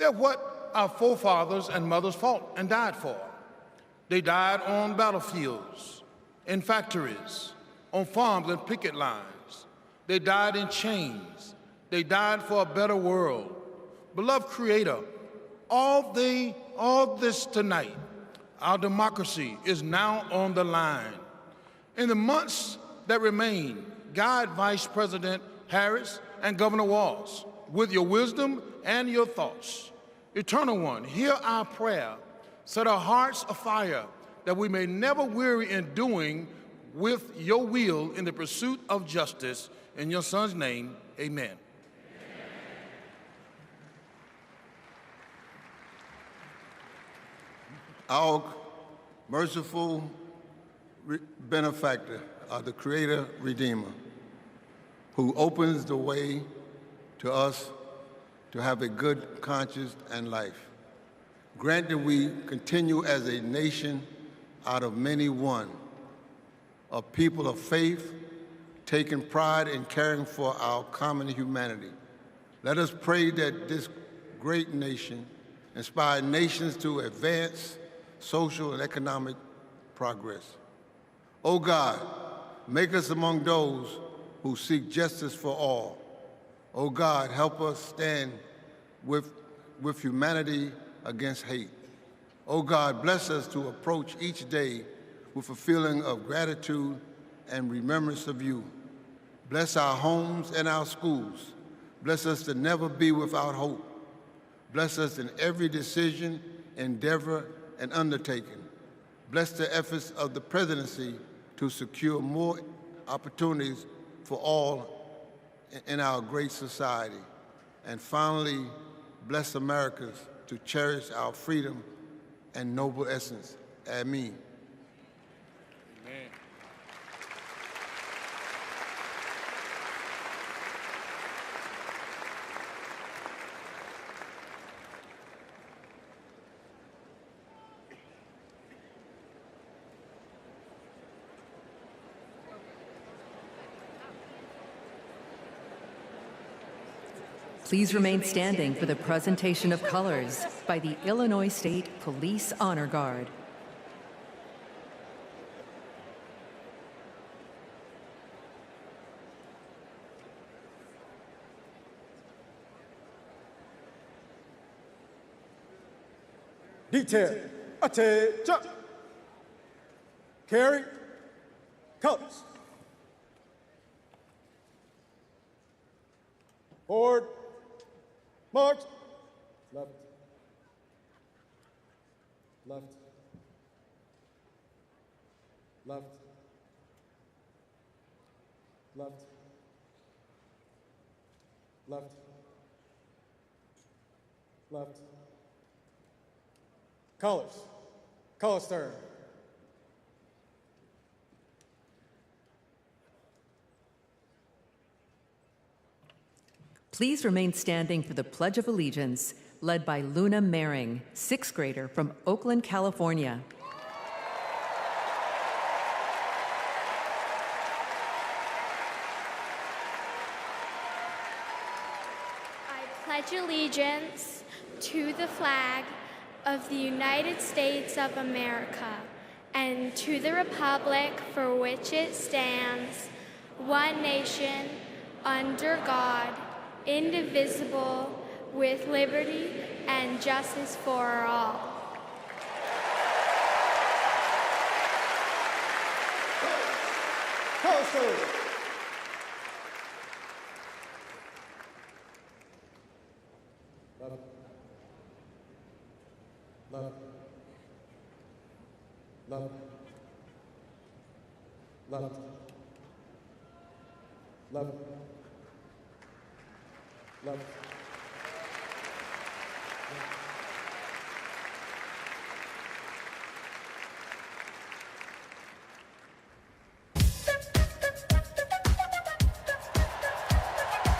They're what our forefathers and mothers fought and died for. They died on battlefields, in factories, on farms and picket lines. They died in chains. They died for a better world. Beloved Creator, all this tonight, our democracy is now on the line. In the months that remain, guide Vice President Harris and Governor Walz with your wisdom and your thoughts. Eternal One, hear our prayer. Set our hearts afire that we may never weary in doing with your will in the pursuit of justice. In your Son's name, amen. Our merciful benefactor, the Creator Redeemer, who opens the way to us to have a good conscience and life. Grant that we continue as a nation out of many one, a people of faith, taking pride in caring for our common humanity. Let us pray that this great nation inspire nations to advance social and economic progress. O God, make us among those who seek justice for all. O God, help us stand with humanity against hate. O God, bless us to approach each day with a feeling of gratitude and remembrance of you. Bless our homes and our schools. Bless us to never be without hope. Bless us in every decision, endeavor, and undertaking. Bless the efforts of the presidency to secure more opportunities for all in our great society. And finally, bless Americans to cherish our freedom and noble essence. Amen. Amen. Please remain standing for the presentation of colors by the Illinois State Police Honor Guard. Detail, attention. Carry, colors. Forward, march. Left, left, left, left, left, left. Colors, color stern. Please remain standing for the Pledge of Allegiance, led by Luna Mehring, 6th grader from Oakland, California. I pledge allegiance to the flag of the United States of America and to the republic for which it stands, one nation, under God, indivisible, with liberty and justice for all. Left, left, left, left, left.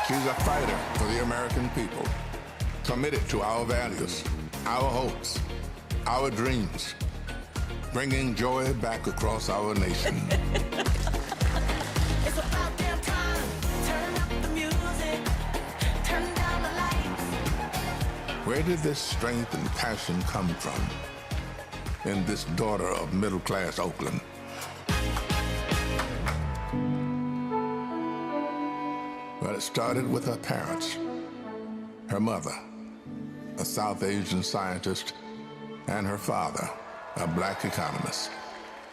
She's a fighter for the American people, committed to our values, our hopes, our dreams, bringing joy back across our nation. It's about damn time. Turn up the music, turn down the lights. Where did this strength and passion come from in this daughter of middle-class Oakland? Well, it started with her parents, her mother, a South Asian scientist, and her father, a black economist.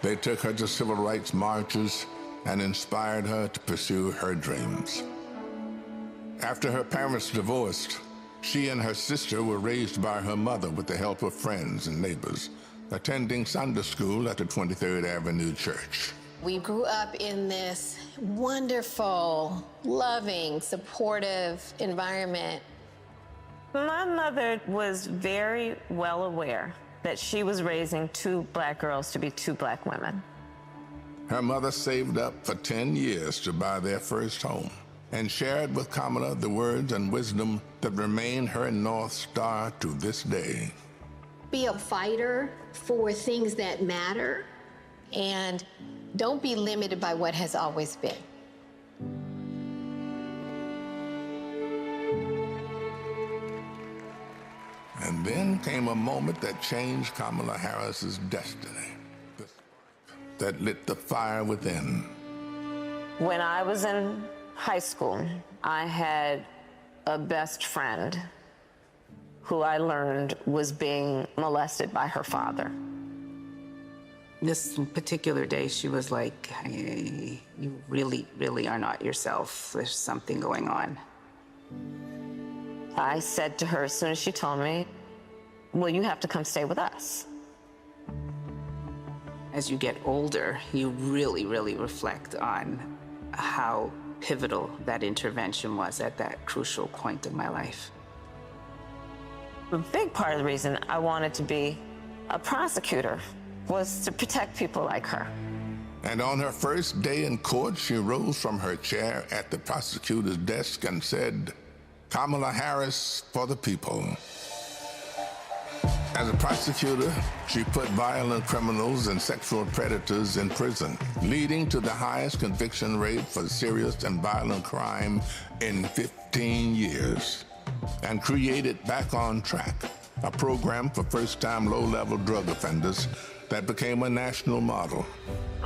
They took her to civil rights marches and inspired her to pursue her dreams. After her parents divorced, she and her sister were raised by her mother with the help of friends and neighbors, attending Sunday school at the 23rd Avenue Church. We grew up in this wonderful, loving, supportive environment. My mother was very well aware that she was raising two black girls to be two black women. Her mother saved up for 10 years to buy their first home and shared with Kamala the words and wisdom that remain her North Star to this day. Be a fighter for things that matter, and don't be limited by what has always been. And then came a moment that changed Kamala Harris's destiny, the spark that lit the fire within. When I was in high school, I had a best friend who I learned was being molested by her father. This particular day, she was like, hey, you really, really are not yourself. There's something going on. I said to her as soon as she told me, well, you have to come stay with us. As you get older, you really, really reflect on how pivotal that intervention was at that crucial point of my life. A big part of the reason I wanted to be a prosecutor was to protect people like her. And on her first day in court, she rose from her chair at the prosecutor's desk and said, "Kamala Harris for the people." As a prosecutor, she put violent criminals and sexual predators in prison, leading to the highest conviction rate for serious and violent crime in 15 years, and created Back on Track, a program for first-time low-level drug offenders that became a national model.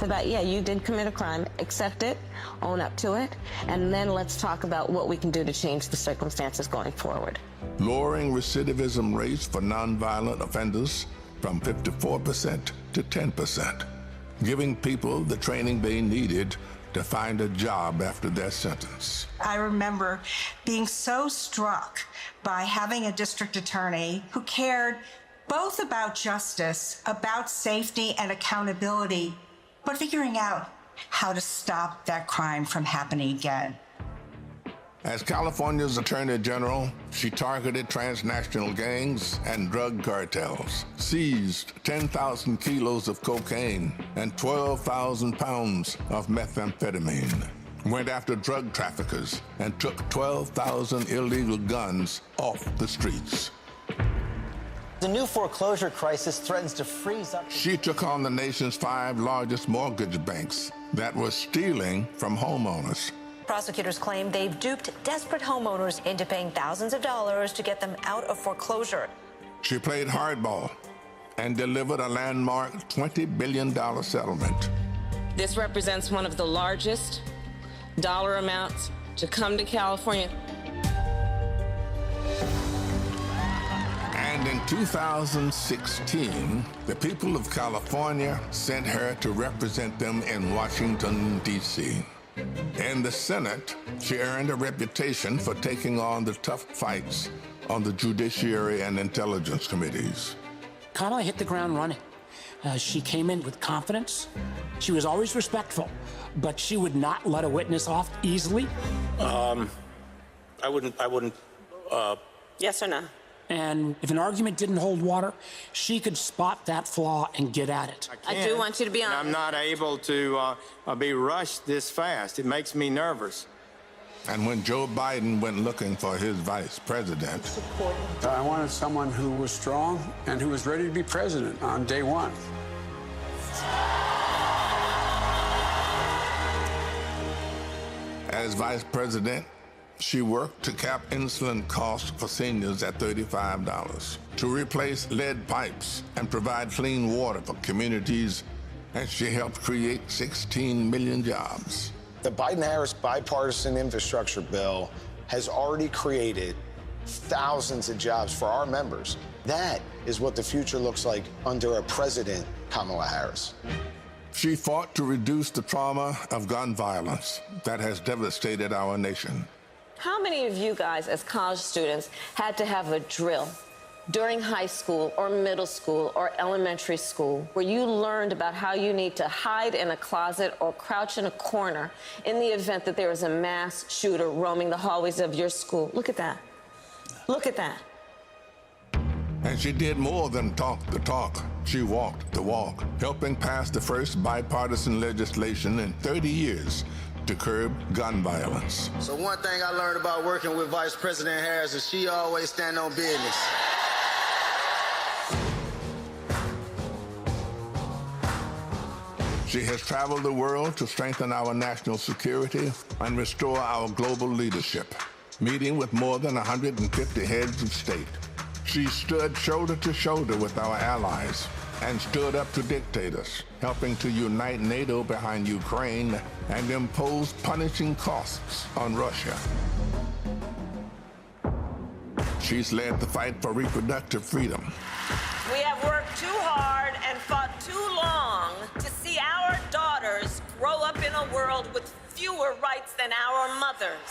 About, yeah, you did commit a crime, accept it, own up to it, and then let's talk about what we can do to change the circumstances going forward. Lowering recidivism rates for nonviolent offenders from 54% to 10%, giving people the training they needed to find a job after their sentence. I remember being so struck by having a district attorney who cared both about justice, about safety and accountability, but figuring out how to stop that crime from happening again. As California's Attorney General, she targeted transnational gangs and drug cartels, seized 10,000 kilos of cocaine and 12,000 pounds of methamphetamine, went after drug traffickers, and took 12,000 illegal guns off the streets. The new foreclosure crisis threatens to freeze up. She took on the nation's 5 largest mortgage banks that were stealing from homeowners. Prosecutors claim they've duped desperate homeowners into paying thousands of dollars to get them out of foreclosure. She played hardball and delivered a landmark $20 billion settlement. This represents one of the largest dollar amounts to come to California. And in 2016, the people of California sent her to represent them in Washington, D.C. In the Senate, she earned a reputation for taking on the tough fights on the Judiciary and Intelligence Committees. Kamala hit the ground running. She came in with confidence. She was always respectful, but she would not let a witness off easily. I wouldn't. Yes or no? And if an argument didn't hold water, she could spot that flaw and get at it. I do want you to be honest. I'm not able to be rushed this fast. It makes me nervous. And when Joe Biden went looking for his vice president, I wanted someone who was strong and who was ready to be president on day one. as vice president, She worked to cap insulin costs for seniors at $35, to replace lead pipes and provide clean water for communities, and she helped create 16 million jobs. The Biden-Harris bipartisan infrastructure bill has already created thousands of jobs for our members. That is what the future looks like under a President Kamala Harris. She fought to reduce the trauma of gun violence that has devastated our nation. How many of you guys, as college students, had to have a drill during high school or middle school or elementary school where you learned about how you need to hide in a closet or crouch in a corner in the event that there is a mass shooter roaming the hallways of your school? Look at that. Look at that. And she did more than talk the talk. She walked the walk, helping pass the first bipartisan legislation in 30 years to curb gun violence. So one thing I learned about working with Vice President Harris is she always stand on business. She has traveled the world to strengthen our national security and restore our global leadership, meeting with more than 150 heads of state. She stood shoulder to shoulder with our allies and stood up to dictators, helping to unite NATO behind Ukraine and impose punishing costs on Russia. She's led the fight for reproductive freedom. We have worked too hard and fought too long to see our daughters grow up in a world with fewer rights than our mothers.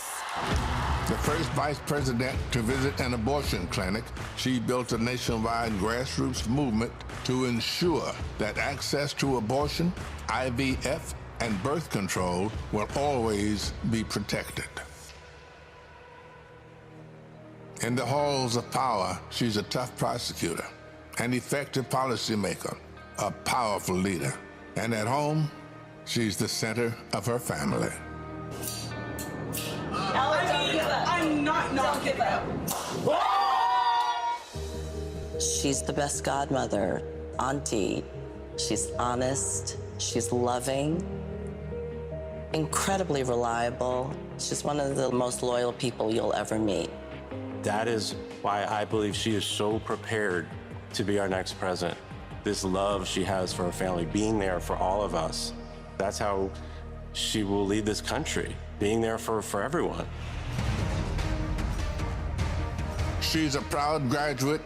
The first vice president to visit an abortion clinic, she built a nationwide grassroots movement to ensure that access to abortion, IVF, and birth control will always be protected. In the halls of power, she's a tough prosecutor, an effective policymaker, a powerful leader. And at home, she's the center of her family. I'm not giving up. She's the best godmother, auntie. She's honest, she's loving, incredibly reliable. She's one of the most loyal people you'll ever meet. That is why I believe she is so prepared to be our next president. This love she has for her family, being there for all of us, that's how she will lead this country, being there for everyone. She's a proud graduate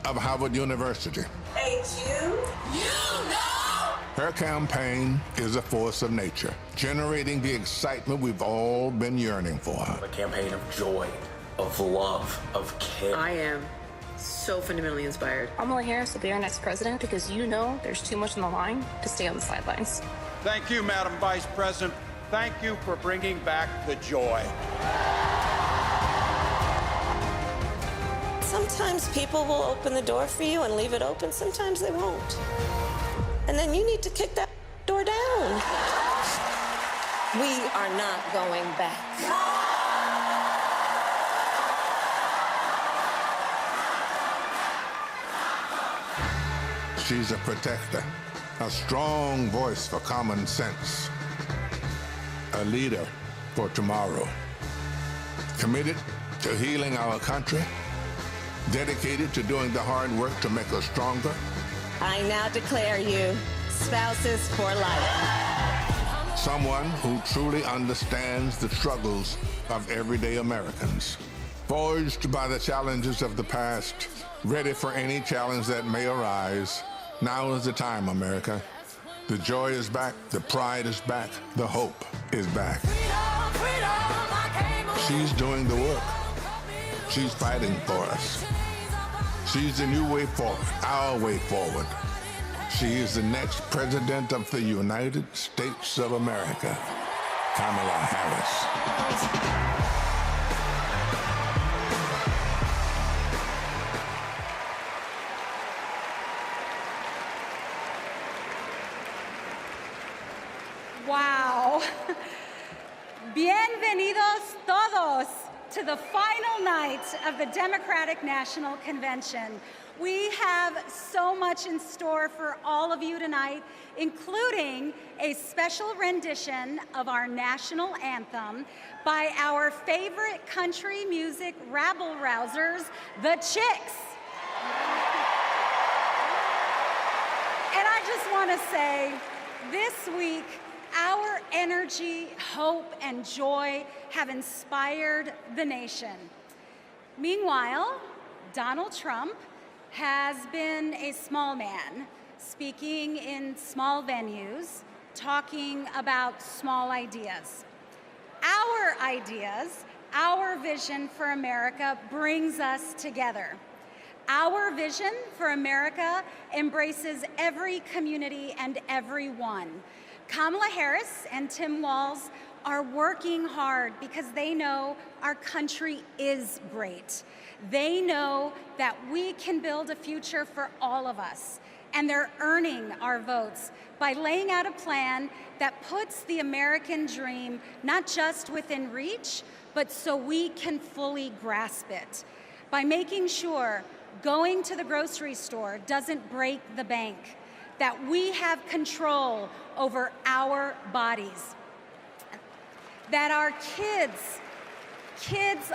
of Harvard University. Hey, you know! Her campaign is a force of nature, generating the excitement we've all been yearning for. A campaign of joy, of love, of care. I am so fundamentally inspired. Kamala Harris will be our next president because you know there's too much on the line to stay on the sidelines. Thank you, Madam Vice President. Thank you for bringing back the joy. Sometimes people will open the door for you and leave it open. Sometimes they won't. And then you need to kick that door down. We are not going back. She's a protector, a strong voice for common sense, a leader for tomorrow, committed to healing our country, dedicated to doing the hard work to make us stronger. I now declare you spouses for life. Someone who truly understands the struggles of everyday Americans, forged by the challenges of the past, ready for any challenge that may arise. Now is the time, America. The joy is back, the pride is back, the hope is back. She's doing the work. She's fighting for us. She's the new way forward, our way forward. She is the next president of the United States of America, Kamala Harris. Wow. Bienvenidos todos. to the final night of the Democratic National Convention. We have so much in store for all of you tonight, including a special rendition of our national anthem by our favorite country music rabble-rousers, the Chicks. And I just want to say, this week, our energy, hope, and joy have inspired the nation. Meanwhile, Donald Trump has been a small man, speaking in small venues, talking about small ideas. Our ideas, our vision for America brings us together. Our vision for America embraces every community and everyone. Kamala Harris and Tim Walz are working hard because they know our country is great. They know that we can build a future for all of us, and they're earning our votes by laying out a plan that puts the American dream not just within reach, but so we can fully grasp it. By making sure going to the grocery store doesn't break the bank, that we have control over our bodies, that our kids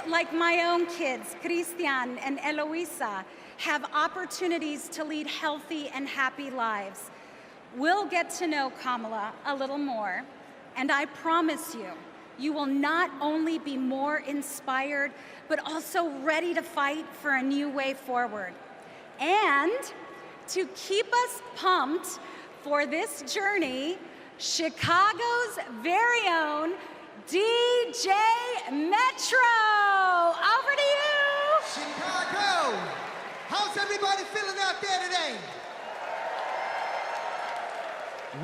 like my own kids, Christian and Eloisa, have opportunities to lead healthy and happy lives. We'll get to know Kamala a little more, and I promise you, you will not only be more inspired, but also ready to fight for a new way forward. And to keep us pumped for this journey, Chicago's very own DJ Metro. Over to you. Chicago, how's everybody feeling out there today?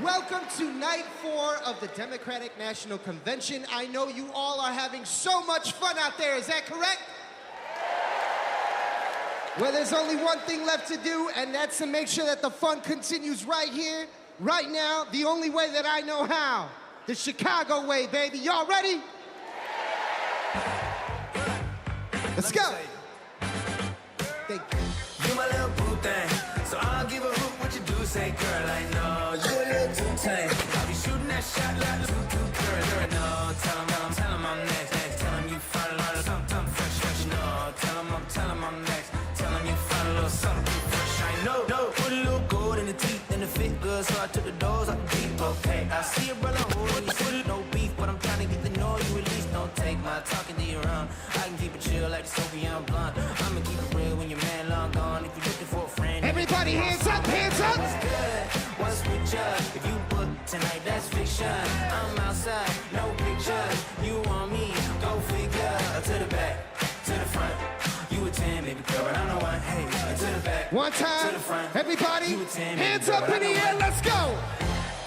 Welcome to night 4 of the Democratic National Convention. I know you all are having so much fun out there, is that correct? Well, there's only one thing left to do, and that's to make sure that the fun continues right here, right now, the only way that I know how. The Chicago way, baby. Y'all ready? Let's go. Thank you. You my little boo thing, so I'll give a hoot what you do. Say, girl, I know you a little too tame. I'll be shooting that shot like too girl. No, tell him I'm next. Tell him you find a lot of something fresh. No, tell him I'm next. Tell him you find a little something fresh. I know, put a little gold in the teeth and the fit good, so I took the doors off the deep. Okay, I see a brother holding you foot, no beef, but I'm trying to get to know you at least. Don't take my talking to your own. I can keep it chill like the Soviet blunt. I'ma keep it real when your man long gone. If you're looking for a friend, everybody hands up, hands up. What's good? What's with you? If you book tonight, that's fiction. I'm outside, no pictures. You want me? Go figure. To the back, to the front. You a 10, baby girl, but I'm the one. Hey, to the back, one time, to the front. everybody, you a 10, hands girl, up in the air, let's go.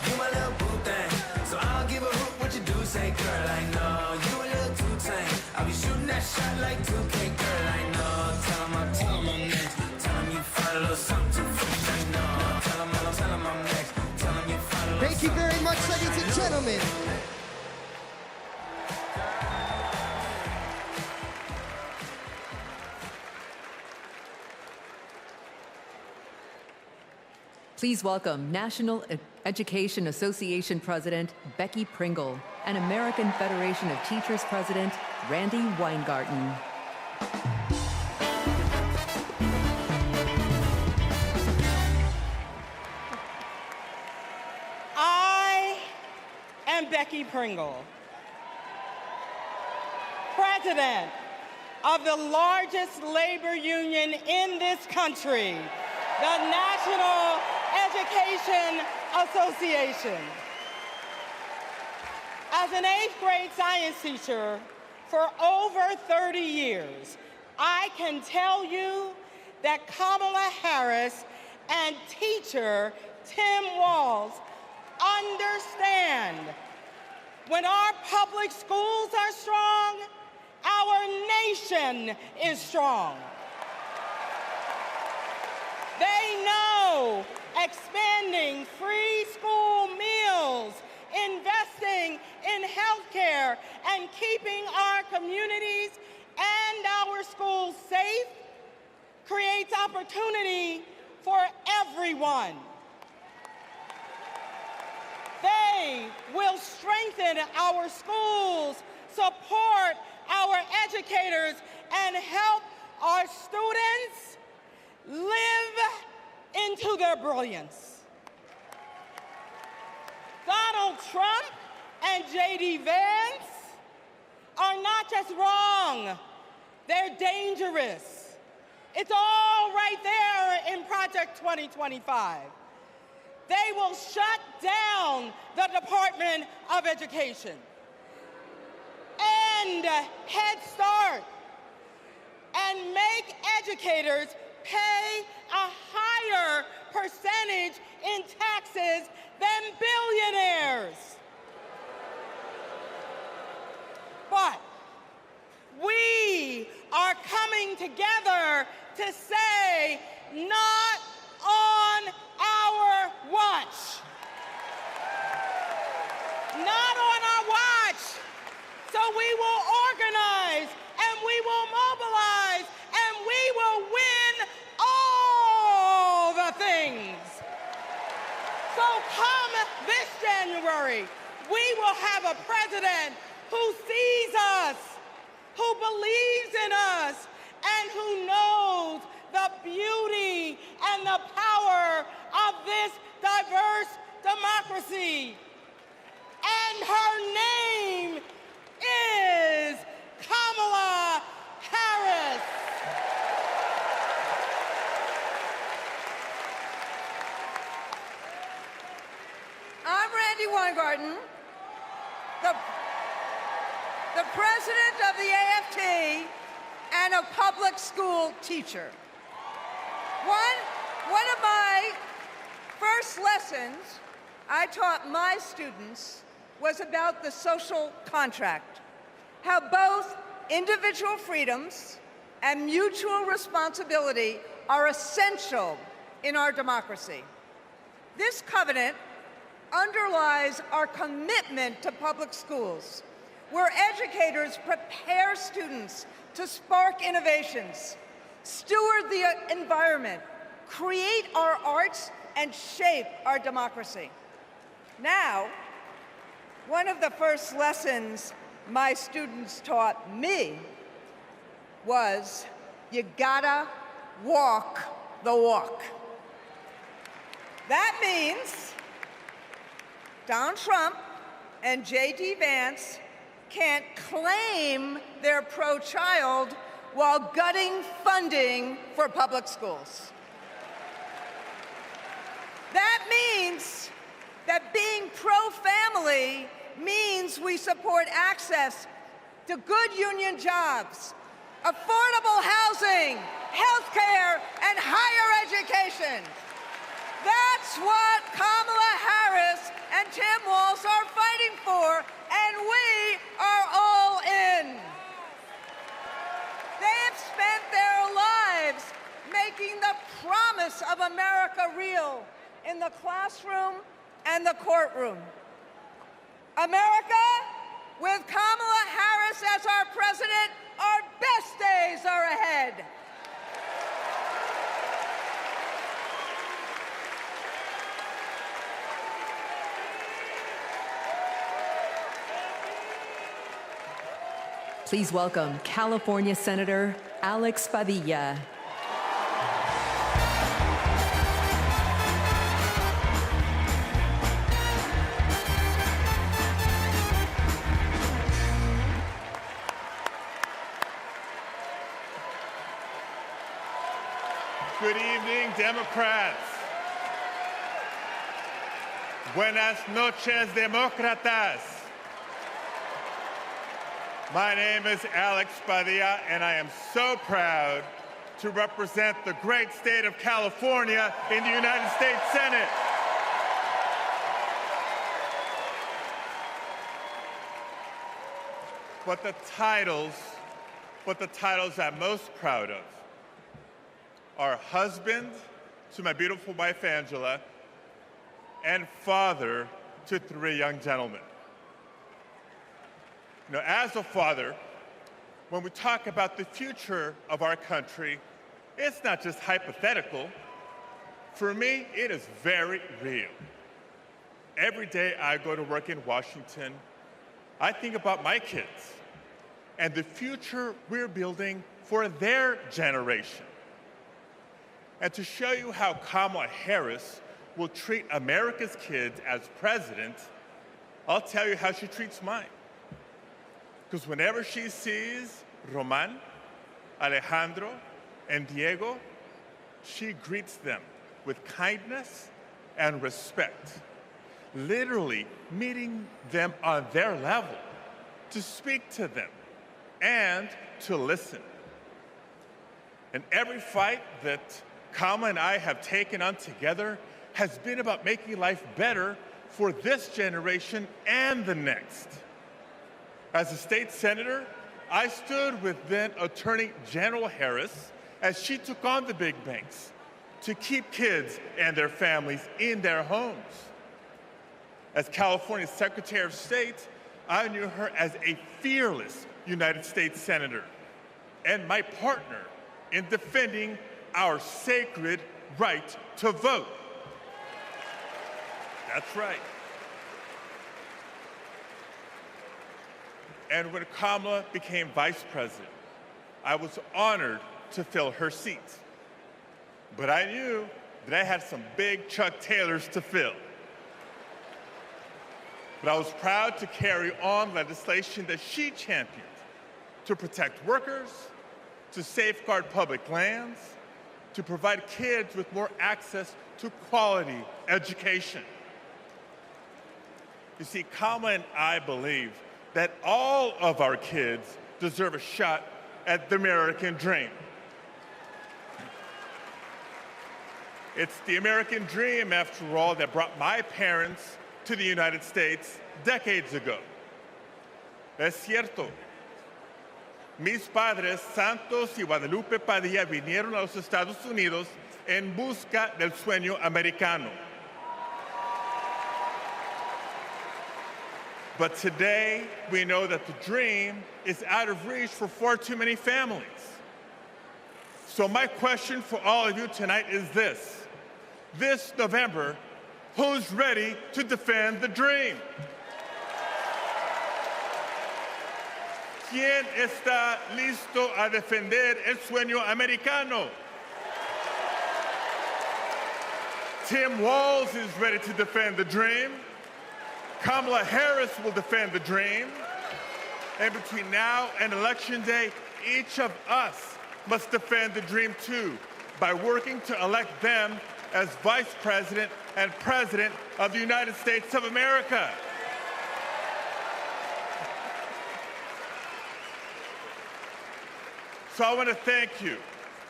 You my little boo thing, so I'll give a hoot what you do. Say, girl, I know you a little too tame. I'll be shooting that shot like 2K, girl, I know. Tell him I'm next. Tell him you find a little something fresh. I know. Tell him I'm next. Tell him you find a little. Thank you very much, ladies and gentlemen. Please welcome National Education Association President Becky Pringle and American Federation of Teachers President Randy Weingarten. I am Becky Pringle, President of the largest labor union in this country, the National Education Association. As an 8th grade science teacher for over 30 years, I can tell you that Kamala Harris and teacher Tim Walz understand when our public schools are strong, our nation is strong. They know expanding free school meals, investing in healthcare, and keeping our communities our schools safe creates opportunity for everyone. They will strengthen our schools, support our educators, and help our students live into their brilliance. Donald Trump and J.D. Vance are not just wrong, they're dangerous. It's all right there in Project 2025. They will shut down the Department of Education, end Head Start, and make educators pay a higher percentage in taxes than billionaires. But we are coming together to say, not on our watch. Not on our watch. So we will organize, and we will mobilize, and we will win all the things. So come this January, we will have a president who sees us, who believes in us, and who knows the beauty and the power of this diverse democracy. And her name is Kamala Harris. I'm Randy Weingarten, the president of the AFT and a public school teacher. One of my first lessons I taught my students was about the social contract, how both individual freedoms and mutual responsibility are essential in our democracy. This covenant underlies our commitment to public schools, where educators prepare students to spark innovations, steward the environment, create our arts, and shape our democracy. Now, one of the first lessons my students taught me was, you gotta walk the walk. That means Donald Trump and J.D. Vance can't claim they're pro-child while gutting funding for public schools. That means that being pro-family means we support access to good union jobs, affordable housing, healthcare, and higher education. That's what Kamala Harris and Tim Walz are fighting for, and we are all in. They have spent their lives making the promise of America real in the classroom and the courtroom. America, with Kamala Harris as our president, our best days are ahead. Please welcome California Senator Alex Padilla. Good evening, Democrats. Buenas noches, demócratas. My name is Alex Padilla, and I am so proud to represent the great state of California in the United States Senate. But the titles I'm most proud of are husband to my beautiful wife, Angela, and father to 3 young gentlemen. You know, as a father, when we talk about the future of our country, it's not just hypothetical. For me, it is very real. Every day I go to work in Washington, I think about my kids and the future we're building for their generation. And to show you how Kamala Harris will treat America's kids as president, I'll tell you how she treats mine. Because whenever she sees Roman, Alejandro, and Diego, she greets them with kindness and respect, literally meeting them on their level, to speak to them and to listen. And every fight that Kamala and I have taken on together has been about making life better for this generation and the next. As a state senator, I stood with then Attorney General Harris as she took on the big banks to keep kids and their families in their homes. As California's Secretary of State, I knew her as a fearless United States Senator and my partner in defending our sacred right to vote. That's right. And when Kamala became vice president, I was honored to fill her seat. But I knew that I had some big Chuck Taylors to fill. But I was proud to carry on legislation that she championed to protect workers, to safeguard public lands, to provide kids with more access to quality education. You see, Kamala and I believe that all of our kids deserve a shot at the American dream. It's the American dream, after all, that brought my parents to the United States decades ago. Es cierto. Mis padres, Santos y Guadalupe Padilla, vinieron a los Estados Unidos en busca del sueño americano. But today, we know that the dream is out of reach for far too many families. So my question for all of you tonight is this. This November, who's ready to defend the dream? ¿Quién está listo a defender el sueño americano? Tim Walz is ready to defend the dream. Kamala Harris will defend the dream. And between now and Election Day, each of us must defend the dream too, by working to elect them as Vice President and President of the United States of America. So I want to thank you.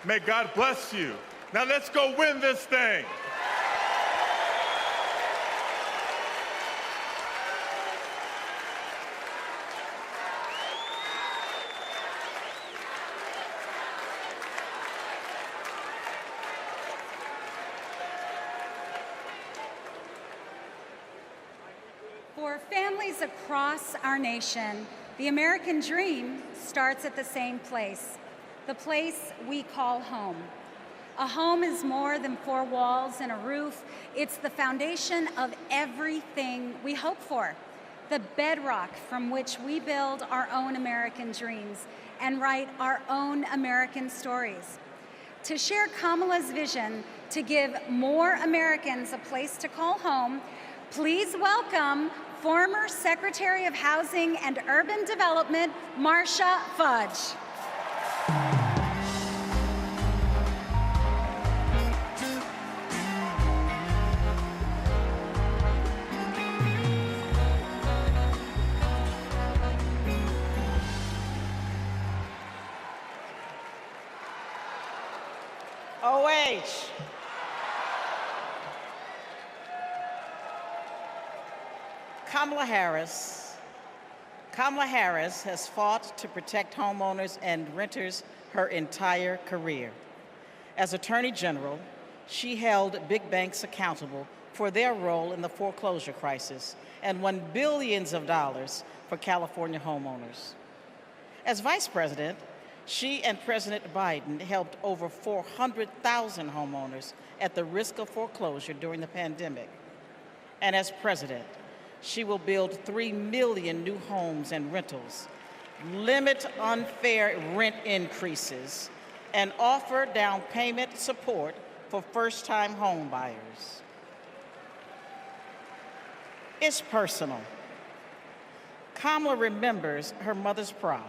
May God bless you. Now let's go win this thing. For families across our nation, the American dream starts at the same place, the place we call home. A home is more than four walls and a roof. It's the foundation of everything we hope for, the bedrock from which we build our own American dreams and write our own American stories. To share Kamala's vision to give more Americans a place to call home, please welcome former Secretary of Housing and Urban Development, Marcia Fudge. OH. Kamala Harris has fought to protect homeowners and renters her entire career. As Attorney General, she held big banks accountable for their role in the foreclosure crisis and won billions of dollars for California homeowners. As vice president, she and President Biden helped over 400,000 homeowners at the risk of foreclosure during the pandemic. And as president, she will build 3 million new homes and rentals, limit unfair rent increases, and offer down payment support for first-time home buyers. It's personal. Kamala remembers her mother's pride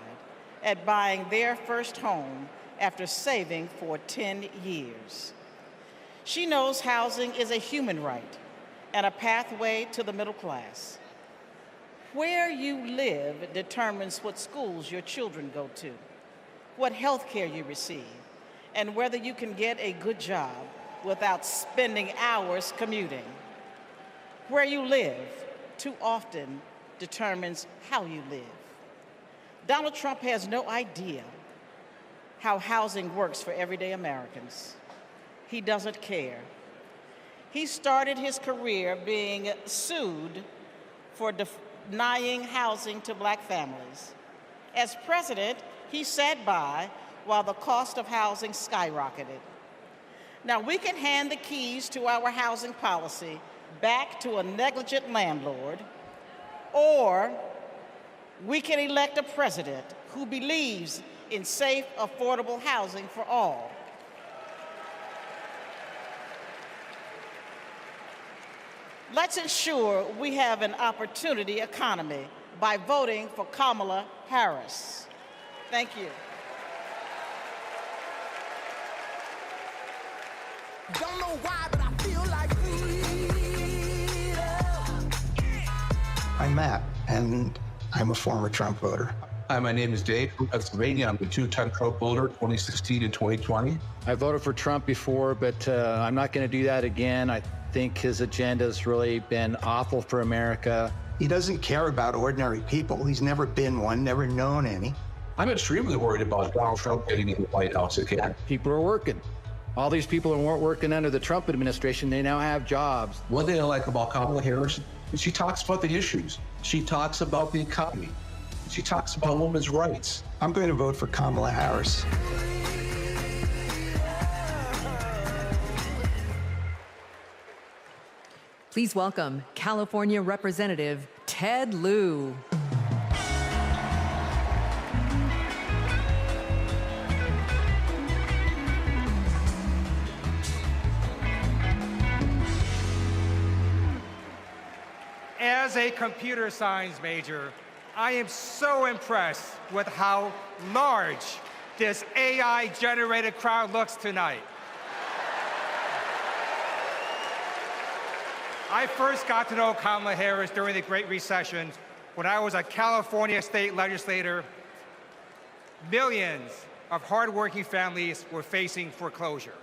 at buying their first home after saving for 10 years. She knows housing is a human right and a pathway to the middle class. Where you live determines what schools your children go to, what health care you receive, and whether you can get a good job without spending hours commuting. Where you live too often determines how you live. Donald Trump has no idea how housing works for everyday Americans. He doesn't care. He started his career being sued for denying housing to Black families. As president, he sat by while the cost of housing skyrocketed. Now, we can hand the keys to our housing policy back to a negligent landlord, or we can elect a president who believes in safe, affordable housing for all. Let's ensure we have an opportunity economy by voting for Kamala Harris. Thank you. Don't know why, but I feel like freedom. I'm Matt, and I'm a former Trump voter. Hi, my name is Dave from Pennsylvania. I'm a two-time Trump voter, 2016 and 2020. I voted for Trump before, but I'm not going to do that again. I think his agenda has really been awful for America. He doesn't care about ordinary people. He's never been one, never known any. I'm extremely worried about Donald Trump getting into the White House again. People are working. All these people who weren't working under the Trump administration, they now have jobs. One thing I like about Kamala Harris is she talks about the issues. She talks about the economy. She talks about women's rights. I'm going to vote for Kamala Harris. Please welcome California Representative Ted Lieu. As a computer science major, I am so impressed with how large this AI-generated crowd looks tonight. I first got to know Kamala Harris during the Great Recession when I was a California state legislator. Millions of hardworking families were facing foreclosure.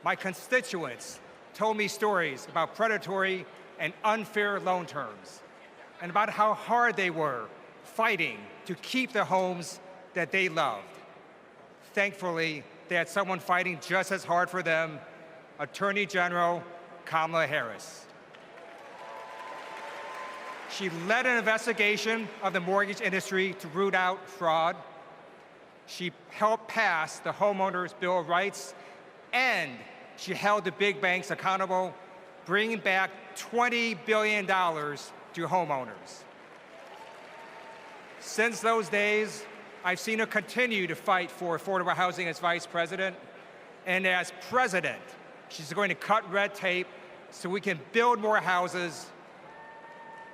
My constituents told me stories about predatory and unfair loan terms, and about how hard they were fighting to keep the homes that they loved. Thankfully, they had someone fighting just as hard for them, Attorney General Kamala Harris. She led an investigation of the mortgage industry to root out fraud. She helped pass the Homeowners Bill of Rights, and she held the big banks accountable, bringing back $20 billion to homeowners. Since those days, I've seen her continue to fight for affordable housing as vice president. And as president, she's going to cut red tape so we can build more houses,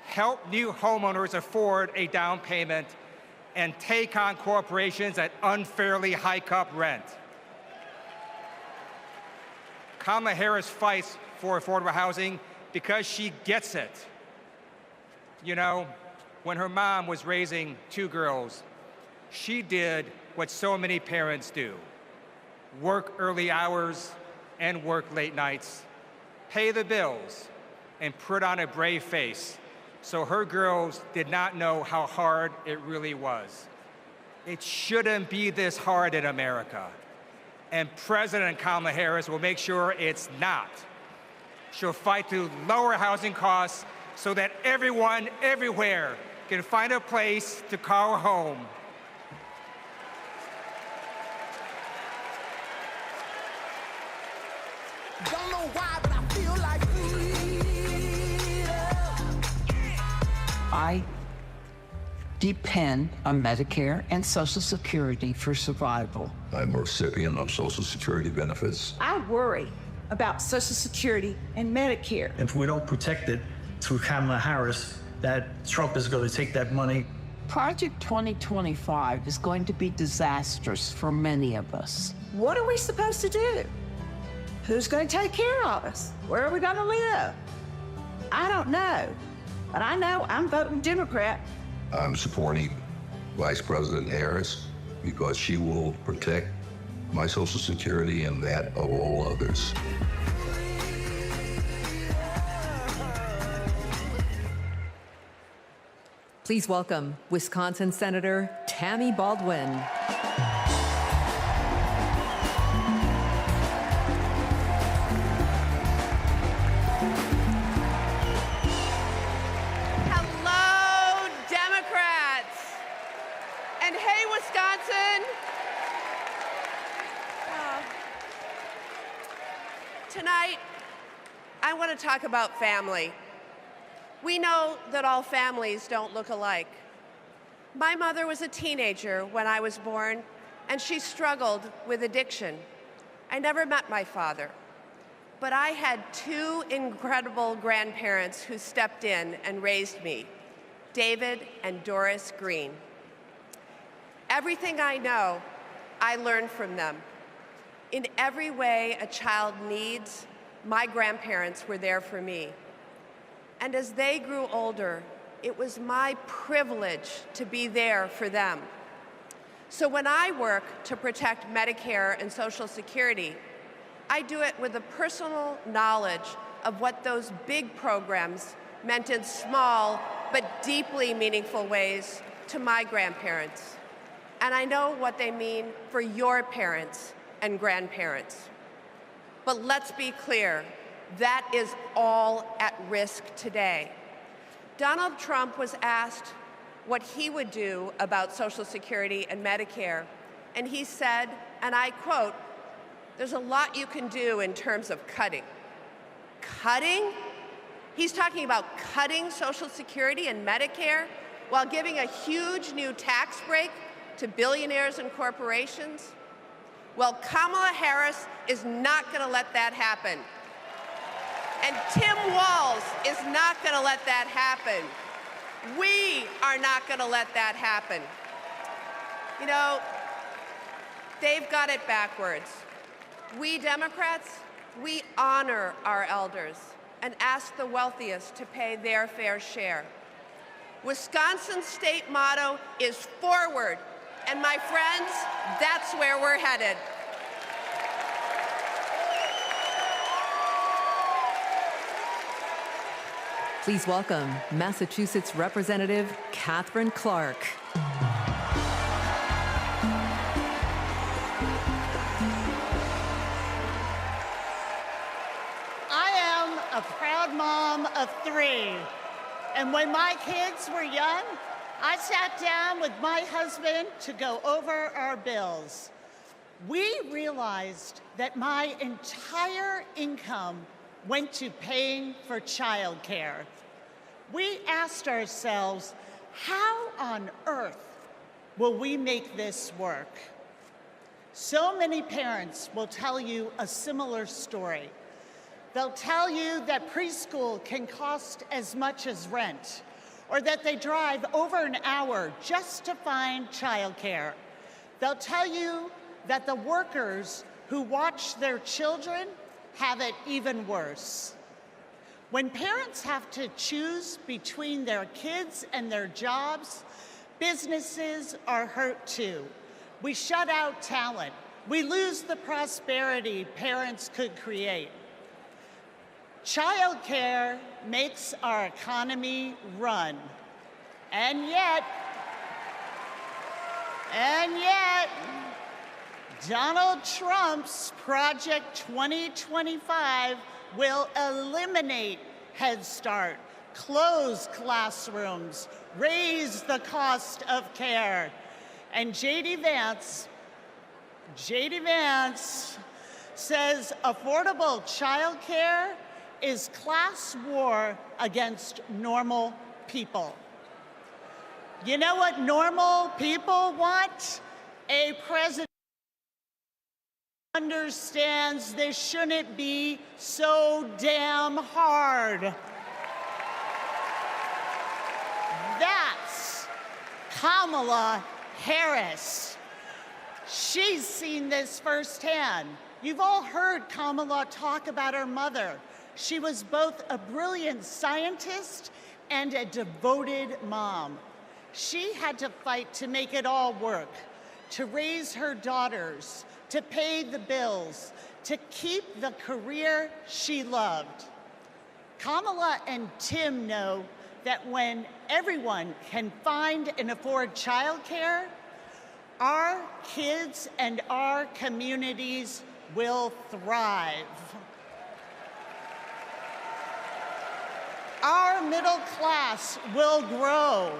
help new homeowners afford a down payment, and take on corporations that unfairly hike up rent. Kamala Harris fights for affordable housing because she gets it. You know, when her mom was raising 2 girls, she did what so many parents do: work early hours and work late nights, pay the bills, and put on a brave face so her girls did not know how hard it really was. It shouldn't be this hard in America, and President Kamala Harris will make sure it's not. She'll fight to lower housing costs so that everyone, everywhere, can find a place to call home. Don't know why, but I feel like I depend on Medicare and Social Security for survival. I'm a recipient of Social Security benefits. I worry about Social Security and Medicare. If we don't protect it through Kamala Harris, that Trump is going to take that money. Project 2025 is going to be disastrous for many of us. What are we supposed to do? Who's going to take care of us? Where are we going to live? I don't know, but I know I'm voting Democrat. I'm supporting Vice President Harris because she will protect my Social Security and that of all others. Please welcome Wisconsin Senator Tammy Baldwin. Hello, Democrats. And hey, Wisconsin. Tonight, I want to talk about family. We know that all families don't look alike. My mother was a teenager when I was born, and she struggled with addiction. I never met my father, but I had two incredible grandparents who stepped in and raised me, David and Doris Green. Everything I know, I learned from them. In every way a child needs, my grandparents were there for me. And as they grew older, it was my privilege to be there for them. So when I work to protect Medicare and Social Security, I do it with a personal knowledge of what those big programs meant in small but deeply meaningful ways to my grandparents. And I know what they mean for your parents and grandparents. But let's be clear. That is all at risk today. Donald Trump was asked what he would do about Social Security and Medicare, and he said, and I quote, "There's a lot you can do in terms of cutting." Cutting? He's talking about cutting Social Security and Medicare while giving a huge new tax break to billionaires and corporations? Well, Kamala Harris is not going to let that happen. And Tim Walz is not going to let that happen. We are not going to let that happen. You know, they've got it backwards. We Democrats, we honor our elders and ask the wealthiest to pay their fair share. Wisconsin's state motto is forward, and my friends, that's where we're headed. Please welcome Massachusetts Representative Catherine Clark. I am a proud mom of 3. And when my kids were young, I sat down with my husband to go over our bills. We realized that my entire income went to paying for childcare. We asked ourselves, how on earth will we make this work? So many parents will tell you a similar story. They'll tell you that preschool can cost as much as rent, or that they drive over an hour just to find childcare. They'll tell you that the workers who watch their children have it even worse. When parents have to choose between their kids and their jobs, businesses are hurt too. We shut out talent. We lose the prosperity parents could create. Childcare makes our economy run. And yet, Donald Trump's Project 2025 will eliminate Head Start, close classrooms, raise the cost of care. And J.D. Vance says affordable childcare is class war against normal people. You know what normal people want? A president who understands this shouldn't be so damn hard. That's Kamala Harris. She's seen this firsthand. You've all heard Kamala talk about her mother. She was both a brilliant scientist and a devoted mom. She had to fight to make it all work, to raise her daughters, to pay the bills, to keep the career she loved. Kamala and Tim know that when everyone can find and afford childcare, our kids and our communities will thrive. Our middle class will grow.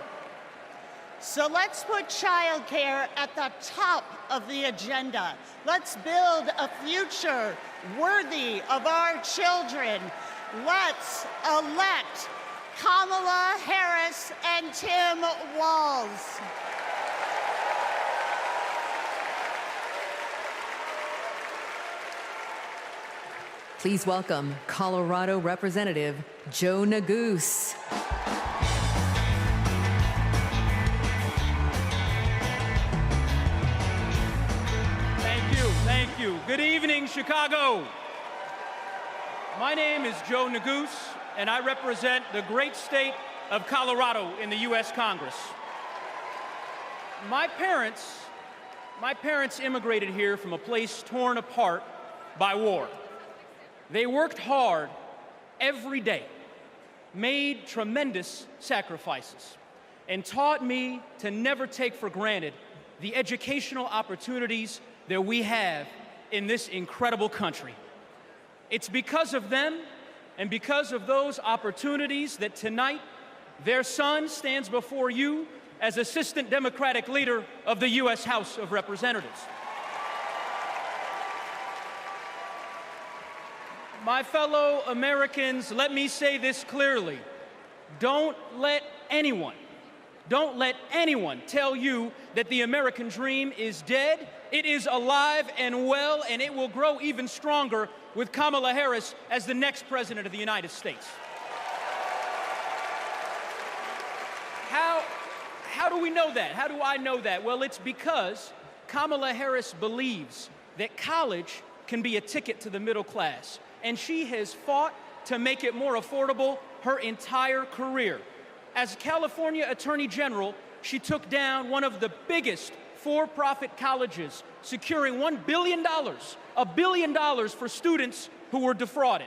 So let's put childcare at the top of the agenda. Let's build a future worthy of our children. Let's elect Kamala Harris and Tim Walz. Please welcome Colorado Representative Joe Neguse. Thank you. Good evening, Chicago. My name is Joe Neguse, and I represent the great state of Colorado in the U.S. Congress. My parents immigrated here from a place torn apart by war. They worked hard every day, made tremendous sacrifices, and taught me to never take for granted the educational opportunities that we have in this incredible country. It's because of them and because of those opportunities that tonight their son stands before you as Assistant Democratic Leader of the U.S. House of Representatives. My fellow Americans, let me say this clearly. Don't let anyone tell you that the American dream is dead. It is alive and well, and it will grow even stronger with Kamala Harris as the next President of the United States. How do we know that? How do I know that? Well, it's because Kamala Harris believes that college can be a ticket to the middle class, and she has fought to make it more affordable her entire career. As California Attorney General, she took down one of the biggest for-profit colleges, securing $1 billion for students who were defrauded.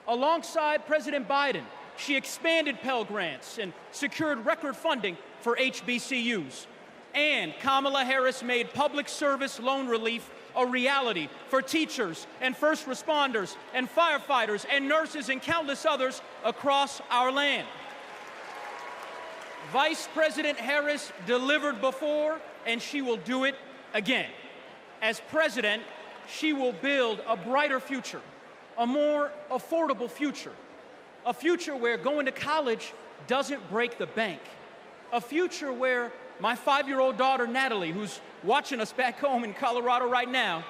Alongside President Biden, she expanded Pell Grants and secured record funding for HBCUs. And Kamala Harris made public service loan relief a reality for teachers and first responders and firefighters and nurses and countless others across our land. Vice President Harris delivered before, and she will do it again. As president, she will build a brighter future, a more affordable future, a future where going to college doesn't break the bank, a future where my 5-year-old daughter, Natalie, who's watching us back home in Colorado right now,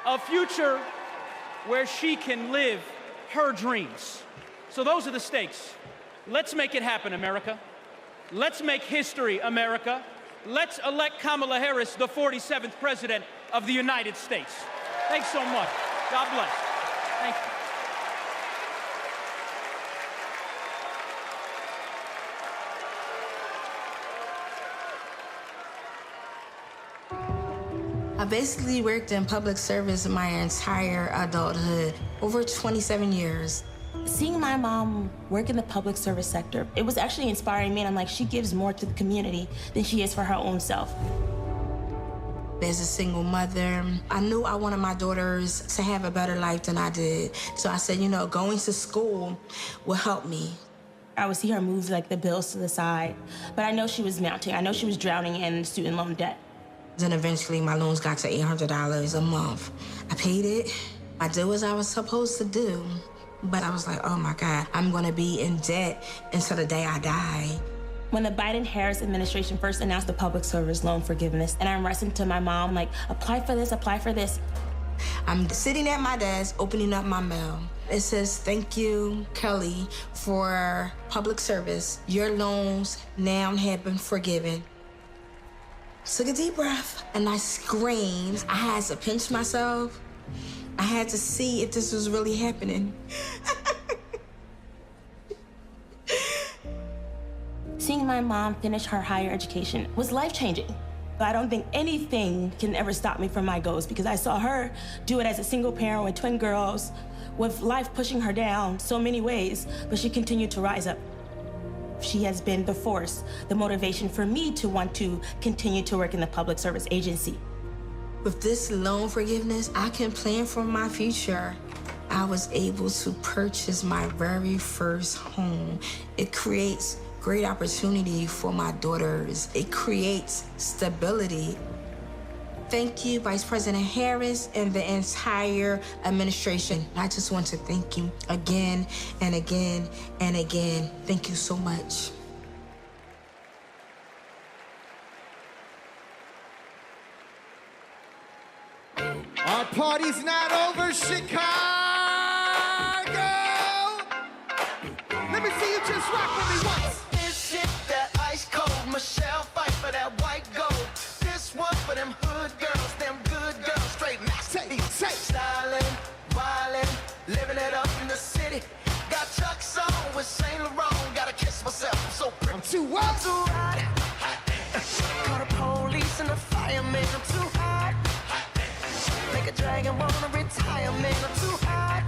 a future where she can live her dreams. So those are the stakes. Let's make it happen, America. Let's make history, America. Let's elect Kamala Harris, the 47th President of the United States. Thanks so much. God bless. Thank you. I basically worked in public service my entire adulthood, over 27 years. Seeing my mom work in the public service sector, it was actually inspiring me, and I'm like, she gives more to the community than she is for her own self. As a single mother, I knew I wanted my daughters to have a better life than I did. So I said, you know, going to school will help me. I would see her move like the bills to the side, but I know she was mounting. I know she was drowning in student loan debt. Then eventually my loans got to $800 a month. I paid it. I did what I was supposed to do. But I was like, oh my God, I'm gonna be in debt until the day I die. When the Biden-Harris administration first announced the public service loan forgiveness, and I'm rushing to my mom, like, apply for this, apply for this. I'm sitting at my desk, opening up my mail. It says, thank you, Kelly, for public service. Your loans now have been forgiven. Took a deep breath, and I screamed. I had to pinch myself. I had to see if this was really happening. Seeing my mom finish her higher education was life-changing. I don't think anything can ever stop me from my goals because I saw her do it as a single parent with twin girls, with life pushing her down so many ways, but she continued to rise up. She has been the force, the motivation for me to want to continue to work in the public service agency. With this loan forgiveness, I can plan for my future. I was able to purchase my very first home. It creates great opportunity for my daughters. It creates stability. Thank you, Vice President Harris and the entire administration. I just want to thank you again and again and again. Thank you so much. Our party's not over, Chicago! Let me see you just rock with me once. This shit that ice cold, Michelle fight for that white gold. This one for them hood girls, them good girls, straight nasty. Stylin', wildin', living it up in the city. Got Chuck's on with Saint Laurent, gotta kiss myself, I'm so pretty. I'm too what? I'm too hot. Call the police and the fireman, I'm too hot. Make a dragon wanna retire, man, I'm too hot.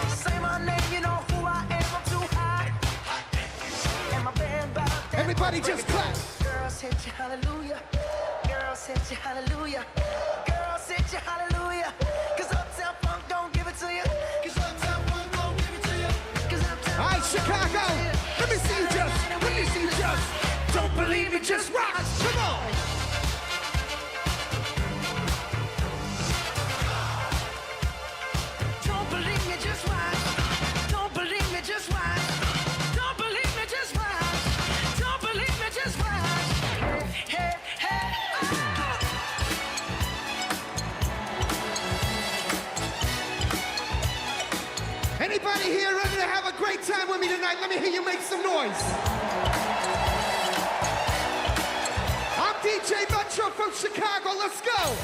Say my name, you know who I am, I'm too hot. And my band bout that. Everybody just clap. Girls hit you, hallelujah. Girls hit you, hallelujah. Girls hit you, hallelujah. Cause Uptown Funk don't give it to you. Cause Uptown Funk don't give it to you. Cause Uptown All right, Chicago, let me see you just. Let me see you just. Don't believe it, just rock. Come on. Don't believe me, just watch. Don't believe me, just watch. Don't believe me, just watch. Don't believe me, just watch. Hey, hey, Anybody here ready to have a great time with me tonight? Let me hear you make some noise. I'm DJ Metro from Chicago. Let's go.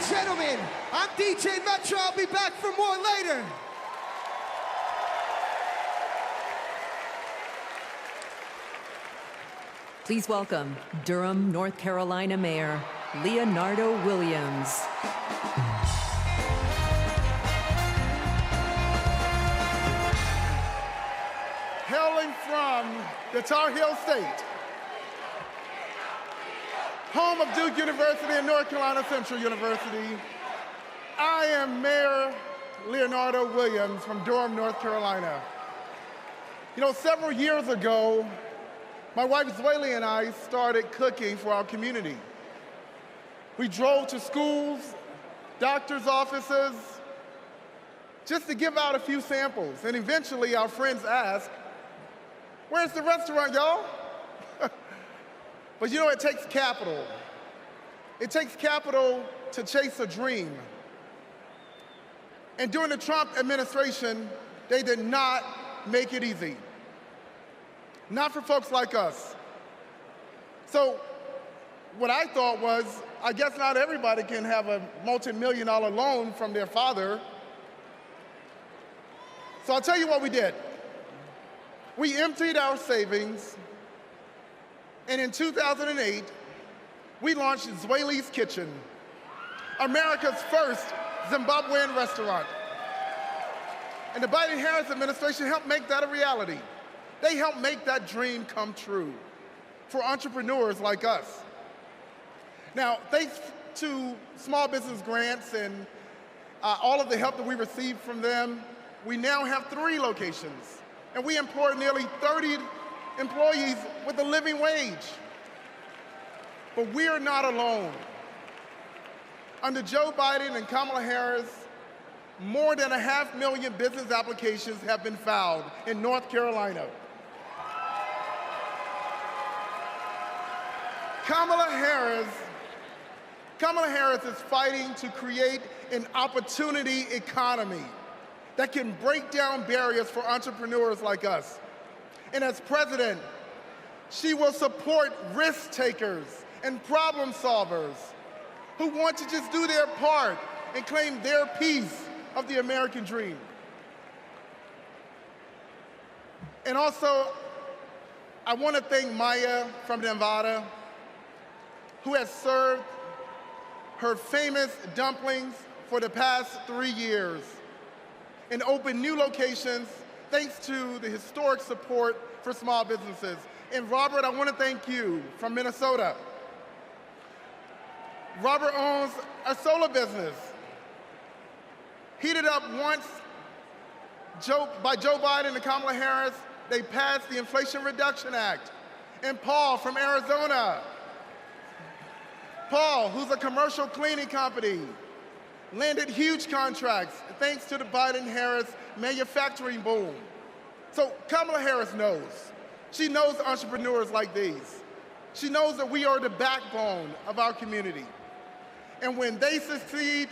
Gentlemen, I'm DJ Metro. I'll be back for more later. Please welcome Durham, North Carolina Mayor Leonardo Williams. Hailing from the Tar Heel State, home of Duke University and North Carolina Central University, I am Mayor Leonardo Williams from Durham, North Carolina. You know, several years ago, my wife Zweli and I started cooking for our community. We drove to schools, doctor's offices, just to give out a few samples. And eventually our friends asked, "Where's the restaurant, y'all?" But you know, it takes capital. It takes capital to chase a dream. And during the Trump administration, they did not make it easy. Not for folks like us. So what I thought was, I guess not everybody can have a multi-million-dollar loan from their father. So I'll tell you what we did. We emptied our savings, and in 2008, we launched Zweli's Kitchen, America's first Zimbabwean restaurant. And the Biden-Harris administration helped make that a reality. They helped make that dream come true for entrepreneurs like us. Now, thanks to small business grants and all of the help that we received from them, we now have 3 locations, and we employ nearly 30 employees with a living wage. But we are not alone. Under Joe Biden and Kamala Harris, more than 500,000 business applications have been filed in North Carolina. Kamala Harris is fighting to create an opportunity economy that can break down barriers for entrepreneurs like us. And as president, she will support risk takers and problem solvers who want to just do their part and claim their piece of the American dream. And also, I want to thank Maya from Nevada, who has served her famous dumplings for the past 3 years and opened new locations thanks to the historic support for small businesses. And Robert, I want to thank you from Minnesota. Robert owns a solar business, heated up once by Joe Biden and Kamala Harris. They passed the Inflation Reduction Act. And Paul from Arizona. Paul, who's a commercial cleaning company, landed huge contracts thanks to the Biden-Harris manufacturing boom. So Kamala Harris knows. She knows entrepreneurs like these. She knows that we are the backbone of our community. And when they succeed,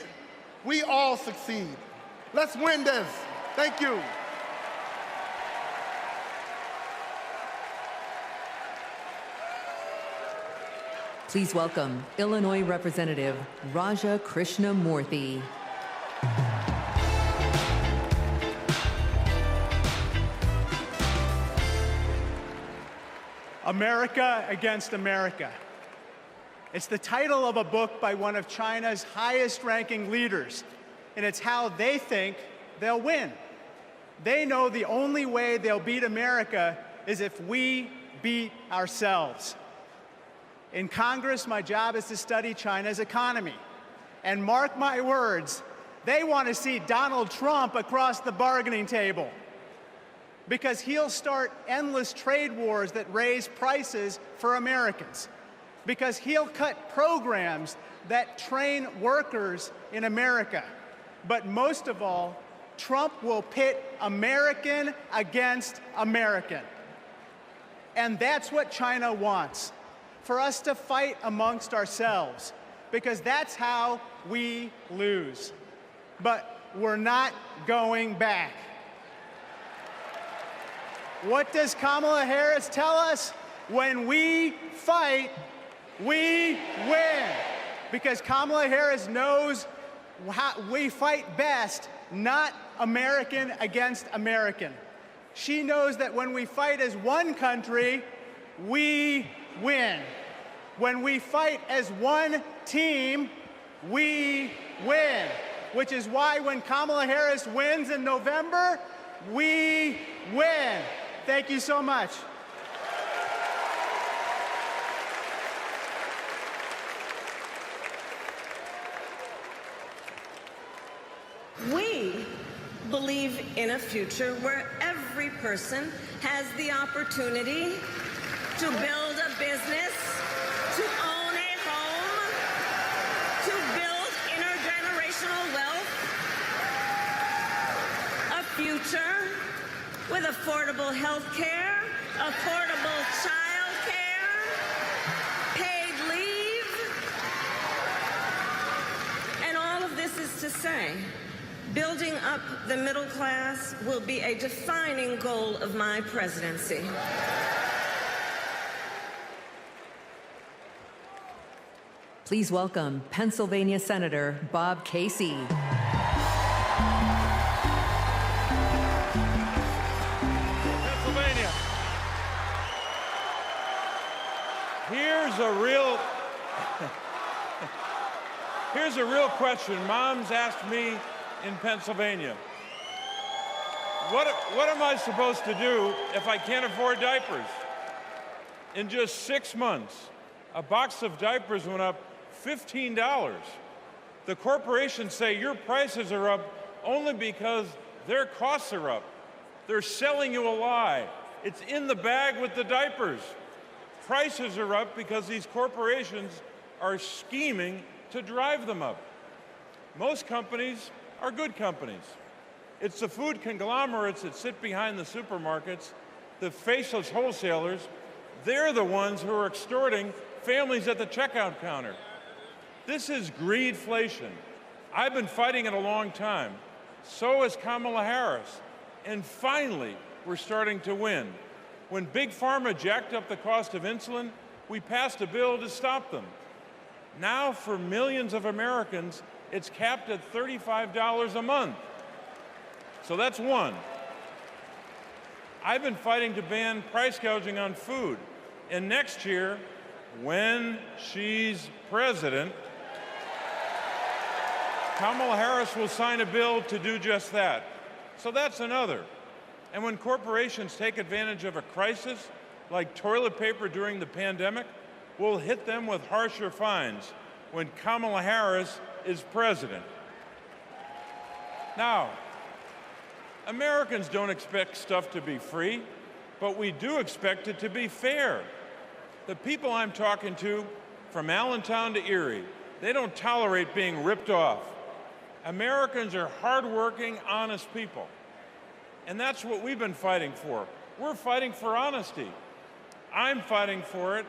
we all succeed. Let's win this. Thank you. Please welcome Illinois Representative Raja Krishnamurthy. America Against America. It's the title of a book by one of China's highest-ranking leaders, and it's how they think they'll win. They know the only way they'll beat America is if we beat ourselves. In Congress, my job is to study China's economy. And mark my words, they want to see Donald Trump across the bargaining table, because he'll start endless trade wars that raise prices for Americans, because he'll cut programs that train workers in America. But most of all, Trump will pit American against American. And that's what China wants, for us to fight amongst ourselves, because that's how we lose. But we're not going back. What does Kamala Harris tell us? When we fight, we win. Because Kamala Harris knows how we fight best, not American against American. She knows that when we fight as one country, we win. When we fight as one team, we win. Which is why when Kamala Harris wins in November, we win. Thank you so much. We believe in a future where every person has the opportunity to build a business, to own a home, future with affordable health care, affordable child care, paid leave. And all of this is to say, building up the middle class will be a defining goal of my presidency. Please welcome Pennsylvania Senator Bob Casey. Pennsylvania. Here's a real question. Moms asked me in Pennsylvania, what am I supposed to do if I can't afford diapers? In just 6 months, a box of diapers went up $15. The corporations say your prices are up only because their costs are up. They're selling you a lie. It's in the bag with the diapers. Prices are up because these corporations are scheming to drive them up. Most companies are good companies. It's the food conglomerates that sit behind the supermarkets, the faceless wholesalers. They're the ones who are extorting families at the checkout counter. This is greedflation. I've been fighting it a long time. So has Kamala Harris. And finally, we're starting to win. When Big Pharma jacked up the cost of insulin, we passed a bill to stop them. Now, for millions of Americans, it's capped at $35 a month. So that's one. I've been fighting to ban price gouging on food. And next year, when she's president, Kamala Harris will sign a bill to do just that. So that's another. And when corporations take advantage of a crisis, like toilet paper during the pandemic, we'll hit them with harsher fines when Kamala Harris is president. Now, Americans don't expect stuff to be free, but we do expect it to be fair. The people I'm talking to, from Allentown to Erie, they don't tolerate being ripped off. Americans are hardworking, honest people. And that's what we've been fighting for. We're fighting for honesty. I'm fighting for it.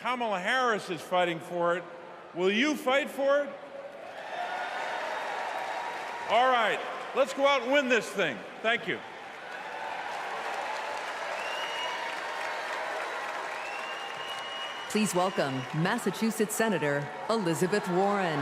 Kamala Harris is fighting for it. Will you fight for it? All right, let's go out and win this thing. Thank you. Please welcome Massachusetts Senator Elizabeth Warren.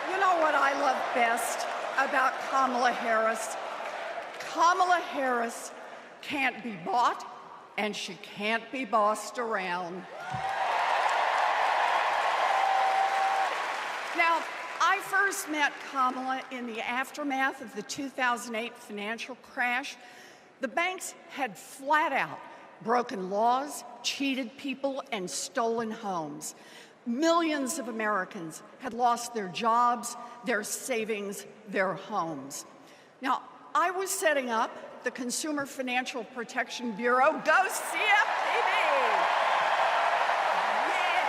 You know what I love best about Kamala Harris? Kamala Harris can't be bought, and she can't be bossed around. Now, I first met Kamala in the aftermath of the 2008 financial crash. The banks had flat out broken laws, cheated people, and stolen homes. Millions of Americans had lost their jobs, their savings, their homes. Now, I was setting up the Consumer Financial Protection Bureau. Go CFPB! Yeah!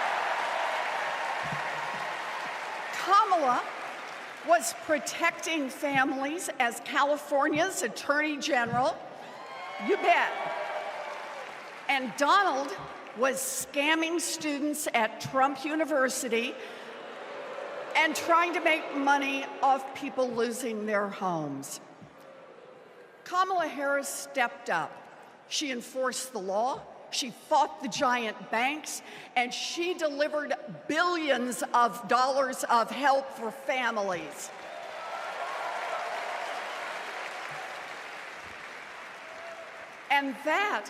Kamala was protecting families as California's Attorney General. You bet. And Donald was scamming students at Trump University and trying to make money off people losing their homes. Kamala Harris stepped up. She enforced the law, she fought the giant banks, and she delivered billions of dollars of help for families. And that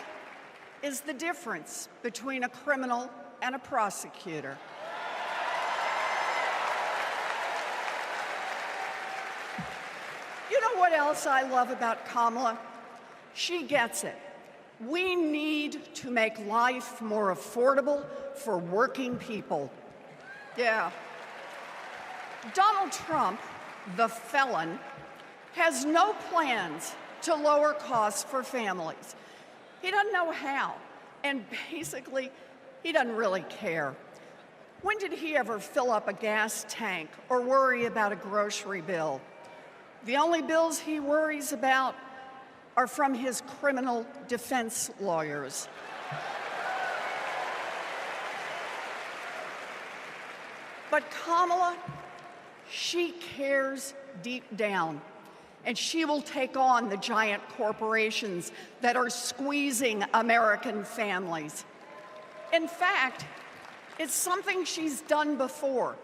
is the difference between a criminal and a prosecutor. You know what else I love about Kamala? She gets it. We need to make life more affordable for working people. Yeah. Donald Trump, the felon, has no plans to lower costs for families. He doesn't know how, and basically, he doesn't really care. When did he ever fill up a gas tank or worry about a grocery bill? The only bills he worries about are from his criminal defense lawyers. But Kamala, she cares deep down, and she will take on the giant corporations that are squeezing American families. In fact, it's something she's done before.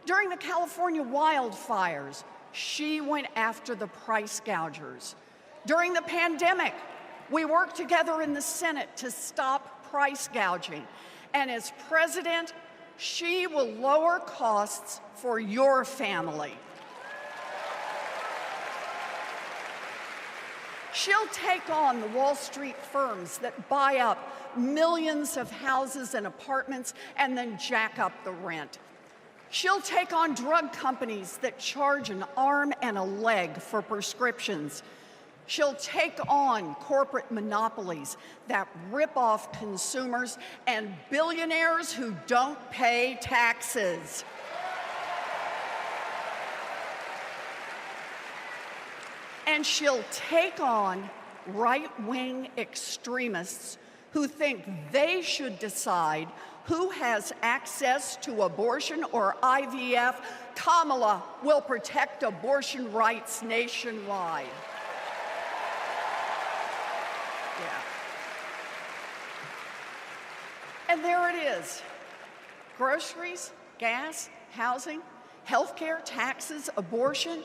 During the California wildfires, she went after the price gougers. During the pandemic, we worked together in the Senate to stop price gouging. And as president, she will lower costs for your family. She'll take on the Wall Street firms that buy up millions of houses and apartments and then jack up the rent. She'll take on drug companies that charge an arm and a leg for prescriptions. She'll take on corporate monopolies that rip off consumers and billionaires who don't pay taxes. And she'll take on right-wing extremists who think they should decide who has access to abortion or IVF. Kamala will protect abortion rights nationwide. Yeah. And there it is. Groceries, gas, housing, healthcare, taxes, abortion.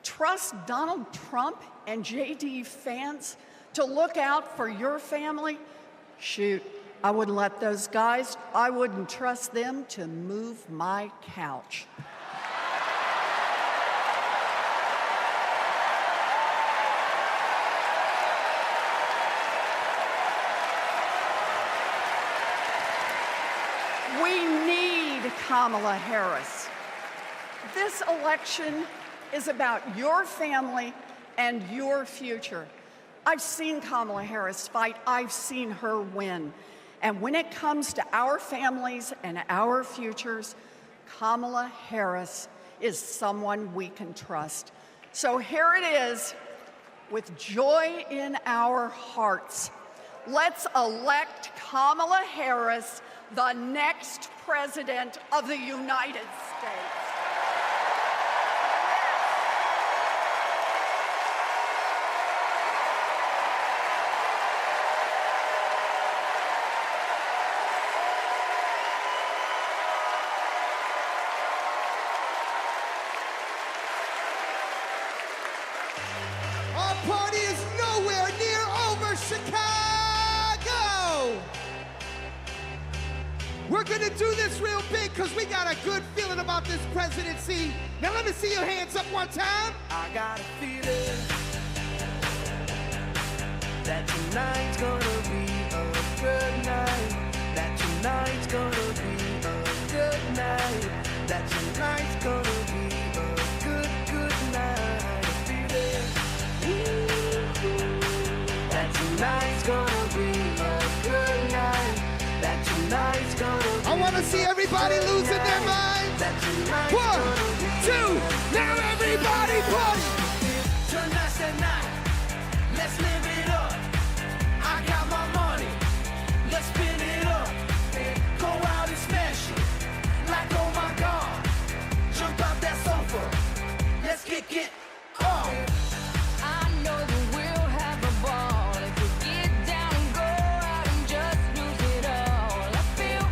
Trust Donald Trump and JD Vance to look out for your family? Shoot, I wouldn't let those guys, I wouldn't trust them to move my couch. We need Kamala Harris. This election is about your family and your future. I've seen Kamala Harris fight. I've seen her win. And when it comes to our families and our futures, Kamala Harris is someone we can trust. So here it is, with joy in our hearts. Let's elect Kamala Harris, the next president of the United States. Our party is nowhere near over, Chicago! We're gonna do this real big because we got a good feeling about this presidency. Now let me see your hands up one time. I got a feeling that tonight's gonna be a good night. That tonight's gonna be a good night. That tonight's gonna be a good night. I feel it. Ooh. tonight's gonna be a good night. That tonight's gonna be I want to see everybody losing their minds. 1, 2, now everybody party. Tonight's the night. Let's live it up. I got my money. Let's spin it up. Go out and smash it. Like, oh my God. Jump out that sofa. Let's kick it off. I know that we'll have a ball if we get down and go out and just lose it all. I feel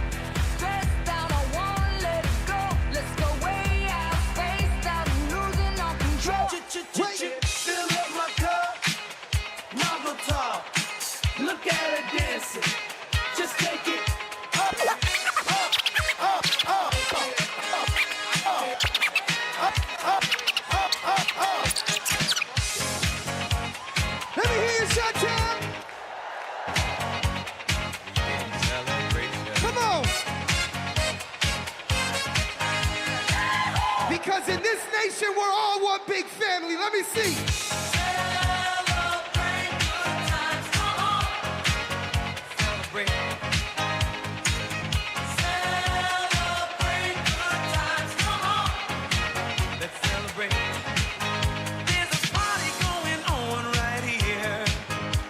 stressed out, I wanna let it go. Let's go way out, spaced out and losing all control. Fill up my cup, Marble top. Look at her dancing. Just take it up, up, up, up, up, up, up, up, up. Let me hear you shut down. Come on. Because in this nation, we're all one big family. Let me see.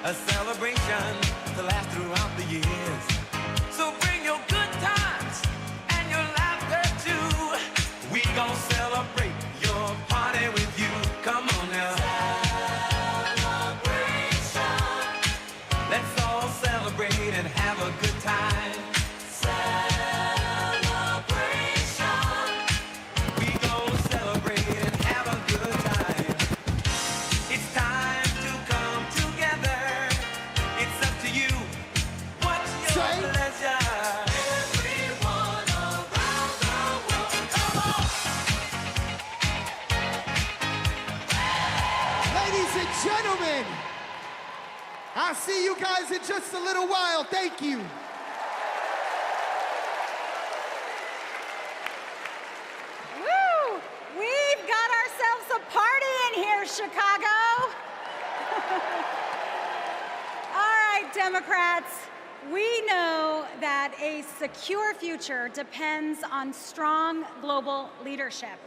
A celebration to last throughout the years. So bring your good times and your laughter too. We gon' celebrate your party with you. Come on now. Celebration. Let's all celebrate and have a good time. Celebration. We gon' celebrate and have a good time. It's time to come together. It's up to you. What's your pleasure? Everyone around the world, come on! Ladies and gentlemen, I'll see you guys in just a little while. Thank you. Woo! We've got ourselves a party in here, Chicago. All right, Democrats, we know that a secure future depends on strong global leadership.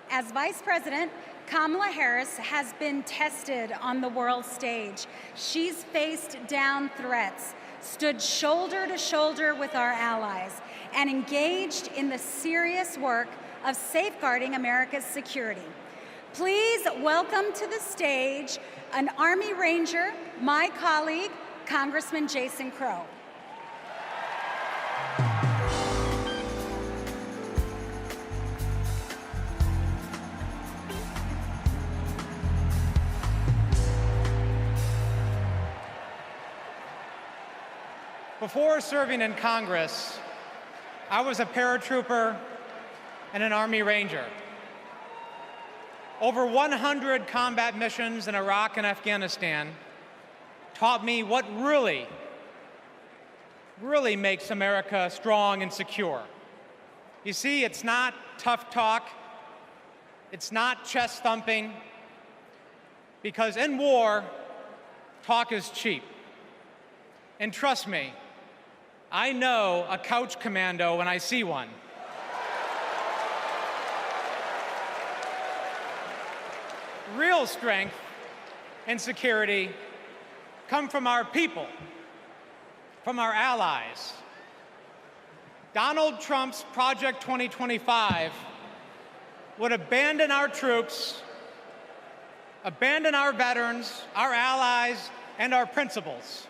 As Vice President, Kamala Harris has been tested on the world stage. She's faced down threats, stood shoulder to shoulder with our allies, and engaged in the serious work of safeguarding America's security. Please welcome to the stage an Army Ranger, my colleague, Congressman Jason Crow. Before serving in Congress, I was a paratrooper and an Army Ranger. Over 100 combat missions in Iraq and Afghanistan taught me what really makes America strong and secure. You see, it's not tough talk, it's not chest thumping, because in war, talk is cheap. And trust me, I know a couch commando when I see one. Real strength and security come from our people, from our allies. Donald Trump's Project 2025 would abandon our troops, abandon our veterans, our allies, and our principles.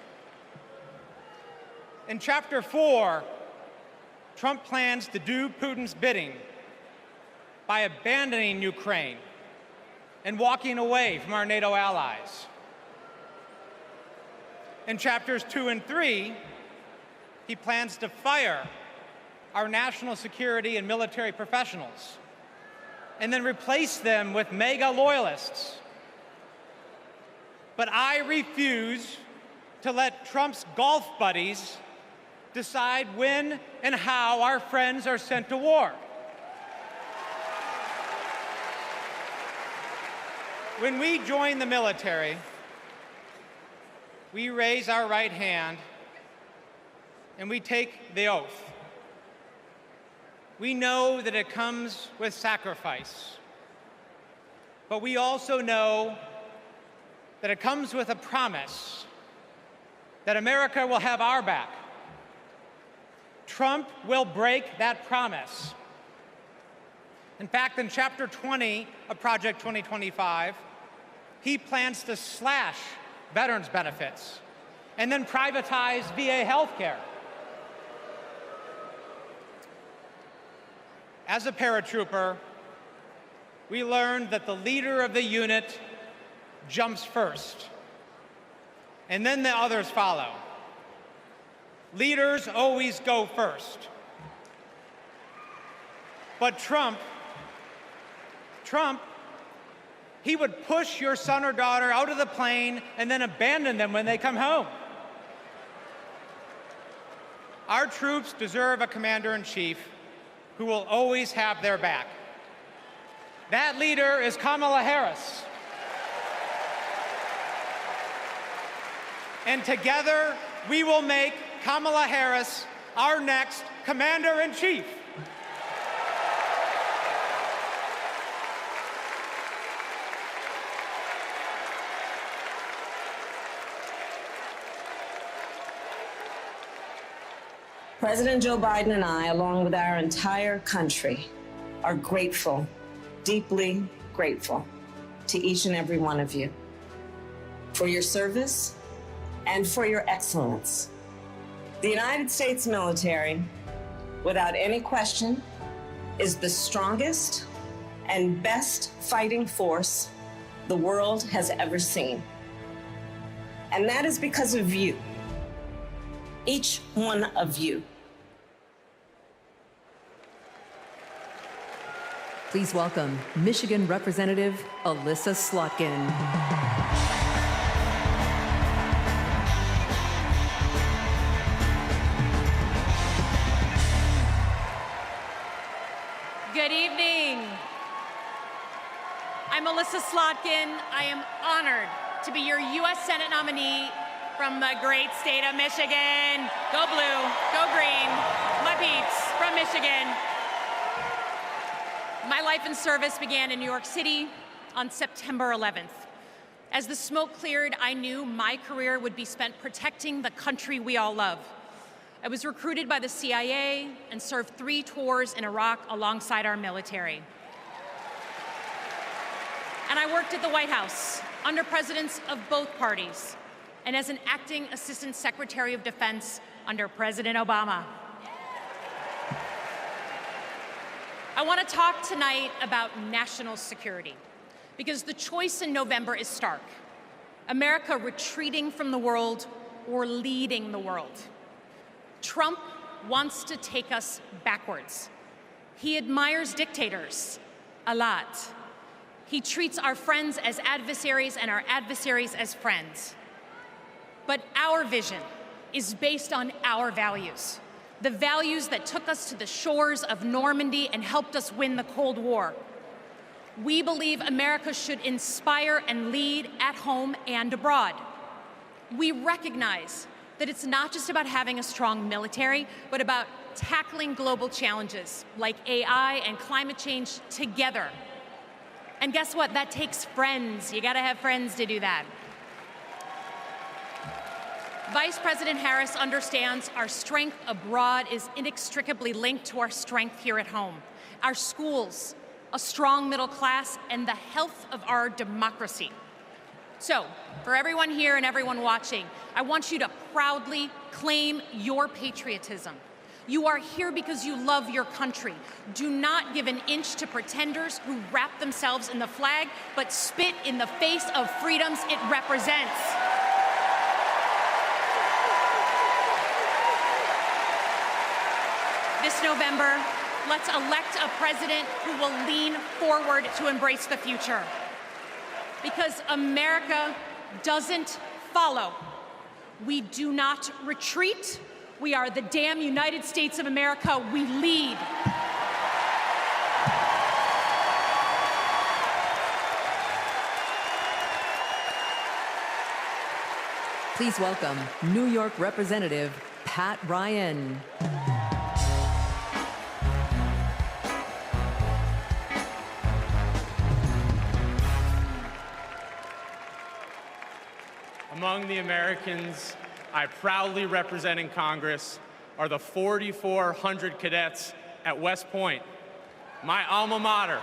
In Chapter 4, Trump plans to do Putin's bidding by abandoning Ukraine and walking away from our NATO allies. In Chapters 2 and 3, he plans to fire our national security and military professionals and then replace them with MAGA loyalists. But I refuse to let Trump's golf buddies decide when and how our friends are sent to war. When we join the military, we raise our right hand and we take the oath. We know that it comes with sacrifice, but we also know that it comes with a promise that America will have our back. Trump will break that promise. In fact, in Chapter 20 of Project 2025, he plans to slash veterans' benefits and then privatize VA healthcare. As a paratrooper, we learned that the leader of the unit jumps first, and then the others follow. Leaders always go first. But Trump, he would push your son or daughter out of the plane and then abandon them when they come home. Our troops deserve a commander-in-chief who will always have their back. That leader is Kamala Harris. And together, we will make Kamala Harris our next commander-in-chief. President Joe Biden and I, along with our entire country, are grateful, deeply grateful to each and every one of you for your service and for your excellence. The United States military, without any question, is the strongest and best fighting force the world has ever seen. And that is because of you, each one of you. Please welcome Michigan Representative Alyssa Slotkin. Good evening. I'm Alyssa Slotkin. I am honored to be your U.S. Senate nominee from the great state of Michigan. Go blue, go green, my peeps from Michigan. My life and service began in New York City on September 11th. As the smoke cleared, I knew my career would be spent protecting the country we all love. I was recruited by the CIA and served 3 tours in Iraq alongside our military. And I worked at the White House under presidents of both parties and as an acting Assistant Secretary of Defense under President Obama. I want to talk tonight about national security because the choice in November is stark. America retreating from the world or leading the world. Trump wants to take us backwards. He admires dictators a lot. He treats our friends as adversaries and our adversaries as friends. But our vision is based on our values, the values that took us to the shores of Normandy and helped us win the Cold War. We believe America should inspire and lead at home and abroad. We recognize that it's not just about having a strong military, but about tackling global challenges like AI and climate change together. And guess what? That takes friends. You gotta have friends to do that. Vice President Harris understands our strength abroad is inextricably linked to our strength here at home. Our schools, a strong middle class, and the health of our democracy. So, for everyone here and everyone watching, I want you to proudly claim your patriotism. You are here because you love your country. Do not give an inch to pretenders who wrap themselves in the flag, but spit in the face of freedoms it represents. This November, let's elect a president who will lean forward to embrace the future. Because America doesn't follow. We do not retreat. We are the damn United States of America. We lead. Please welcome New York Representative Pat Ryan. Among the Americans I proudly represent in Congress are the 4,400 cadets at West Point, my alma mater.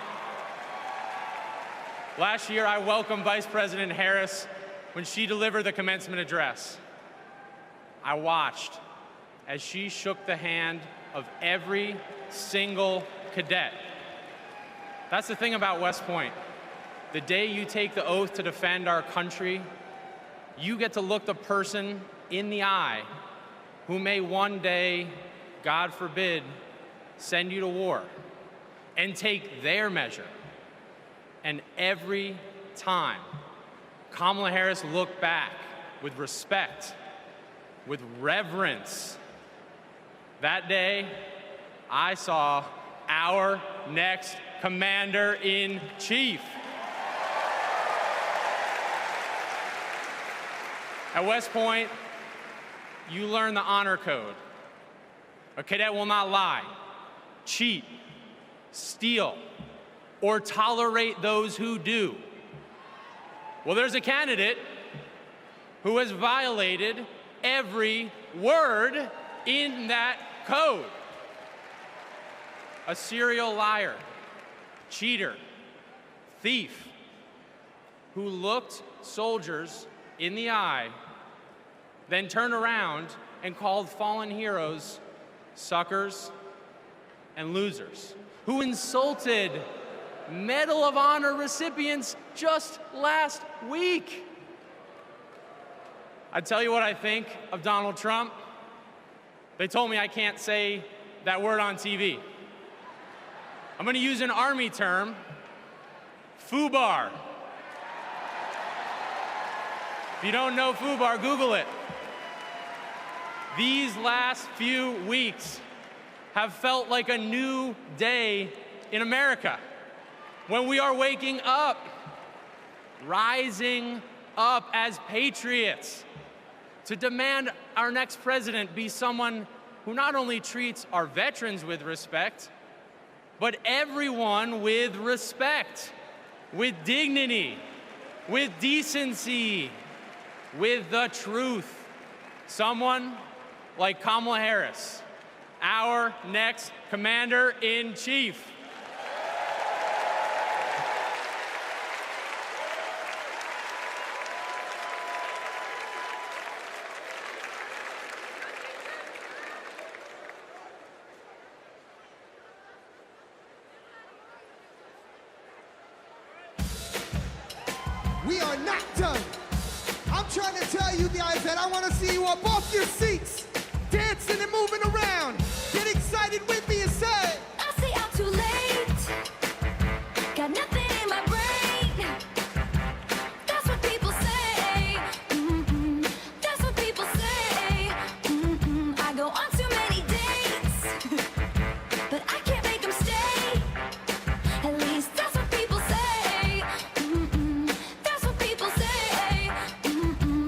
Last year, I welcomed Vice President Harris when she delivered the commencement address. I watched as she shook the hand of every single cadet. That's the thing about West Point. The day you take the oath to defend our country, you get to look the person in the eye who may one day, God forbid, send you to war and take their measure. And every time, Kamala Harris looked back with respect, with reverence. That day, I saw our next Commander-in-Chief. At West Point, you learn the honor code. A cadet will not lie, cheat, steal, or tolerate those who do. Well, there's a candidate who has violated every word in that code. A serial liar, cheater, thief, who looked soldiers in the eye, then turned around and called fallen heroes suckers and losers, who insulted Medal of Honor recipients just last week. I tell you what I think of Donald Trump. They told me I can't say that word on TV. I'm going to use an Army term, FUBAR. If you don't know FUBAR, Google it. These last few weeks have felt like a new day in America, when we are waking up, rising up as patriots to demand our next president be someone who not only treats our veterans with respect, but everyone with respect, with dignity, with decency, with the truth. Someone like Kamala Harris, our next Commander-in-Chief. We are not done. I'm trying to tell you guys that I want to see you up off your seats, dancing and moving around. Get excited with me and say, I say I'm too late. Got nothing in my brain. That's what people say. That's what people say. I go on too many dates, but I can't make them stay. At least that's what people say. That's what people say.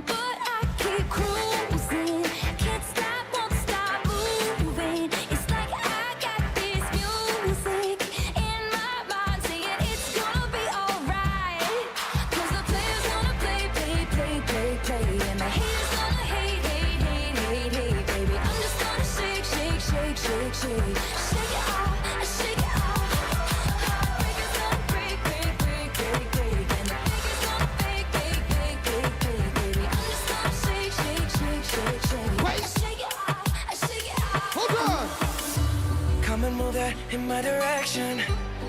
But I keep cruising. Can't stop, won't stop moving. It's like I got this music in my mind saying it's gonna be alright. 'Cause the players gonna play, play, play, play, play. And the haters gonna hate, hate, hate, hate, hate, baby. I'm just gonna shake, shake, shake, shake, shake. Shake it off, shake it off. Heartbreakers gonna break, break, break, break, break. And the fakers gonna fake, fake, fake, fake, fake, baby. I'm just gonna shake, shake, shake, shake, shake. Wait. Shake it off, shake it off. Hold on. Come and move that in my direction.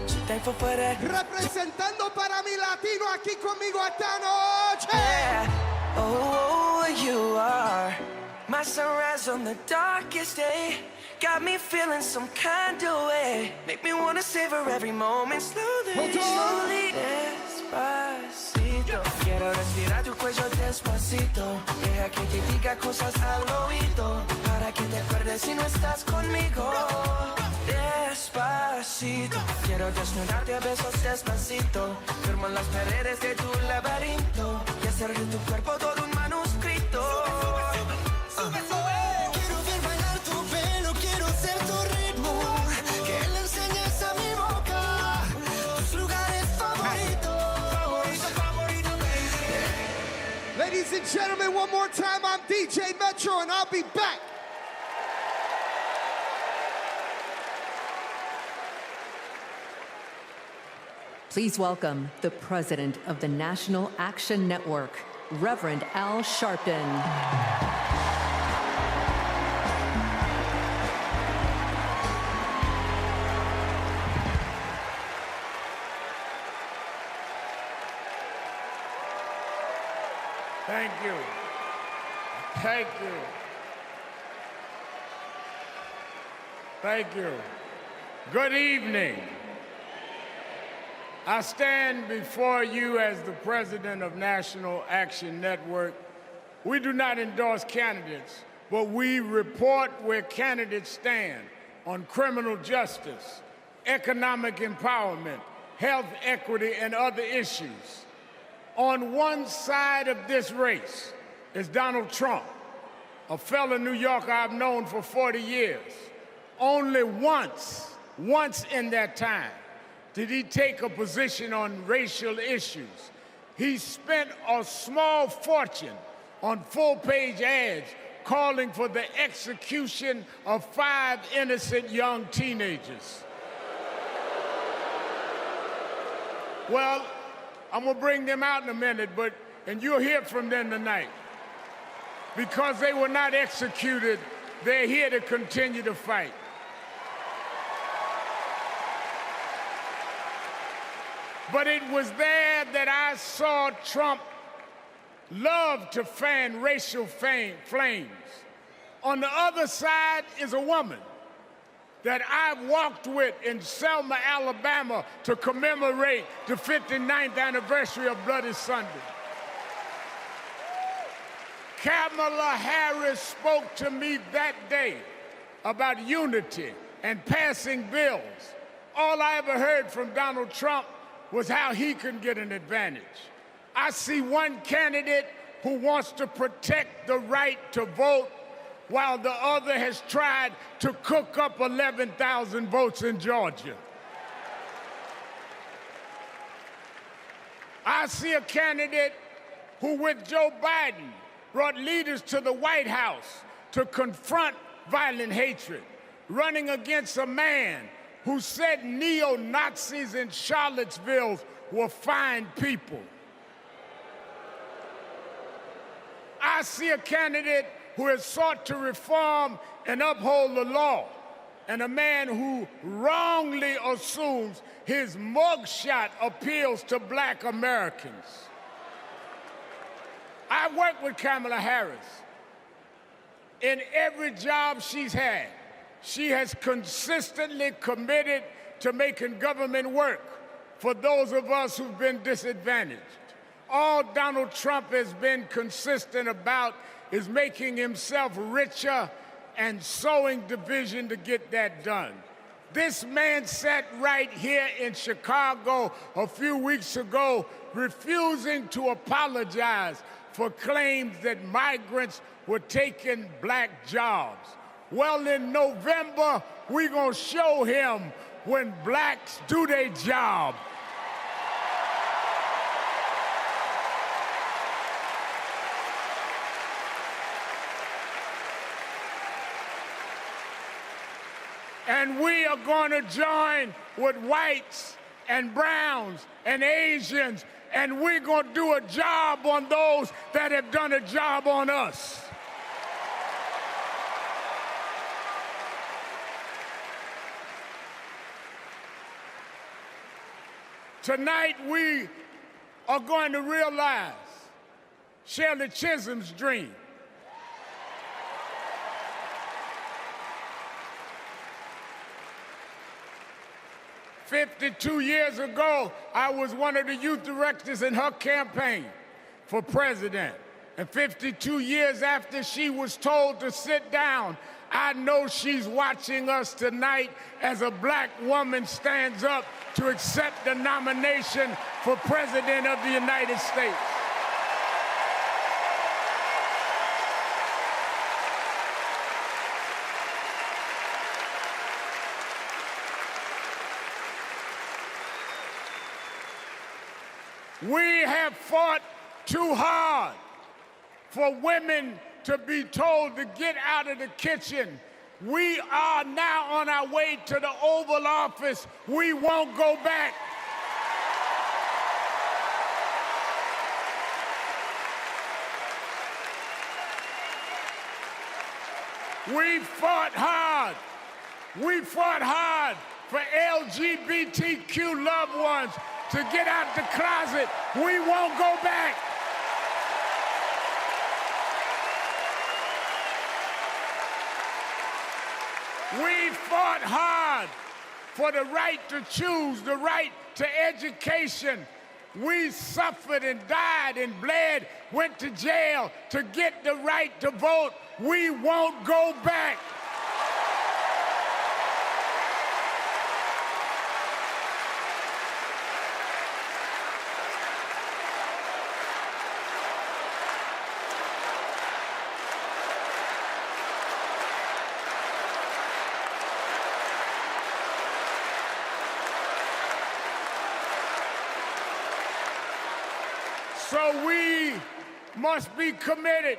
So thankful for that. Representando para mi latino aquí conmigo esta noche. Yeah. Oh, you are my sunrise on the darkest day. Got me feeling some kind of way. Make me wanna savor every moment slowly, slowly. Despacito. Quiero respirar tu cuello despacito. Deja que te diga cosas al oído. Para que te acuerdes si no estás conmigo. Despacito. Quiero desnudarte a besos despacito. Firmo las paredes de tu laberinto. Y hacer de tu cuerpo todo un manuscrito. and gentlemen, one more time, I'm DJ Metro, and I'll be back. Please welcome the president of the National Action Network, Reverend Al Sharpton. Thank you. Thank you. Thank you. Good evening. I stand before you as the president of National Action Network. We do not endorse candidates, but we report where candidates stand on criminal justice, economic empowerment, health equity, and other issues. On one side of this race is Donald Trump, a fellow New Yorker I've known for 40 years. Only once in that time, did he take a position on racial issues. He spent a small fortune on full-page ads calling for the execution of 5 innocent young teenagers. Well, I'm gonna bring them out in a minute, and you'll hear from them tonight. Because they were not executed, they're here to continue to fight. But it was there that I saw Trump love to fan racial flames. On the other side is a woman that I've walked with in Selma, Alabama to commemorate the 59th anniversary of Bloody Sunday. Kamala Harris spoke to me that day about unity and passing bills. All I ever heard from Donald Trump was how he can get an advantage. I see one candidate who wants to protect the right to vote, while the other has tried to cook up 11,000 votes in Georgia. I see a candidate who, with Joe Biden, brought leaders to the White House to confront violent hatred, running against a man who said neo-Nazis in Charlottesville were fine people. I see a candidate who has sought to reform and uphold the law, and a man who wrongly assumes his mugshot appeals to Black Americans. I worked with Kamala Harris. In every job she's had, she has consistently committed to making government work for those of us who've been disadvantaged. All Donald Trump has been consistent about is making himself richer and sowing division to get that done. This man sat right here in Chicago a few weeks ago, refusing to apologize for claims that migrants were taking Black jobs. Well, in November, we're gonna show him when Blacks do their job. And we are going to join with whites and browns and Asians, and we're going to do a job on those that have done a job on us. Tonight, we are going to realize Shirley Chisholm's dream. "52 years ago, I was one of the youth directors in her campaign for president. And 52 years after she was told to sit down, I know she's watching us tonight as a Black woman stands up to accept the nomination for President of the United States. We have fought too hard for women to be told to get out of the kitchen. We are now on our way to the Oval Office. We won't go back. We fought hard. We fought hard for LGBTQ loved ones to get out the closet. We won't go back. We fought hard for the right to choose, the right to education. We suffered and died and bled, went to jail to get the right to vote. We won't go back. So we must be committed,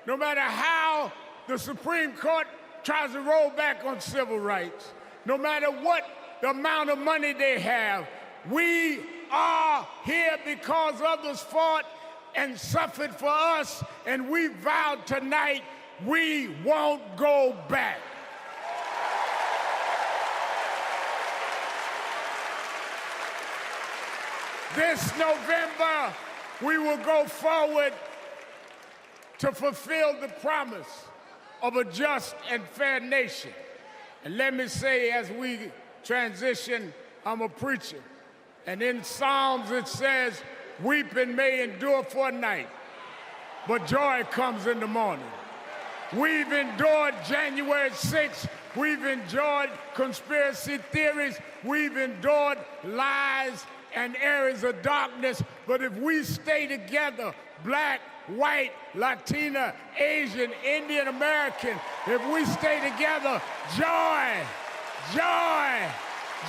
no matter how the Supreme Court tries to roll back on civil rights, no matter what the amount of money they have. We are here because others fought and suffered for us, and we vowed tonight we won't go back. This November, we will go forward to fulfill the promise of a just and fair nation. And let me say, as we transition, I'm a preacher. And in Psalms it says, weeping may endure for a night, but joy comes in the morning. We've endured January 6th. We've endured conspiracy theories. We've endured lies and areas of darkness, but if we stay together, black, white, Latina, Asian, Indian American, if we stay together, joy, joy,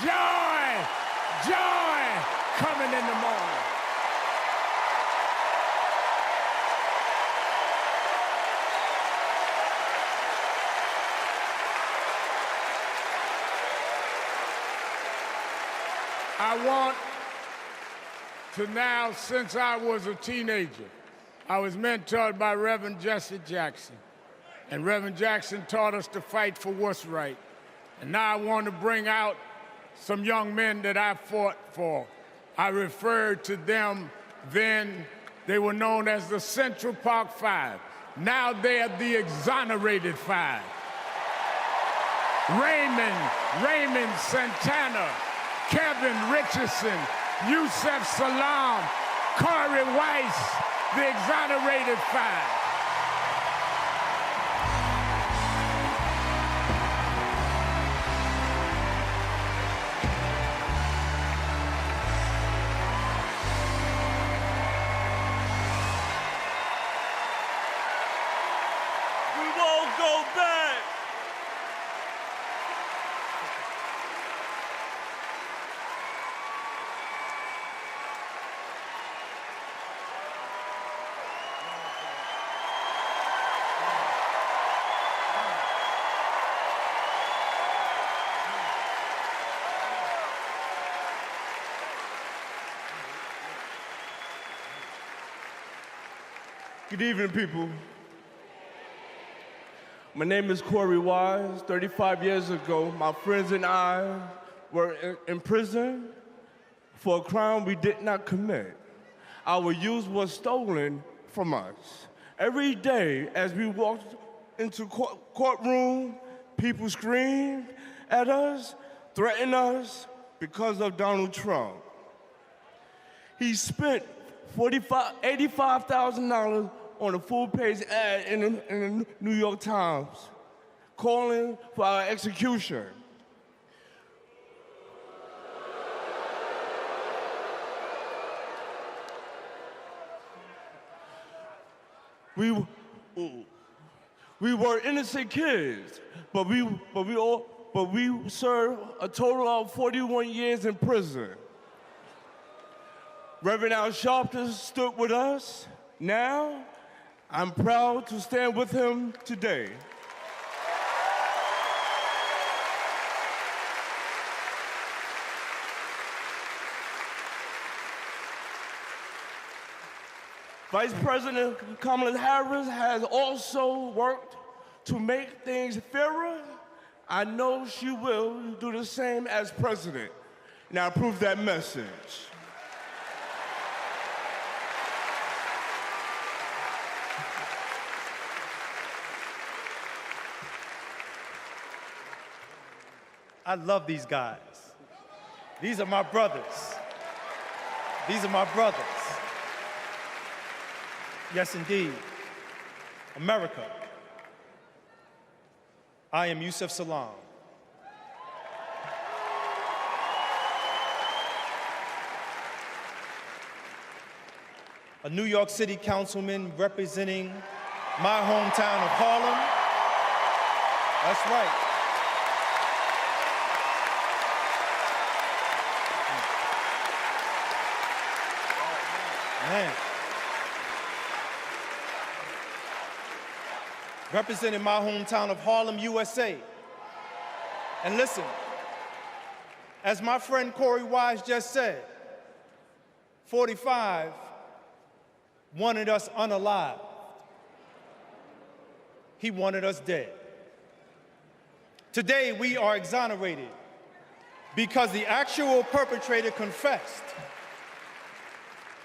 joy, joy coming in the morning. I want to now, since I was a teenager, I was mentored by Reverend Jesse Jackson. And Reverend Jackson taught us to fight for what's right. And now I want to bring out some young men that I fought for. I referred to them then. They were known as the Central Park Five. Now they are the Exonerated Five. Raymond Santana, Kevin Richardson, Yusef Salaam, Corey Weiss, the Exonerated Five. We won't go back. Good evening, people. My name is Corey Wise. 35 years ago, my friends and I were in prison for a crime we did not commit. Our youth was stolen from us. Every day, as we walked into courtroom, people screamed at us, threatened us because of Donald Trump. He spent $85,000 on a full-page ad in the New York Times, calling for our execution. We were innocent kids, but we served a total of 41 years in prison. Reverend Al Sharpton stood with us. Now, I'm proud to stand with him today. Vice President Kamala Harris has also worked to make things fairer. I know she will do the same as president. Now approve that message. I love these guys. These are my brothers. These are my brothers. Yes, indeed. America. I am Yusef Salaam. A New York City councilman representing my hometown of Harlem. That's right. Man. Representing my hometown of Harlem, USA. And listen, as my friend Corey Wise just said, 45 wanted us unalive. He wanted us dead. Today, we are exonerated because the actual perpetrator confessed,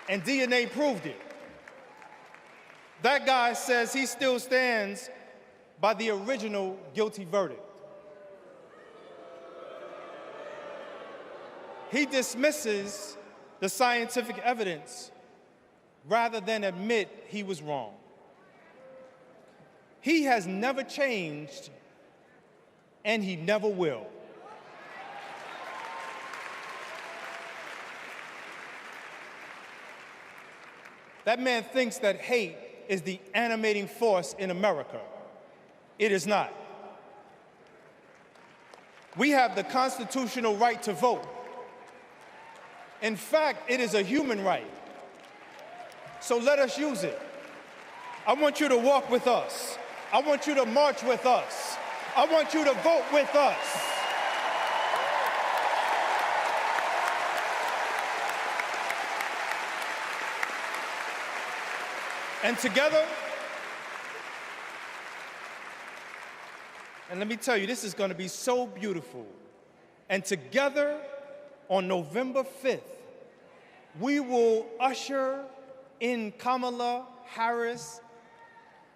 and DNA proved it. That guy says he still stands by the original guilty verdict. He dismisses the scientific evidence rather than admit he was wrong. He has never changed, and he never will. That man thinks that hate is the animating force in America. It is not. We have the constitutional right to vote. In fact, it is a human right. So let us use it. I want you to walk with us. I want you to march with us. I want you to vote with us. And together, and let me tell you, this is going to be so beautiful. And together, on November 5th, we will usher in Kamala Harris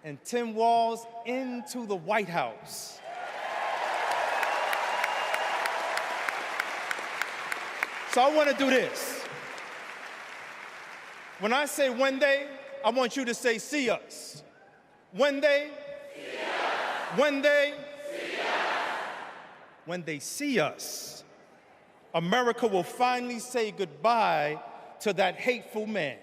and Tim Walz into the White House. So I want to do this. When I say one day, I want you to say, see us. When they see us. When they see us. When they see us, America will finally say goodbye to that hateful man.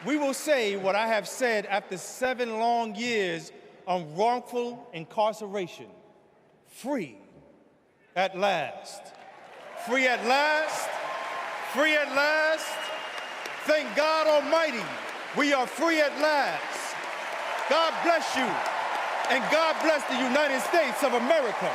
We will say what I have said after 7 long years of wrongful incarceration. Free at last. Free at last. Free at last. Thank God Almighty, we are free at last. God bless you, and God bless the United States of America.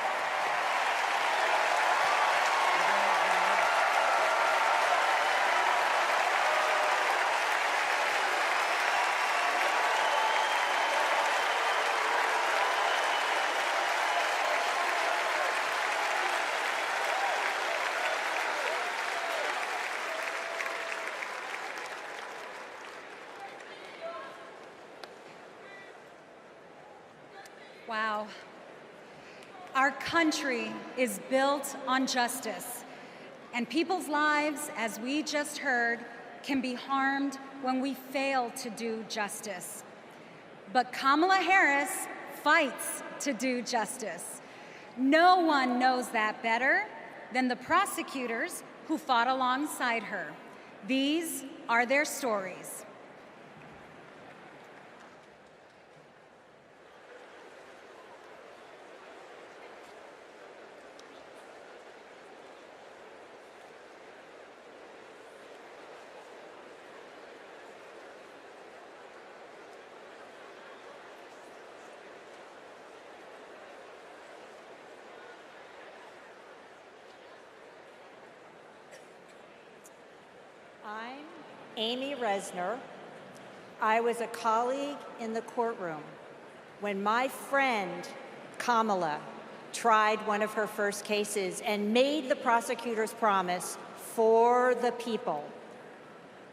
Wow. Our country is built on justice, and people's lives, as we just heard, can be harmed when we fail to do justice. But Kamala Harris fights to do justice. No one knows that better than the prosecutors who fought alongside her. These are their stories. I'm Amy Resner. I was a colleague in the courtroom when my friend Kamala tried one of her first cases and made the prosecutor's promise for the people.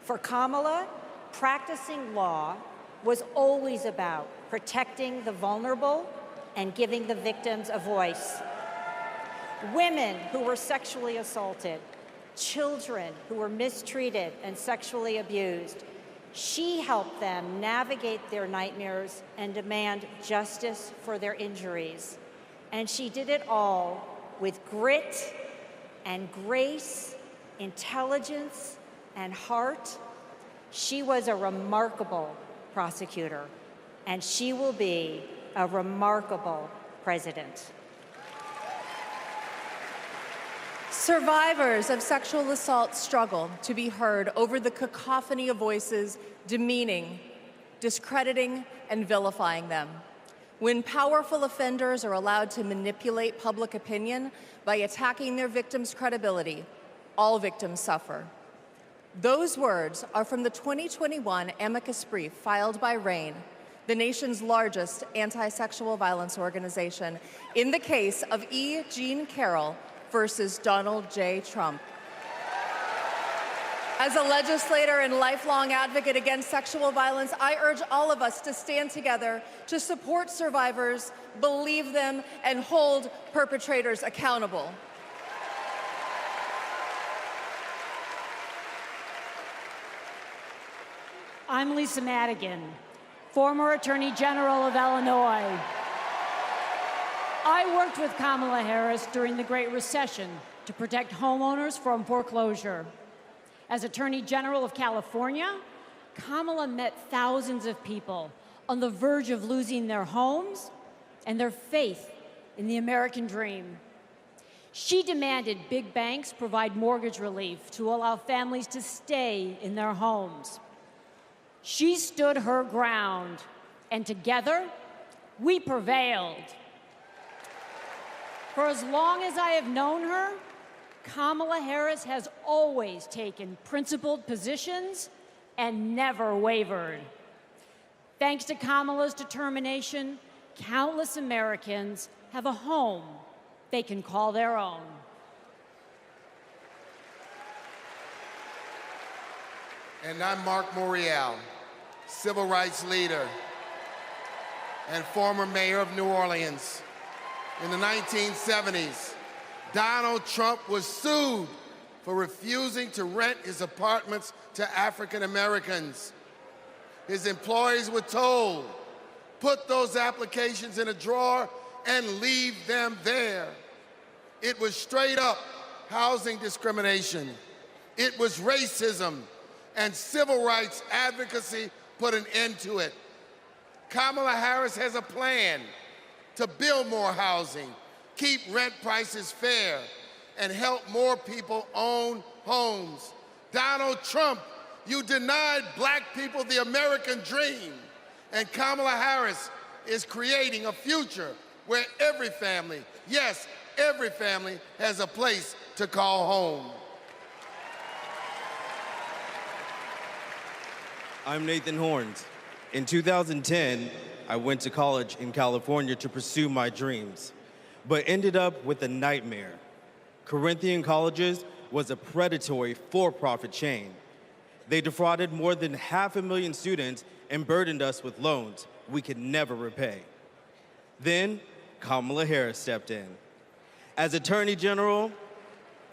For Kamala, practicing law was always about protecting the vulnerable and giving the victims a voice. Women who were sexually assaulted, children who were mistreated and sexually abused, she helped them navigate their nightmares and demand justice for their injuries. And she did it all with grit and grace, intelligence and heart. She was a remarkable prosecutor, and she will be a remarkable president. Survivors of sexual assault struggle to be heard over the cacophony of voices demeaning, discrediting, and vilifying them. When powerful offenders are allowed to manipulate public opinion by attacking their victims' credibility, all victims suffer. Those words are from the 2021 amicus brief filed by RAINN, the nation's largest anti-sexual violence organization, in the case of E. Jean Carroll versus Donald J. Trump. As a legislator and lifelong advocate against sexual violence, I urge all of us to stand together to support survivors, believe them, and hold perpetrators accountable. I'm Lisa Madigan, former Attorney General of Illinois. I worked with Kamala Harris during the Great Recession to protect homeowners from foreclosure. As Attorney General of California, Kamala met thousands of people on the verge of losing their homes and their faith in the American dream. She demanded big banks provide mortgage relief to allow families to stay in their homes. She stood her ground, and together, we prevailed. For as long as I have known her, Kamala Harris has always taken principled positions and never wavered. Thanks to Kamala's determination, countless Americans have a home they can call their own. And I'm Mark Morial, civil rights leader and former mayor of New Orleans. In the 1970s, Donald Trump was sued for refusing to rent his apartments to African Americans. His employees were told, put those applications in a drawer and leave them there. It was straight up housing discrimination. It was racism, and civil rights advocacy put an end to it. Kamala Harris has a plan to build more housing, keep rent prices fair, and help more people own homes. Donald Trump, you denied black people the American dream, and Kamala Harris is creating a future where every family, yes, every family has a place to call home. I'm Nathan Horns. In 2010, I went to college in California to pursue my dreams, but ended up with a nightmare. Corinthian Colleges was a predatory for-profit chain. They defrauded more than 500,000 students and burdened us with loans we could never repay. Then, Kamala Harris stepped in. As Attorney General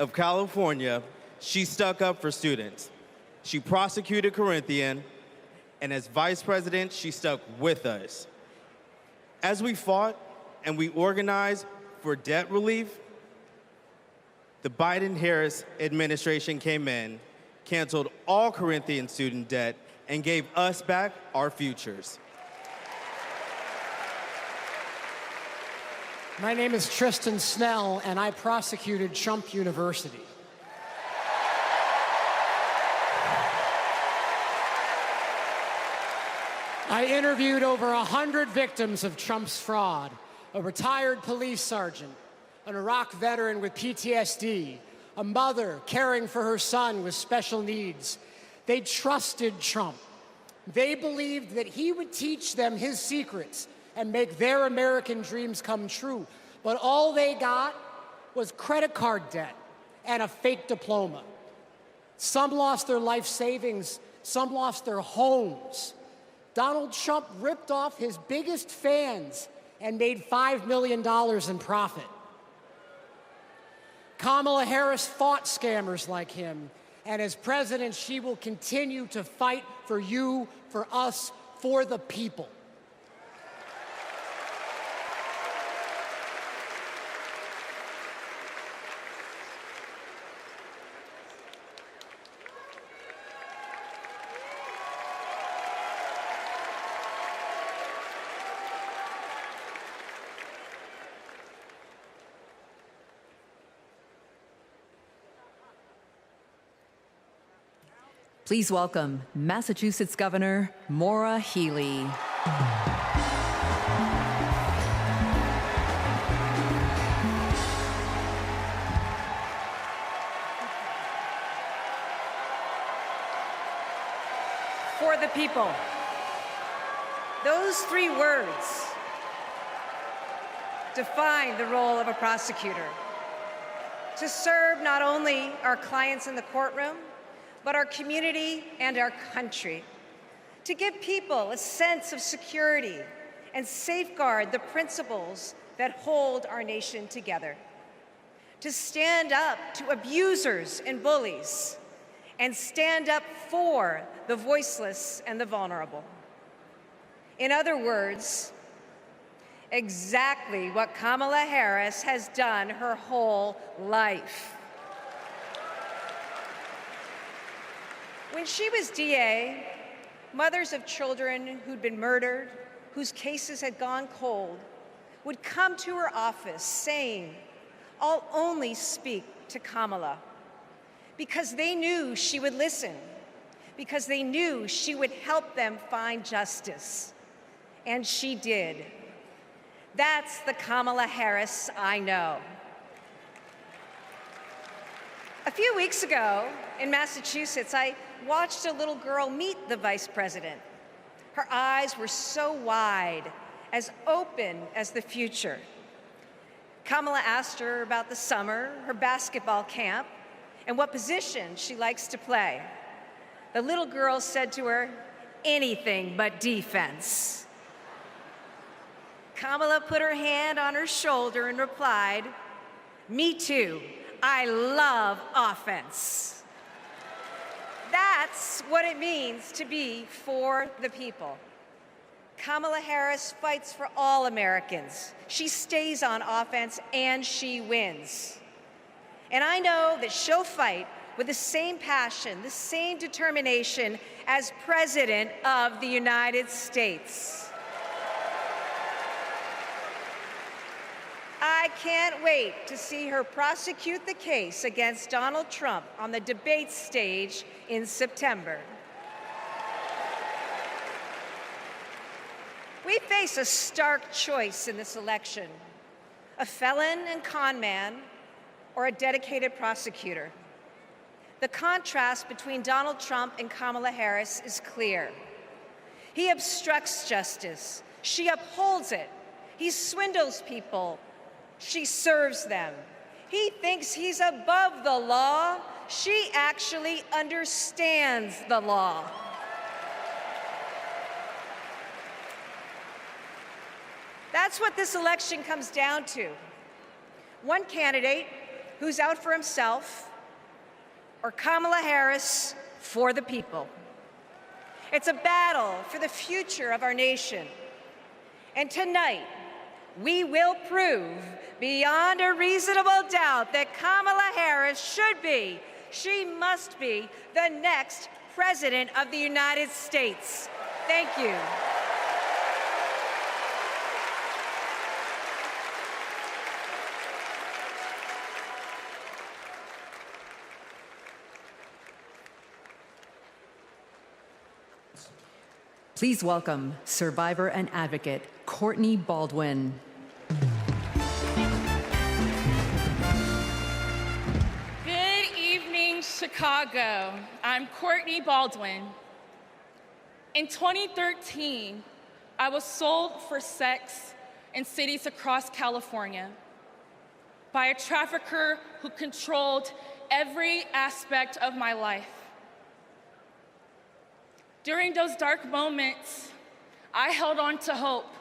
of California, she stuck up for students. She prosecuted Corinthian, and as Vice President, she stuck with us. As we fought and we organized for debt relief, the Biden-Harris administration came in, canceled all Corinthian student debt, and gave us back our futures. My name is Tristan Snell, and I prosecuted Trump University. I interviewed over 100 victims of Trump's fraud, a retired police sergeant, an Iraq veteran with PTSD, a mother caring for her son with special needs, They trusted Trump. They believed that he would teach them his secrets and make their American dreams come true. But all they got was credit card debt and a fake diploma. Some lost their life savings, some lost their homes. Donald Trump ripped off his biggest fans and made $5 million in profit. Kamala Harris fought scammers like him, and as president, she will continue to fight for you, for us, for the people. Please welcome Massachusetts Governor Maura Healey. For the people. Those three words define the role of a prosecutor. To serve not only our clients in the courtroom, but our community and our country. To give people a sense of security and safeguard the principles that hold our nation together. To stand up to abusers and bullies, and stand up for the voiceless and the vulnerable. In other words, exactly what Kamala Harris has done her whole life. When she was DA, mothers of children who'd been murdered, whose cases had gone cold, would come to her office saying, "I'll only speak to Kamala," because they knew she would listen, because they knew she would help them find justice. And she did. That's the Kamala Harris I know. A few weeks ago in Massachusetts, I watched a little girl meet the vice president. Her eyes were so wide, as open as the future. Kamala asked her about the summer, her basketball camp, and what position she likes to play. The little girl said to her, "Anything but defense." Kamala put her hand on her shoulder and replied, "Me too. I love offense." That's what it means to be for the people. Kamala Harris fights for all Americans. She stays on offense and she wins. And I know that she'll fight with the same passion, the same determination as President of the United States. I can't wait to see her prosecute the case against Donald Trump on the debate stage in September. We face a stark choice in this election: a felon and con man, or a dedicated prosecutor. The contrast between Donald Trump and Kamala Harris is clear. He obstructs justice. She upholds it. He swindles people. She serves them. He thinks he's above the law. She actually understands the law. That's what this election comes down to. One candidate who's out for himself, or Kamala Harris for the people. It's a battle for the future of our nation. And tonight, we will prove beyond a reasonable doubt that Kamala Harris should be, she must be, the next President of the United States. Thank you. Please welcome survivor and advocate Courtney Baldwin. Good evening, Chicago. Chicago. I'm Courtney Baldwin. In 2013, I was sold for sex in cities across California by a trafficker who controlled every aspect of my life. During those dark moments, I held on to hope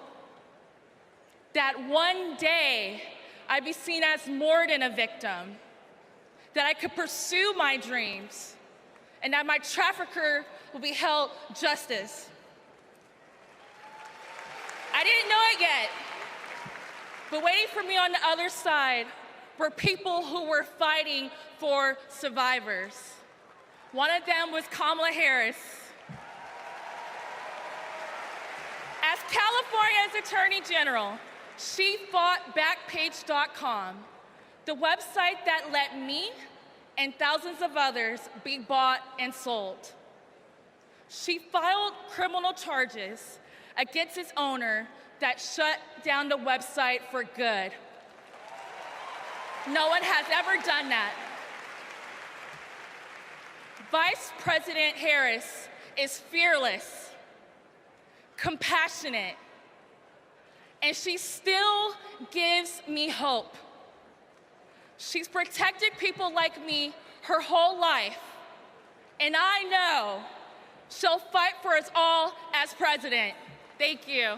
that one day I'd be seen as more than a victim, that I could pursue my dreams, and that my trafficker will be held justice. I didn't know it yet, but waiting for me on the other side were people who were fighting for survivors. One of them was Kamala Harris. As California's Attorney General, she fought Backpage.com, the website that let me and thousands of others be bought and sold. She filed criminal charges against its owner that shut down the website for good. No one has ever done that. Vice President Harris is fearless, compassionate, and she still gives me hope. She's protected people like me her whole life, and I know she'll fight for us all as president. Thank you.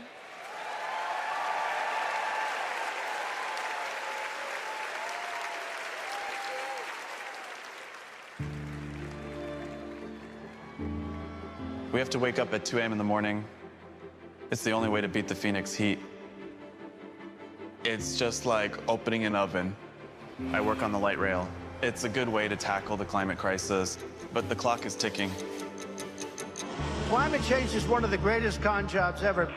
We have to wake up at 2 a.m. in the morning. It's the only way to beat the Phoenix heat. It's just like opening an oven. I work on the light rail. It's a good way to tackle the climate crisis, but the clock is ticking. Climate change is one of the greatest con jobs ever.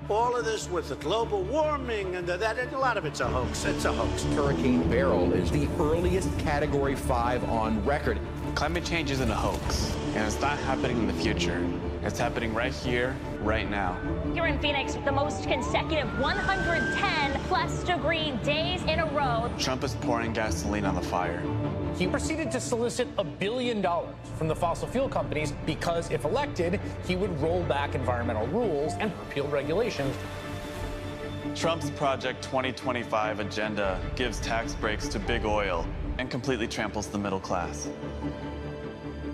All of this with the global warming and a lot of it's a hoax. It's a hoax. Hurricane Beryl is the earliest Category 5 on record. Climate change isn't a hoax, and it's not happening in the future. It's happening right here, right now. Here in Phoenix, the most consecutive 110+ degree days in a row. Trump is pouring gasoline on the fire. He proceeded to solicit $1 billion from the fossil fuel companies because, if elected, he would roll back environmental rules and repeal regulations. Trump's Project 2025 agenda gives tax breaks to big oil and completely tramples the middle class.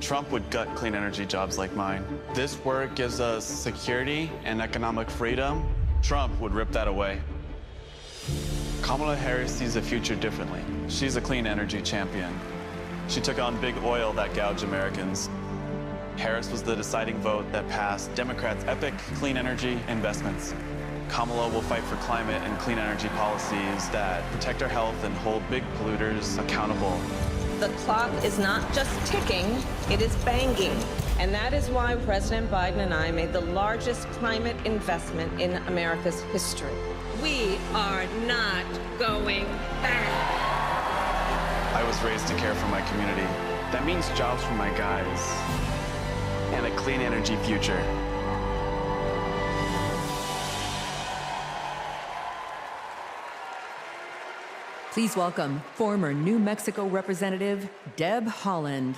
Trump would gut clean energy jobs like mine. This work gives us security and economic freedom. Trump would rip that away. Kamala Harris sees the future differently. She's a clean energy champion. She took on big oil that gouged Americans. Harris was the deciding vote that passed Democrats' epic clean energy investments. Kamala will fight for climate and clean energy policies that protect our health and hold big polluters accountable. The clock is not just ticking, it is banging. And that is why President Biden and I made the largest climate investment in America's history. We are not going back. I was raised to care for my community. That means jobs for my guys and a clean energy future. Please welcome former New Mexico Representative Deb Haaland.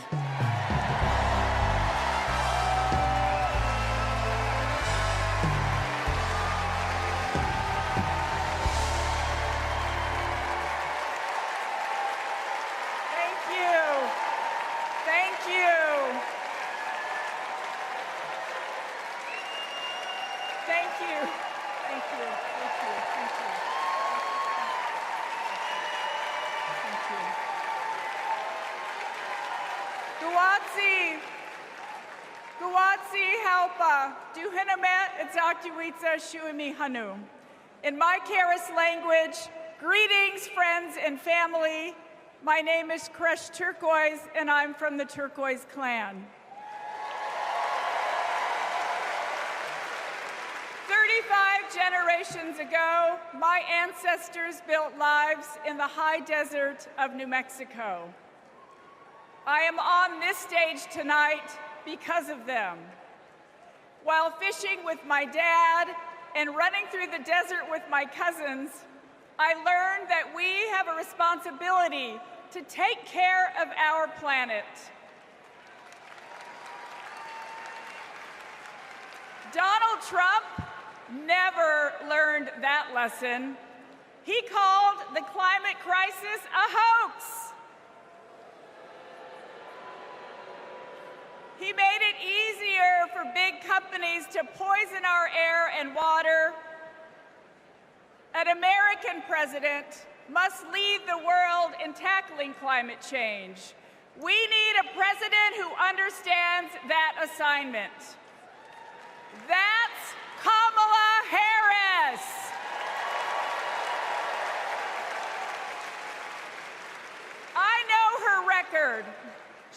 In my Karis language, greetings, friends and family. My name is Kresh Turquoise, and I'm from the Turquoise clan. 35 generations ago, my ancestors built lives in the high desert of New Mexico. I am on this stage tonight because of them. While fishing with my dad and running through the desert with my cousins, I learned that we have a responsibility to take care of our planet. Donald Trump never learned that lesson. He called the climate crisis a hoax. He made it easier for big companies to poison our air and water. An American president must lead the world in tackling climate change. We need a president who understands that assignment. That's Kamala Harris. I know her record.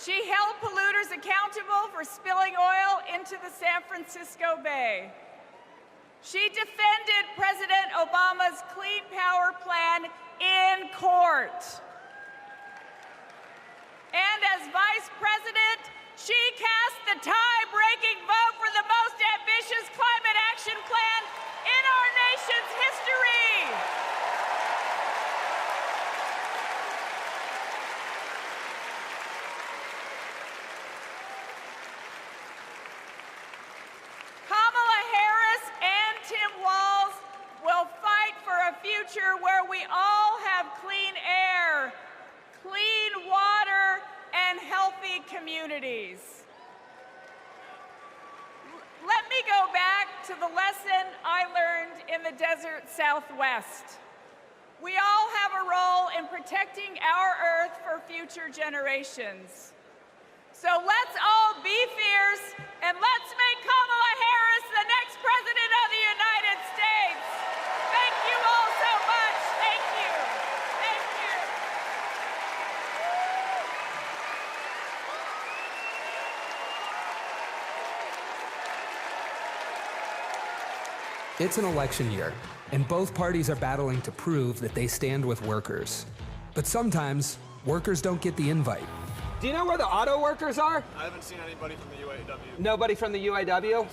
She held polluters accountable for spilling oil into the San Francisco Bay. She defended President Obama's Clean Power Plan in court. And as Vice President, she cast the tie-breaking vote for the most ambitious climate action plan in our nation's history. Kamala Harris and Tim Walz will fight for a future where we all have clean air, clean water, and healthy communities. Let me go back to the lesson I learned in the desert Southwest. We all have a role in protecting our Earth for future generations. So let's all be fierce, and let's make Kamala Harris the next President of the United States. Thank you all so much. Thank you. Thank you. It's an election year, and both parties are battling to prove that they stand with workers. But sometimes, workers don't get the invite. Do you know where the auto workers are? I haven't seen anybody from the UAW. Nobody from the UAW?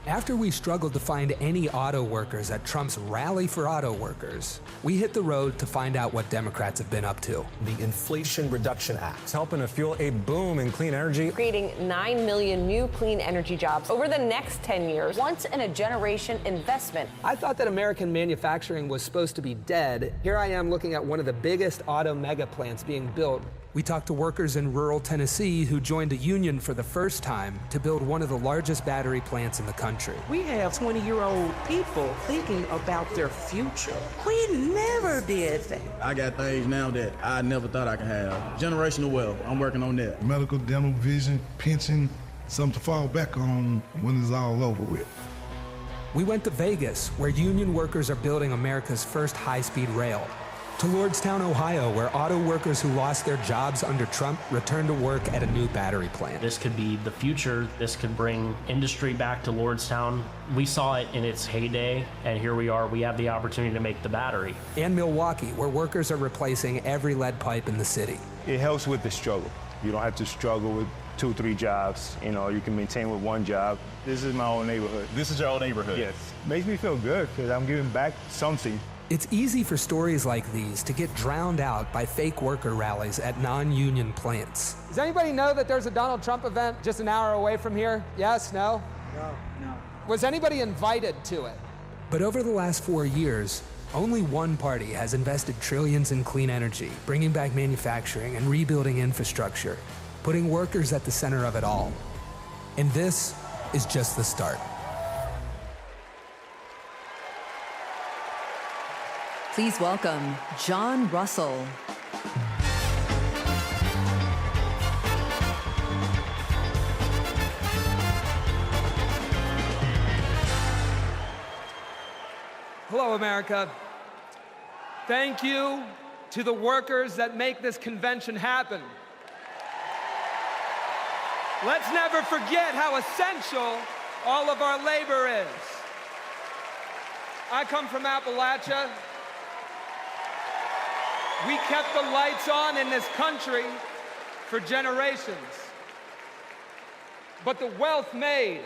After we struggled to find any auto workers at Trump's Rally for Auto Workers, we hit the road to find out what Democrats have been up to. The Inflation Reduction Act is helping to fuel a boom in clean energy, creating 9 million new clean energy jobs over the next 10 years, once-in-a-generation investment. I thought that American manufacturing was supposed to be dead. Here I am looking at one of the biggest auto mega plants being built. We talked to workers in rural Tennessee who joined a union for the first time to build one of the largest battery plants in the country. We have 20-year-old people thinking about their future. We never did that. I got things now that I never thought I could have. Generational wealth, I'm working on that. Medical, dental, vision, pension, something to fall back on when it's all over with. We went to Vegas, where union workers are building America's first high-speed rail. To Lordstown, Ohio, where auto workers who lost their jobs under Trump returned to work at a new battery plant. This could be the future. This could bring industry back to Lordstown. We saw it in its heyday, and here we are. We have the opportunity to make the battery. And Milwaukee, where workers are replacing every lead pipe in the city. It helps with the struggle. You don't have to struggle with 2, 3 jobs. You know, you can maintain with one job. This is my own neighborhood. This is your own neighborhood? Yes. Makes me feel good because I'm giving back something. It's easy for stories like these to get drowned out by fake worker rallies at non-union plants. Does anybody know that there's a Donald Trump event just an hour away from here? Yes, no? No. Was anybody invited to it? But over the last 4 years, only one party has invested trillions in clean energy, bringing back manufacturing and rebuilding infrastructure, putting workers at the center of it all. And this is just the start. Please welcome John Russell. Hello, America. Thank you to the workers that make this convention happen. Let's never forget how essential all of our labor is. I come from Appalachia. We kept the lights on in this country for generations. But the wealth made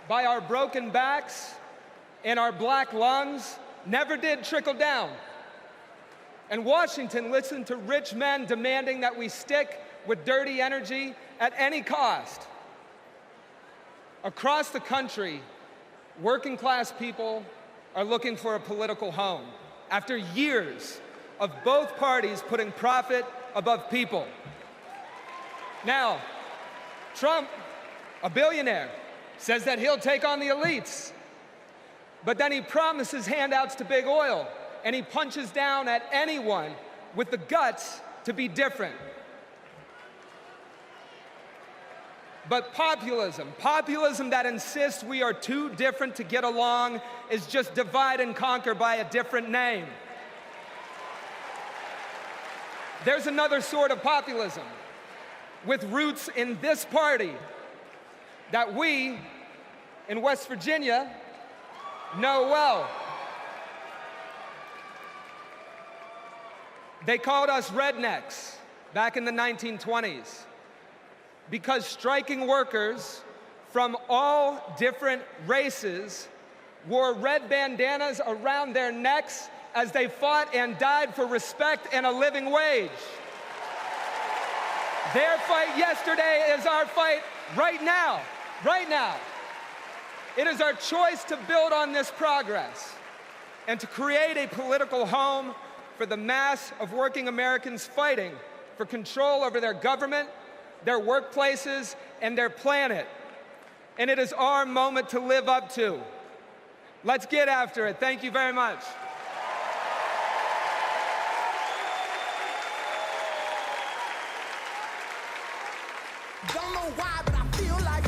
by our broken backs and our black lungs never did trickle down. And Washington listened to rich men demanding that we stick with dirty energy at any cost. Across the country, working class people are looking for a political home after years of both parties putting profit above people. Now, Trump, a billionaire, says that he'll take on the elites, but then he promises handouts to big oil, and he punches down at anyone with the guts to be different. But populism that insists we are too different to get along, is just divide and conquer by a different name. There's another sort of populism with roots in this party that we in West Virginia know well. They called us rednecks back in the 1920s because striking workers from all different races wore red bandanas around their necks as they fought and died for respect and a living wage. Their fight yesterday is our fight right now, right now. It is our choice to build on this progress and to create a political home for the mass of working Americans fighting for control over their government, their workplaces, and their planet. And it is our moment to live up to. Let's get after it. Thank you very much. Don't know why, but I feel like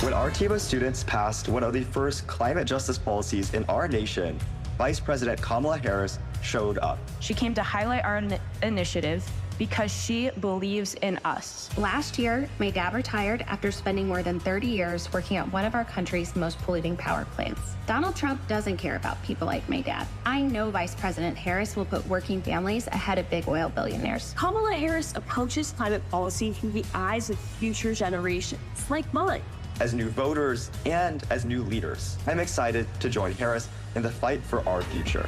When our team of students passed one of the first climate justice policies in our nation, Vice President Kamala Harris showed up. She came to highlight our initiative because she believes in us. Last year, my dad retired after spending more than 30 years working at one of our country's most polluting power plants. Donald Trump doesn't care about people like my dad. I know Vice President Harris will put working families ahead of big oil billionaires. Kamala Harris approaches climate policy through the eyes of future generations, like mine. As new voters and as new leaders, I'm excited to join Harris in the fight for our future.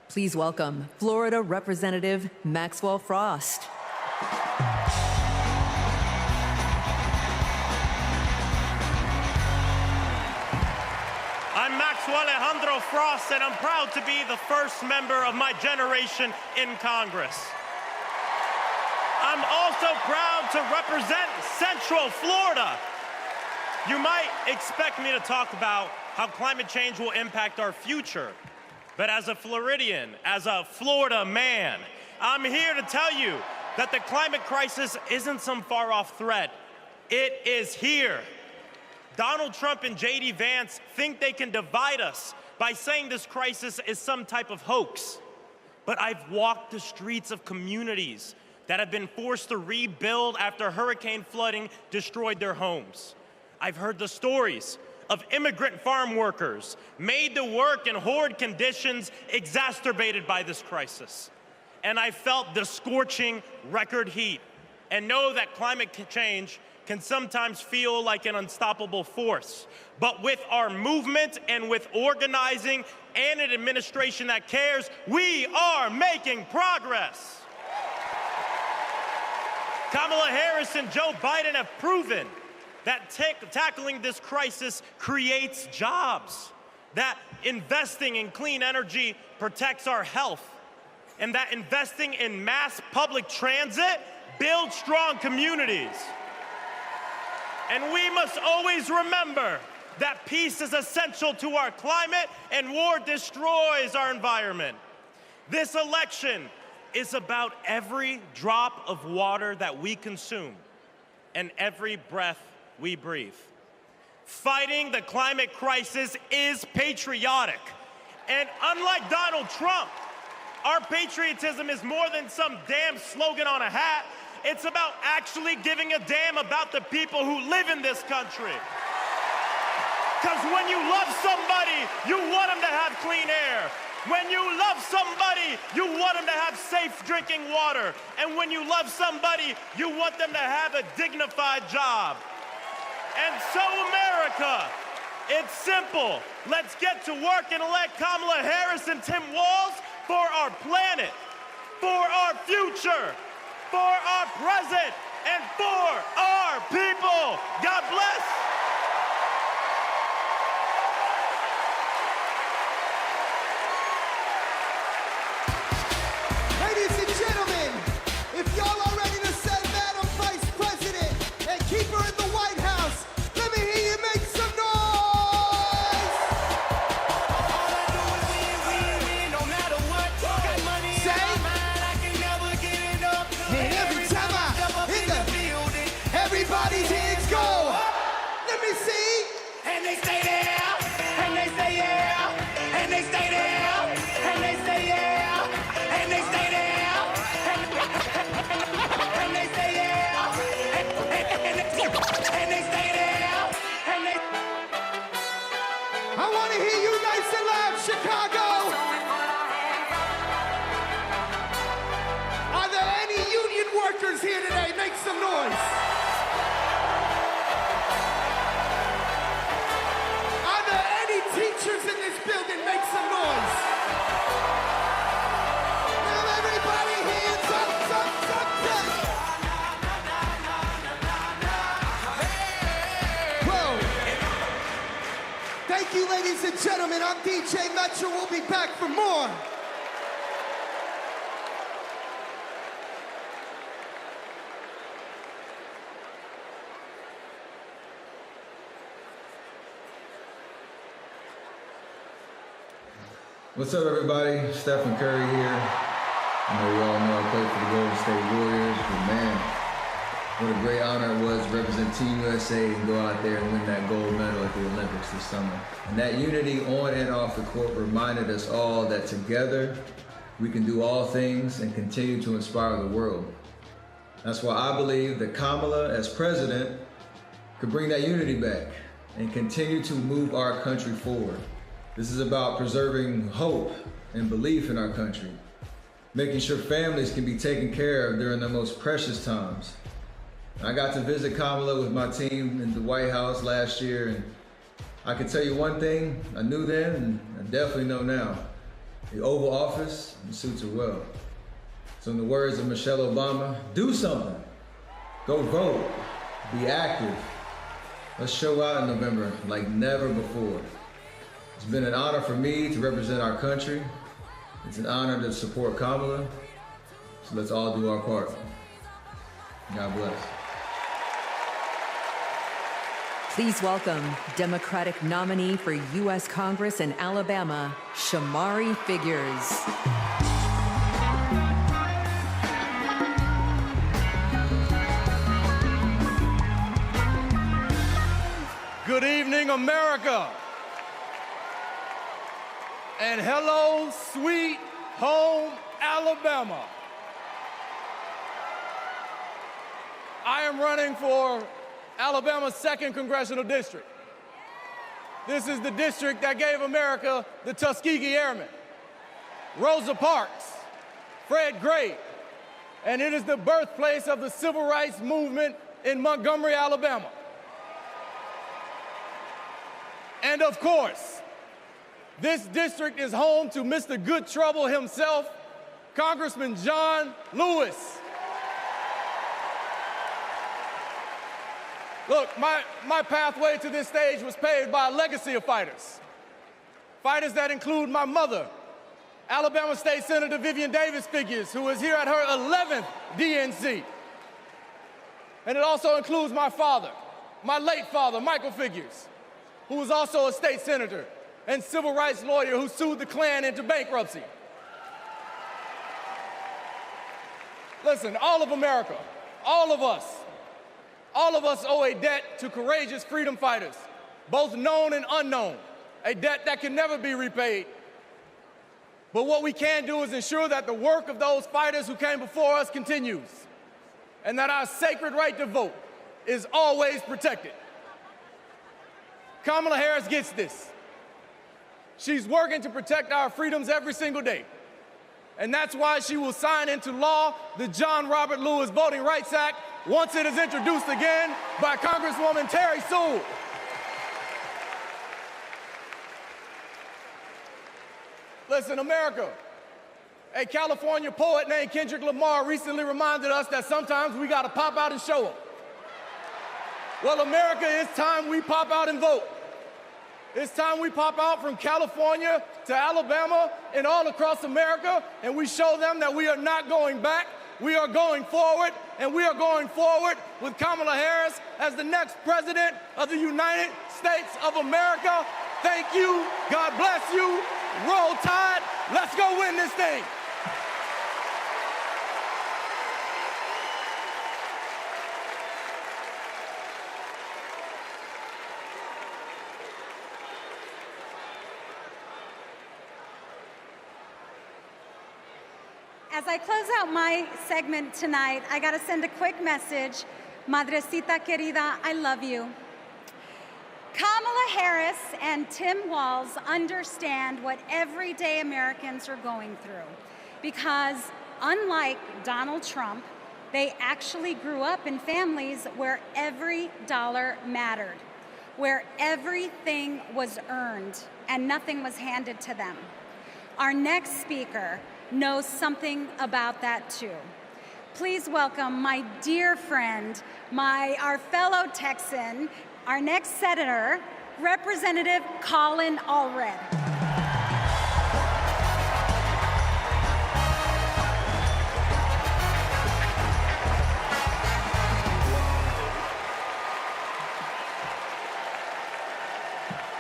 Please welcome Florida Representative Maxwell Frost. I'm Maxwell Alejandro Frost, and I'm proud to be the first member of my generation in Congress. I'm also proud to represent Central Florida. You might expect me to talk about how climate change will impact our future. But as a Floridian, as a Florida man, I'm here to tell you that the climate crisis isn't some far-off threat. It is here. Donald Trump and J.D. Vance think they can divide us by saying this crisis is some type of hoax. But I've walked the streets of communities that have been forced to rebuild after hurricane flooding destroyed their homes. I've heard the stories of immigrant farm workers made to work in horrid conditions exacerbated by this crisis. And I felt the scorching record heat and know that climate change can sometimes feel like an unstoppable force. But with our movement and with organizing and an administration that cares, we are making progress. Kamala Harris and Joe Biden have proven that tackling this crisis creates jobs, that investing in clean energy protects our health, and that investing in mass public transit builds strong communities. And we must always remember that peace is essential to our climate and war destroys our environment. This election is about every drop of water that we consume and every breath we breathe. Fighting the climate crisis is patriotic. And unlike Donald Trump, our patriotism is more than some damn slogan on a hat. It's about actually giving a damn about the people who live in this country. Because when you love somebody, you want them to have clean air. When you love somebody, you want them to have safe drinking water. And when you love somebody, you want them to have a dignified job. And so, America, it's simple. Let's get to work and elect Kamala Harris and Tim Walz for our planet, for our future, for our present, and for our people. God bless. Ladies and gentlemen, if y'all are ready to send Madam Vice President and keep her in the White House, let me hear you make some noise! All I do is win, no matter what. Got money in my mind, I can never get enough. And every time I step up in the building, everybody's hands go. Let me see. And they stay there, and they stay yeah, and they stay there, and they stay yeah, and they stay there. I want to hear you nice and loud, Chicago. Are there any union workers here today? Make some noise. Are there any teachers in this building? Make some noise. Now everybody hands up, up, up, up. Whoa. Thank you, ladies and gentlemen. I'm DJ Metro. We'll be back for more. What's up, everybody? Stephen Curry here. I know you all know I play for the Golden State Warriors, but man, what a great honor it was to represent Team USA and go out there and win that gold medal at the Olympics this summer. And that unity on and off the court reminded us all that together we can do all things and continue to inspire the world. That's why I believe that Kamala, as president, could bring that unity back and continue to move our country forward. This is about preserving hope and belief in our country, making sure families can be taken care of during their most precious times. I got to visit Kamala with my team in the White House last year, and I can tell you one thing I knew then, and I definitely know now. The Oval Office suits her well. So in the words of Michelle Obama, do something. Go vote. Be active. Let's show out in November like never before. It's been an honor for me to represent our country. It's an honor to support Kamala. So let's all do our part. God bless. Please welcome Democratic nominee for U.S. Congress in Alabama, Shamari Figures. Good evening, America. And hello, sweet home Alabama. I am running for Alabama's 2nd Congressional District. This is the district that gave America the Tuskegee Airmen, Rosa Parks, Fred Gray, and it is the birthplace of the civil rights movement in Montgomery, Alabama. And of course, this district is home to Mr. Good Trouble himself, Congressman John Lewis. Look, my pathway to this stage was paved by a legacy of fighters. Fighters that include my mother, Alabama State Senator Vivian Davis Figures, who is here at her 11th DNC. And it also includes my father, my late father, Michael Figures, who was also a state senator and civil rights lawyer who sued the Klan into bankruptcy. Listen, all of America, all of us owe a debt to courageous freedom fighters, both known and unknown, a debt that can never be repaid. But what we can do is ensure that the work of those fighters who came before us continues, and that our sacred right to vote is always protected. Kamala Harris gets this. She's working to protect our freedoms every single day. And that's why she will sign into law the John Robert Lewis Voting Rights Act once it is introduced again by Congresswoman Terry Sewell. Listen, America, A California poet named Kendrick Lamar recently reminded us that sometimes we gotta pop out and show them. Well, America, it's time we pop out and vote. It's time we pop out from California to Alabama and all across America, and we show them that we are not going back. We are going forward, and we are going forward with Kamala Harris as the next president of the United States of America. Thank you. God bless you. Roll Tide. Let's go win this thing. As I close out my segment tonight, I gotta send a quick message. Madrecita querida, I love you. Kamala Harris and Tim Walz understand what everyday Americans are going through because unlike Donald Trump, they actually grew up in families where every dollar mattered, where everything was earned and nothing was handed to them. Our next speaker knows something about that too. Please welcome my dear friend, our fellow Texan, our next senator, Representative Colin Allred.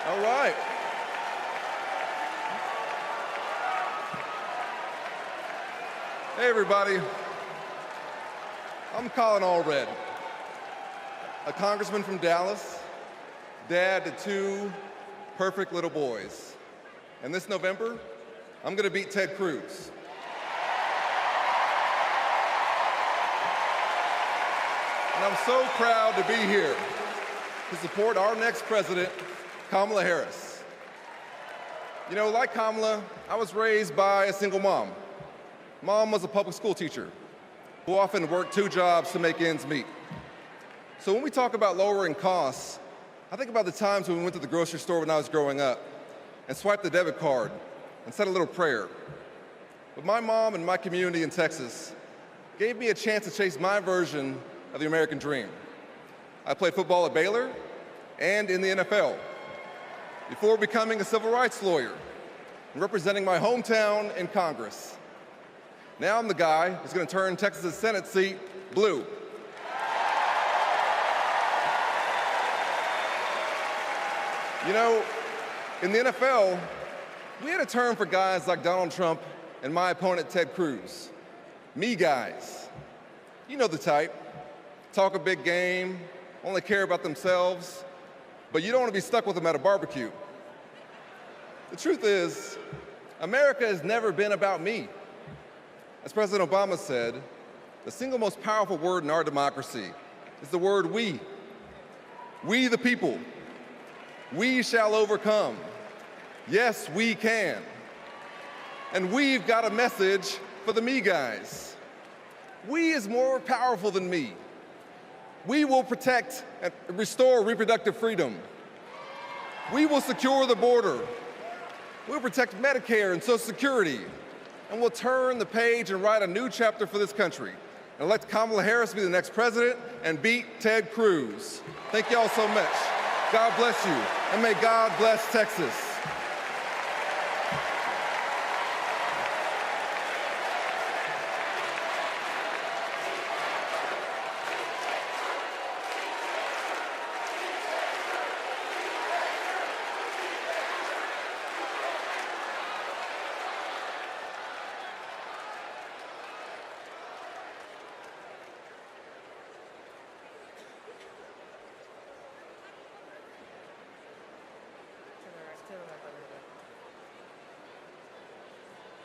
All right. Hey everybody, I'm Colin Allred, a congressman from Dallas, dad to 2 perfect little boys. And this November, I'm gonna beat Ted Cruz. And I'm so proud to be here to support our next president, Kamala Harris. You know, like Kamala, I was raised by a single mom. Mom was a public school teacher who often worked 2 jobs to make ends meet. So when we talk about lowering costs, I think about the times when we went to the grocery store when I was growing up and swiped the debit card and said a little prayer. But my mom and my community in Texas gave me a chance to chase my version of the American dream. I played football at Baylor and in the NFL before becoming a civil rights lawyer and representing my hometown in Congress. Now I'm the guy who's going to turn Texas's Senate seat blue. You know, in the NFL, we had a term for guys like Donald Trump and my opponent Ted Cruz. Me guys. You know the type. Talk a big game, only care about themselves, but you don't want to be stuck with them at a barbecue. The truth is, America has never been about me. As President Obama said, the single most powerful word in our democracy is the word we. We the people. We shall overcome. Yes, we can. And we've got a message for the me guys. We is more powerful than me. We will protect and restore reproductive freedom. We will secure the border. We'll protect Medicare and Social Security. And we'll turn the page and write a new chapter for this country and elect Kamala Harris to be the next president and beat Ted Cruz. Thank you all so much. God bless you, and may God bless Texas.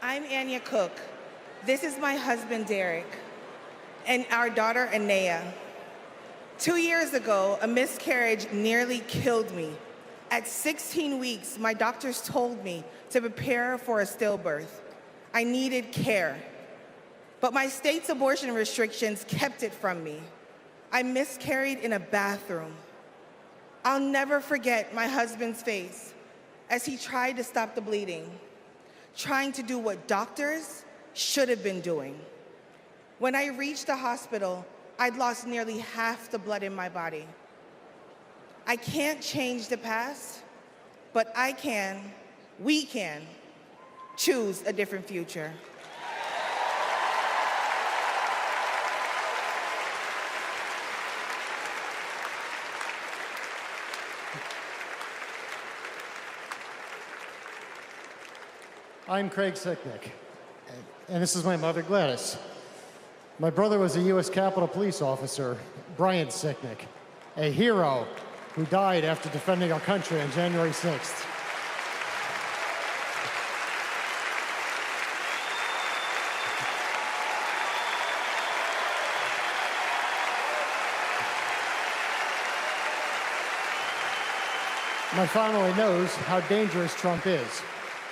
I'm Anya Cook. This is my husband, Derek, and our daughter, Anaya. 2 years ago, a miscarriage nearly killed me. At 16 weeks, my doctors told me to prepare for a stillbirth. I needed care. But my state's abortion restrictions kept it from me. I miscarried in a bathroom. I'll never forget my husband's face as he tried to stop the bleeding, trying to do what doctors should have been doing. When I reached the hospital, I'd lost nearly half the blood in my body. I can't change the past, but we can choose a different future. I'm Craig Sicknick, and this is my mother, Gladys. My brother was a U.S. Capitol Police officer, Brian Sicknick, a hero who died after defending our country on January 6th. My family knows how dangerous Trump is.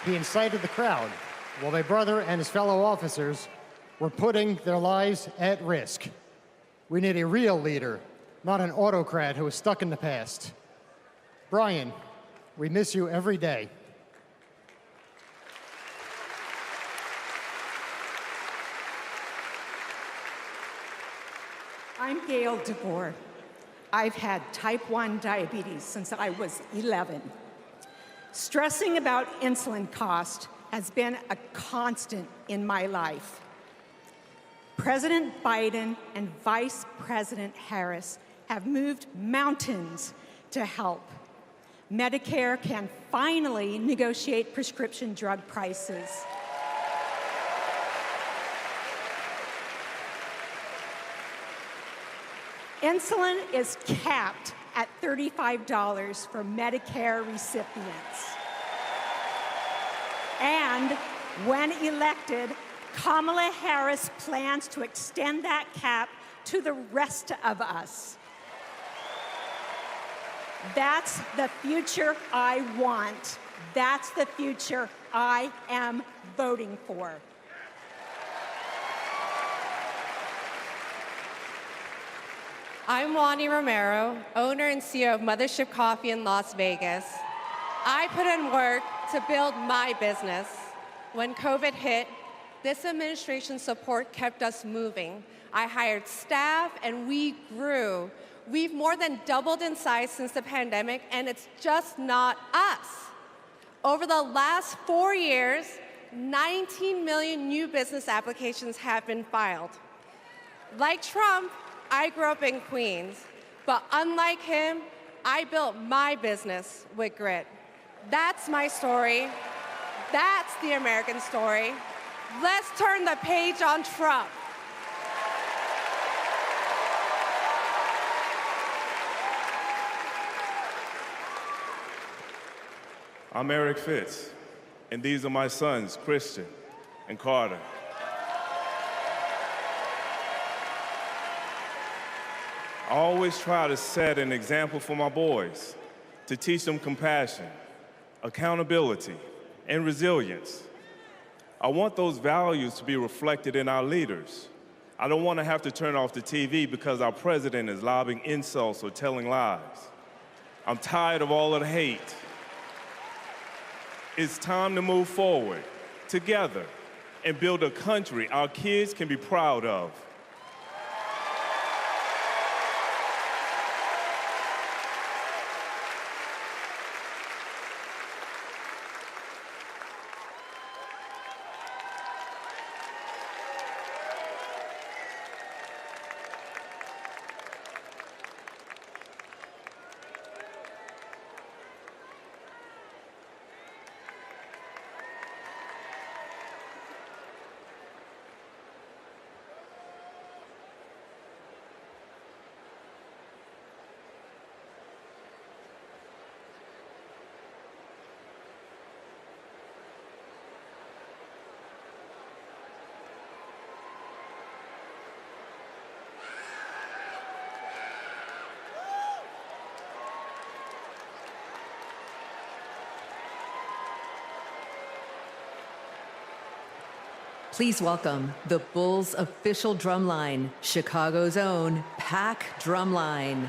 He incited the crowd, while my brother and his fellow officers were putting their lives at risk. We need a real leader, not an autocrat who is stuck in the past. Brian, we miss you every day. I'm Gail DeBoer. I've had type 1 diabetes since I was 11. Stressing about insulin cost has been a constant in my life. President Biden and Vice President Harris have moved mountains to help. Medicare can finally negotiate prescription drug prices. Insulin is capped at $35 for Medicare recipients. And when elected, Kamala Harris plans to extend that cap to the rest of us. That's the future I want. That's the future I am voting for. I'm Wani Romero, owner and CEO of Mothership Coffee in Las Vegas. I put in work to build my business. When COVID hit, this administration's support kept us moving. I hired staff and we grew. We've more than doubled in size since the pandemic, and it's just not us. Over the last 4 years, 19 million new business applications have been filed. Like Trump, I grew up in Queens, but unlike him, I built my business with grit. That's my story. That's the American story. Let's turn the page on Trump. I'm Eric Fitz, and these are my sons, Christian and Carter. I always try to set an example for my boys, to teach them compassion, accountability, and resilience. I want those values to be reflected in our leaders. I don't want to have to turn off the TV because our president is lobbing insults or telling lies. I'm tired of all of the hate. It's time to move forward, together, and build a country our kids can be proud of. Please welcome the Bulls' official drumline, Chicago's own Pack Drumline.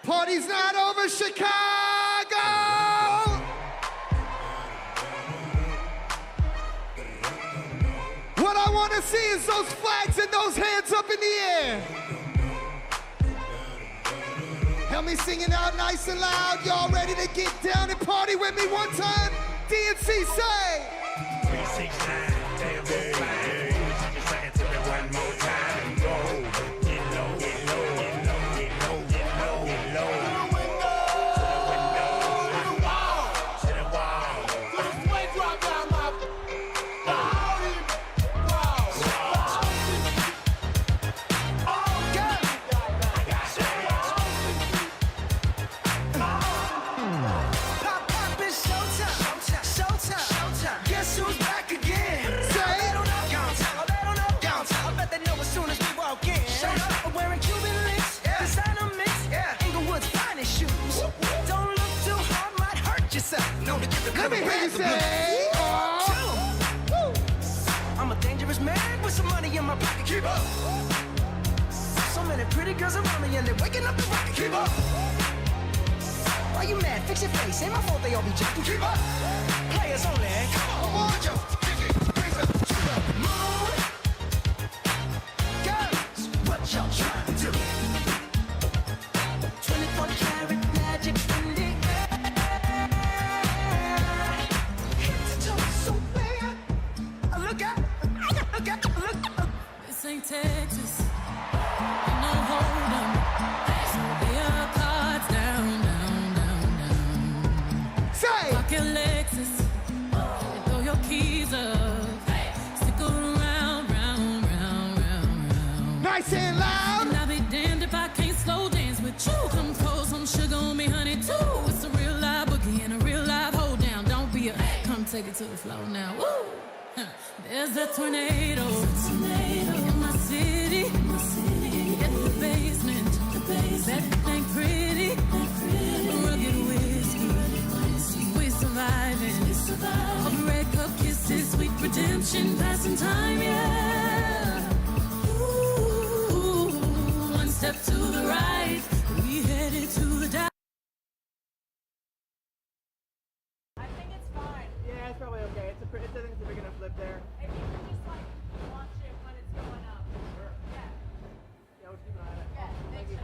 Party's not over, Chicago! What I want to see is those flags and those hands up in the air. Help me sing it out nice and loud. Y'all ready to get down and party with me one time? DNC say. 369, damn, fine. Just say it to me one more time and go. Get low, get low, get low, get low, get low, get low. To the window, to the wall, to the wall. To the sweat drop down my body. Pop, it's showtime, showtime. Guess who's back again? Say. They don't know. I bet they know as soon as we walk in. Shut up. I'm wearing Cuban links, designer mix, Inglewood's finest shoes. Don't look too hard, might hurt yourself. Let me hear you say. I'm a dangerous man with some money in my pocket. Keep up. So many pretty girls around me and they're waking up the rocket. Keep up. Why you mad? Fix your face. Ain't my fault they all be jacking. Keep up. Players only. Come on, Joe. Brings up to the moon. Girls, what y'all trying to do? 24 karat magic in the air. Head to toe so bad. Look out. This ain't Texas. No hold 'em. So lay your cards down. Say. Pocket Lexus. And throw your keys up. Stick around, round. Nice and loud. And I'll be damned if I can't slow dance with you. Come pour some sugar on me, honey, too. It's a real live boogie and a real live hold down. Don't be a come take it to the floor now. Woo! There's a tornado in my city. In the basement. That ain't pretty. Rugged whiskey. We surviving. A red cup kisses, sweet redemption, passing time, yeah. Ooh, one step to the right, we headed to the dark. I think it's fine. Yeah, it's probably okay. It's a big enough flip there. If you can just like watch it when it's going up. Sure. Yeah. Yeah, we'll keep an eye on it. Yeah, Thank you.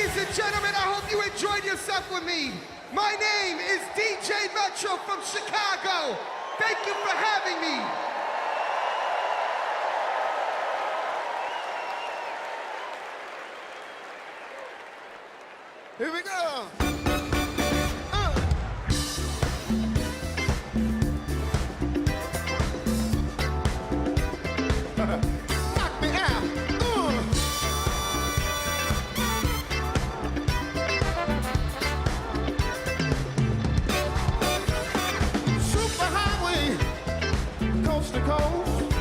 Ladies and gentlemen, I hope you enjoyed yourself with me. My name is DJ Metro from Chicago. Thank you for having me. Here we go. Knock me out. Superhighway, coast to coast,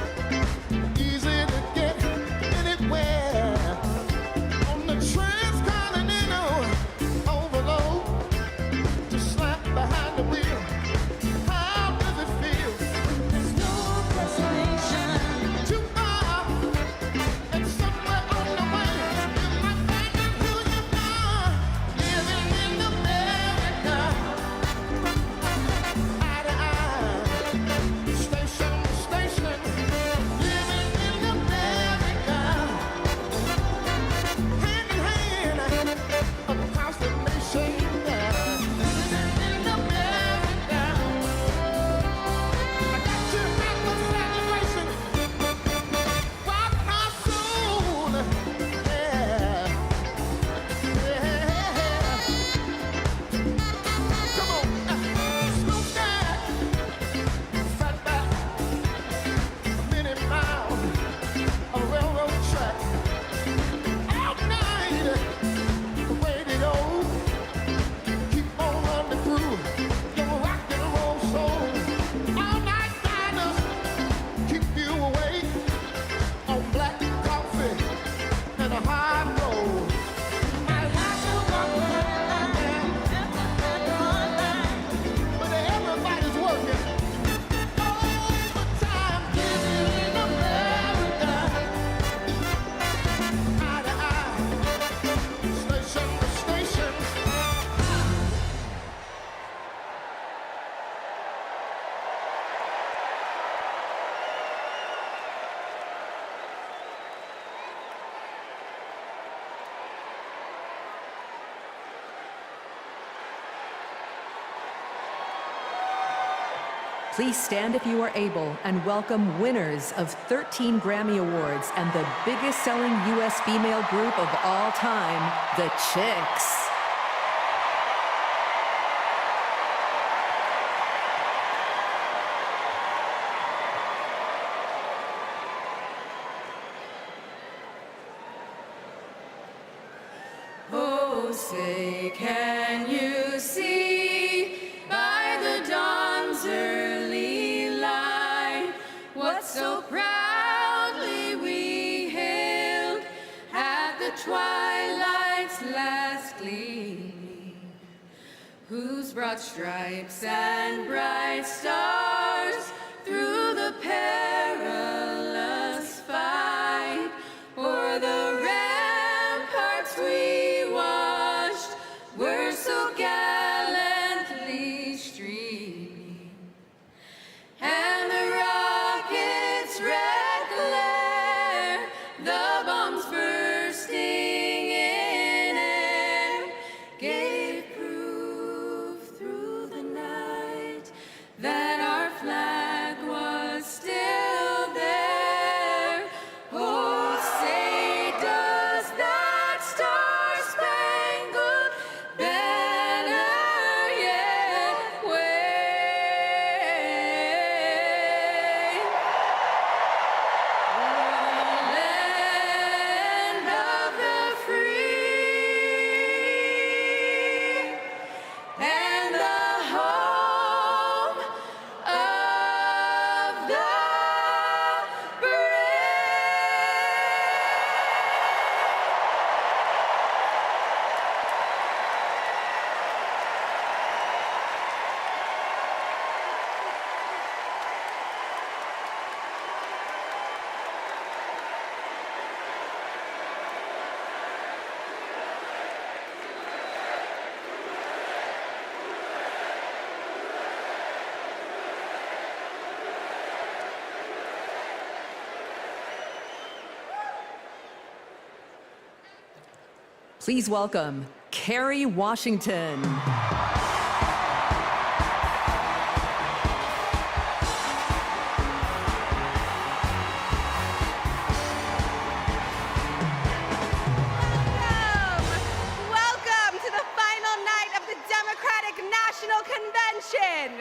easy to get anywhere. On the transcontinental overload, just slap behind the wheel. How does it feel? There's no destination. Too far, and somewhere on the way, you might find out who you are. Living in America, eye to eye, station to station. Living in America, hand in hand, across the nation. Living in America, I got to have a celebration. Rock my soul, yeah, yeah. Come on, smokestack, fatback, many miles of railroad track. All night, radio, keep on running through your rock and roll soul. All night diners keep you awake on black coffee and a hard roll. I like to walk around, but everybody's working overtime. Living in America, eye to eye, station to station. Please stand if you are able and welcome winners of 13 Grammy Awards and the biggest selling U.S. female group of all time, the Chicks. Oh, say, can you see by the dawn's early light what so proudly we hailed at the twilight's last gleaming, whose broad stripes and bright stars through the perilous fight o'er the ramparts we watched were so gallantly streaming, and the rocket's red glare, the bombs bursting in air, gave proof through the night that our flag Please welcome Kerry Washington. Welcome to the final night of the Democratic National Convention.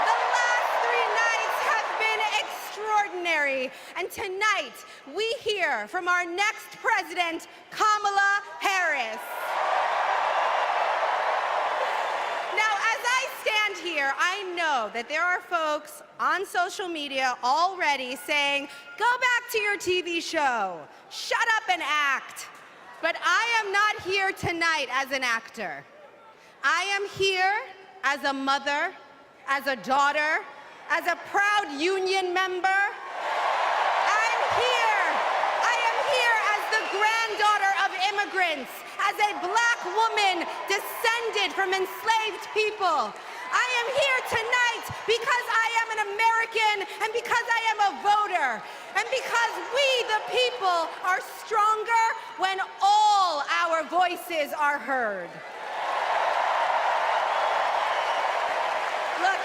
The last 3 nights have been extraordinary, and tonight we hear from our next president, Kamala Harris. Now, as I stand here, I know that there are folks on social media already saying, go back to your TV show, shut up and act. But I am not here tonight as an actor. I am here as a mother, as a daughter, as a proud union member. I am here as the granddaughter of immigrants, as a black woman descended from enslaved people. I am here tonight because I am an American and because I am a voter and because we, the people, are stronger when all our voices are heard. Look,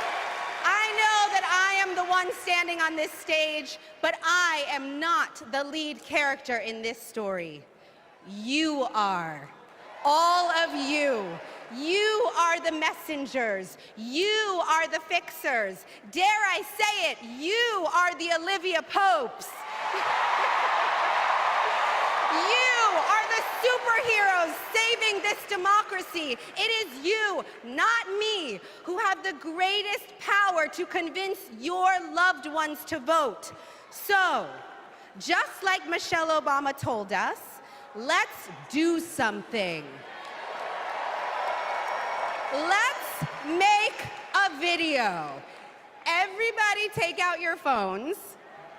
I know that I am the one standing on this stage, but I am not the lead character in this story. You are. All of you. You are the messengers. You are the fixers. Dare I say it, you are the Olivia Popes. You are the superheroes saving this democracy. It is you, not me, who have the greatest power to convince your loved ones to vote. So, just like Michelle Obama told us, let's do something. Let's make a video. Everybody take out your phones.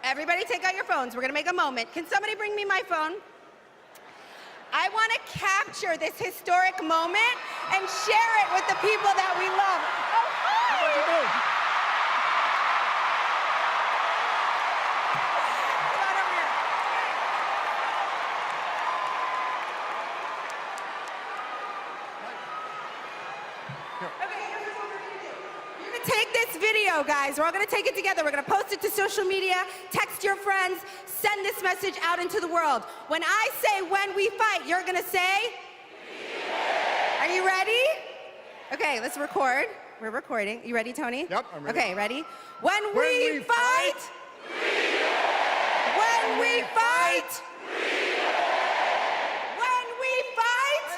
Everybody take out your phones. We're gonna make a moment. Can somebody bring me my phone? I wanna capture this historic moment and share it with the people that we love. Oh, hi! What'd you do? Come on over here. Okay, here's what we're gonna do. You're gonna take this video, guys. We're all gonna take it together. We're gonna post it to social media, text your friends, send this message out into the world. When I say when we fight, you're gonna say? Are you ready? Okay, let's record. We're recording. You ready, Tony? Yep, I'm ready. Okay, ready? When we fight, when we fight, when we fight,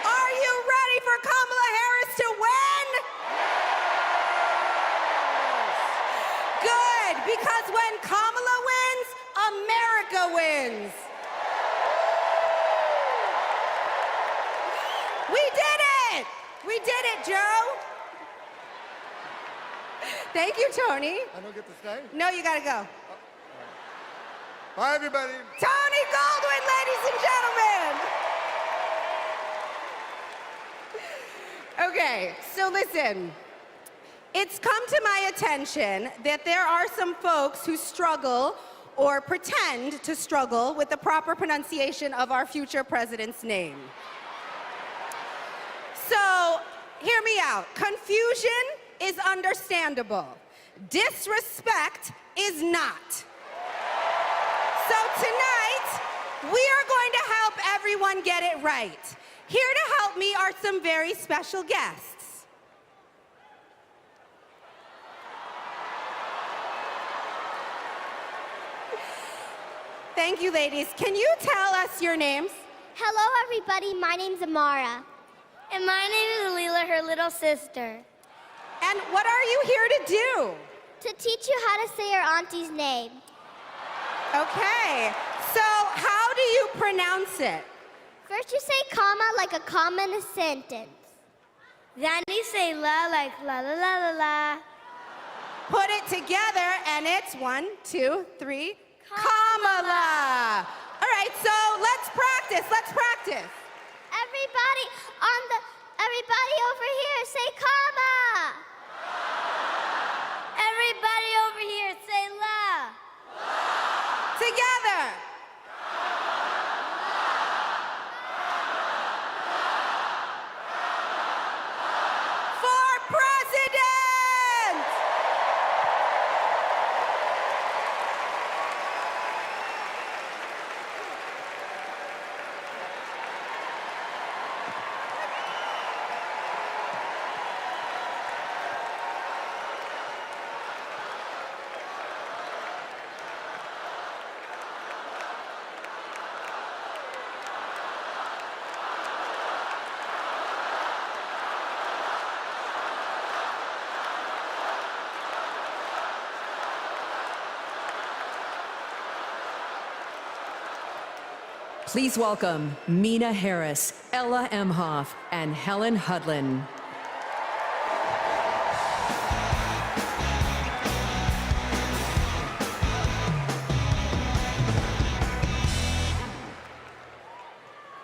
are you ready for Kamala Harris to win? Good, because when Kamala wins, America wins. We did it! We did it, Joe. Thank you, Tony. I don't get to stay? No, you gotta go. Bye, everybody. Tony Goldwyn, ladies and gentlemen. Okay, so listen. It's come to my attention that there are some folks who struggle or pretend to struggle with the proper pronunciation of our future president's name. So, hear me out. Confusion is understandable. Disrespect is not. So tonight, we are going to help everyone get it right. Here to help me are some very special guests. Thank you, ladies. Can you tell us your names? Hello, everybody. My name's Amara. And my name is Leela, her little sister. And what are you here to do? To teach you how to say your auntie's name. Okay. So how do you pronounce it? First, you say comma like a comma in a sentence. Then you say la like la la la la la. Put it together, and it's 1, 2, 3, Kamala. All right, so let's practice. Let's practice. Everybody over here, say comma. Everybody over here, say la. Together. Please welcome Mina Harris, Ella Emhoff, and Helen Hudlin.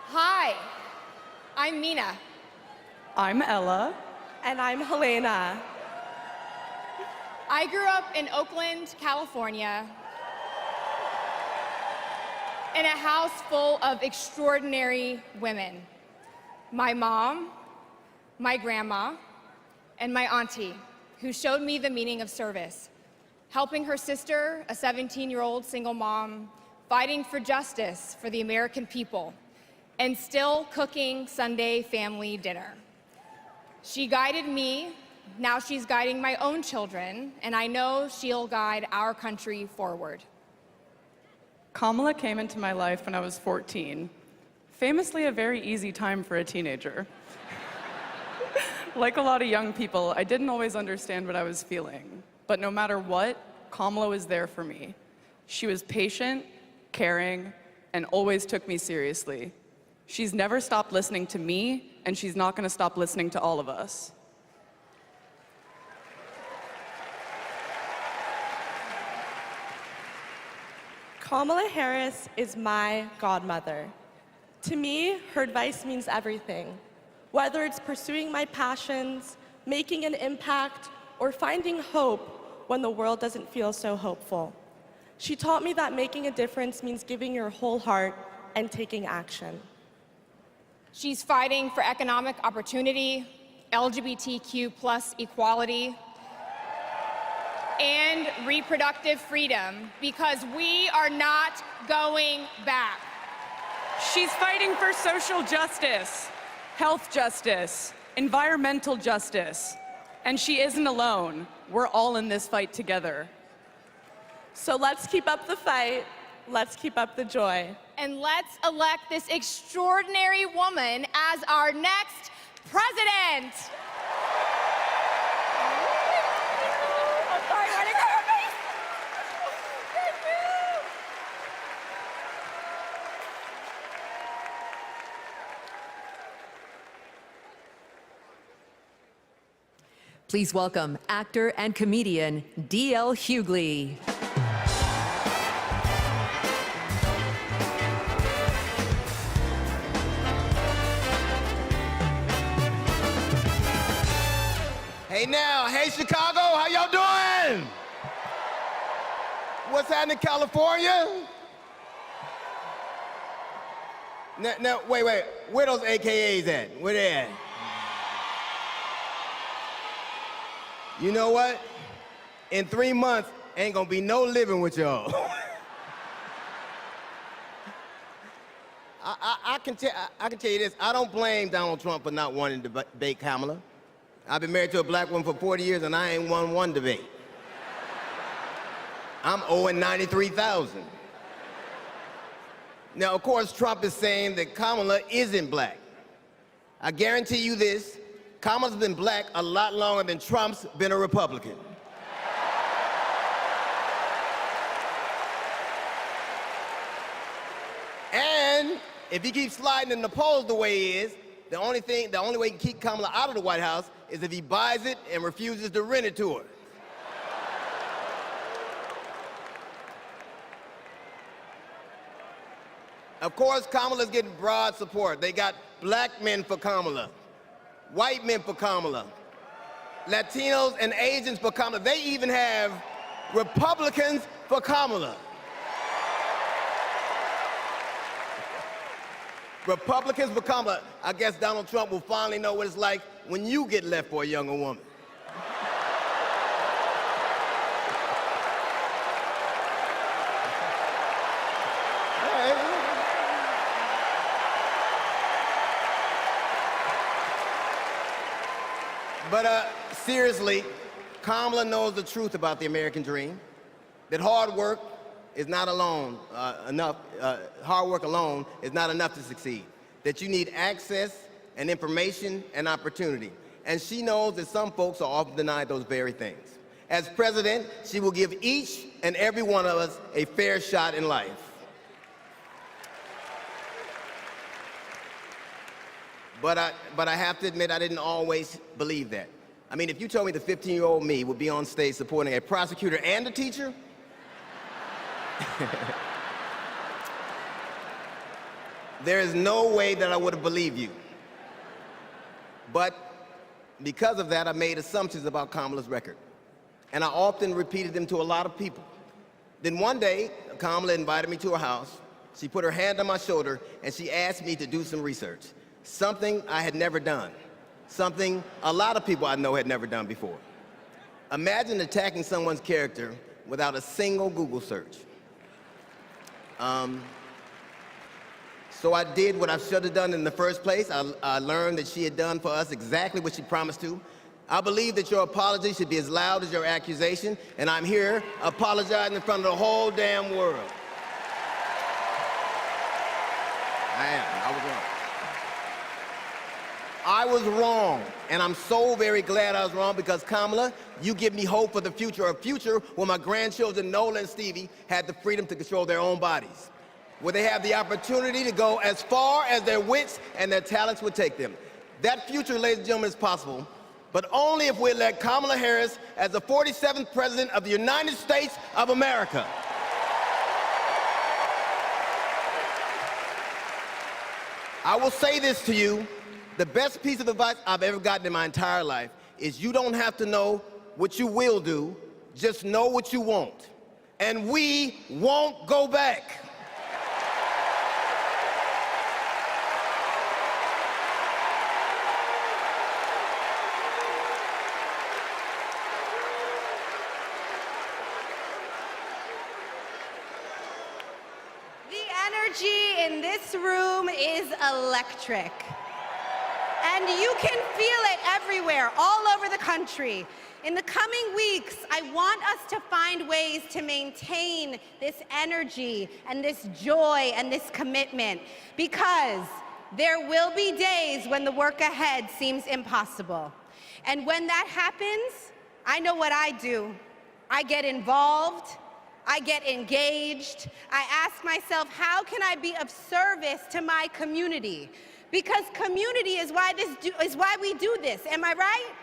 Hi, I'm Mina. I'm Ella. And I'm Helena. I grew up in Oakland, California, in a house full of extraordinary women. My mom, my grandma, and my auntie, who showed me the meaning of service, helping her sister, a 17-year-old single mom, fighting for justice for the American people, and still cooking Sunday family dinner. She guided me, now she's guiding my own children, and I know she'll guide our country forward. Kamala came into my life when I was 14, famously a very easy time for a teenager. Like a lot of young people, I didn't always understand what I was feeling, but no matter what, Kamala was there for me. She was patient, caring, and always took me seriously. She's never stopped listening to me, and she's not going to stop listening to all of us. Kamala Harris is my godmother. To me, her advice means everything. Whether it's pursuing my passions, making an impact, or finding hope when the world doesn't feel so hopeful. She taught me that making a difference means giving your whole heart and taking action. She's fighting for economic opportunity, LGBTQ+ equality, and reproductive freedom, because we are not going back. She's fighting for social justice, health justice, environmental justice, and she isn't alone. We're all in this fight together. So let's keep up the fight, let's keep up the joy. And let's elect this extraordinary woman as our next president. Please welcome actor and comedian D.L. Hughley. Hey now, hey Chicago, how y'all doing? What's happening, California? Now, wait, where those AKAs at? Where they at? You know what? In 3 months, ain't gonna be no living with y'all. I can tell you this, I don't blame Donald Trump for not wanting to debate Kamala. I've been married to a black woman for 40 years and I ain't won one debate. I'm owing $93,000. Now, of course, Trump is saying that Kamala isn't black. I guarantee you this, Kamala's been black a lot longer than Trump's been a Republican. And if he keeps sliding in the polls the way he is, the only way he can keep Kamala out of the White House is if he buys it and refuses to rent it to her. Of course, Kamala's getting broad support. They got black men for Kamala, white men for Kamala, Latinos and Asians for Kamala. They even have Republicans for Kamala. Republicans for Kamala. I guess Donald Trump will finally know what it's like when you get left for a younger woman. But seriously, Kamala knows the truth about the American dream, that hard work is not hard work alone is not enough to succeed, that you need access and information and opportunity. And she knows that some folks are often denied those very things. As president, she will give each and every one of us a fair shot in life. But I have to admit, I didn't always believe that. I mean, if you told me the 15-year-old me would be on stage supporting a prosecutor and a teacher, there is no way that I would have believed you. But because of that, I made assumptions about Kamala's record. And I often repeated them to a lot of people. Then one day, Kamala invited me to her house. She put her hand on my shoulder and she asked me to do some research. Something I had never done. Something a lot of people I know had never done before. Imagine attacking someone's character without a single Google search. So I did what I should have done in the first place. I learned that she had done for us exactly what she promised to. I believe that your apology should be as loud as your accusation, and I'm here apologizing in front of the whole damn world. I was wrong. I was wrong, and I'm so very glad I was wrong because, Kamala, you give me hope for the future, a future where my grandchildren, Nola and Stevie, had the freedom to control their own bodies, where they have the opportunity to go as far as their wits and their talents would take them. That future, ladies and gentlemen, is possible, but only if we elect Kamala Harris as the 47th President of the United States of America. I will say this to you. The best piece of advice I've ever gotten in my entire life is you don't have to know what you will do, just know what you won't. And we won't go back. The energy in this room is electric. And you can feel it everywhere, all over the country. In the coming weeks, I want us to find ways to maintain this energy and this joy and this commitment, because there will be days when the work ahead seems impossible. And when that happens, I know what I do. I get involved, I get engaged, I ask myself, how can I be of service to my community? Because community is why we do this, am I right?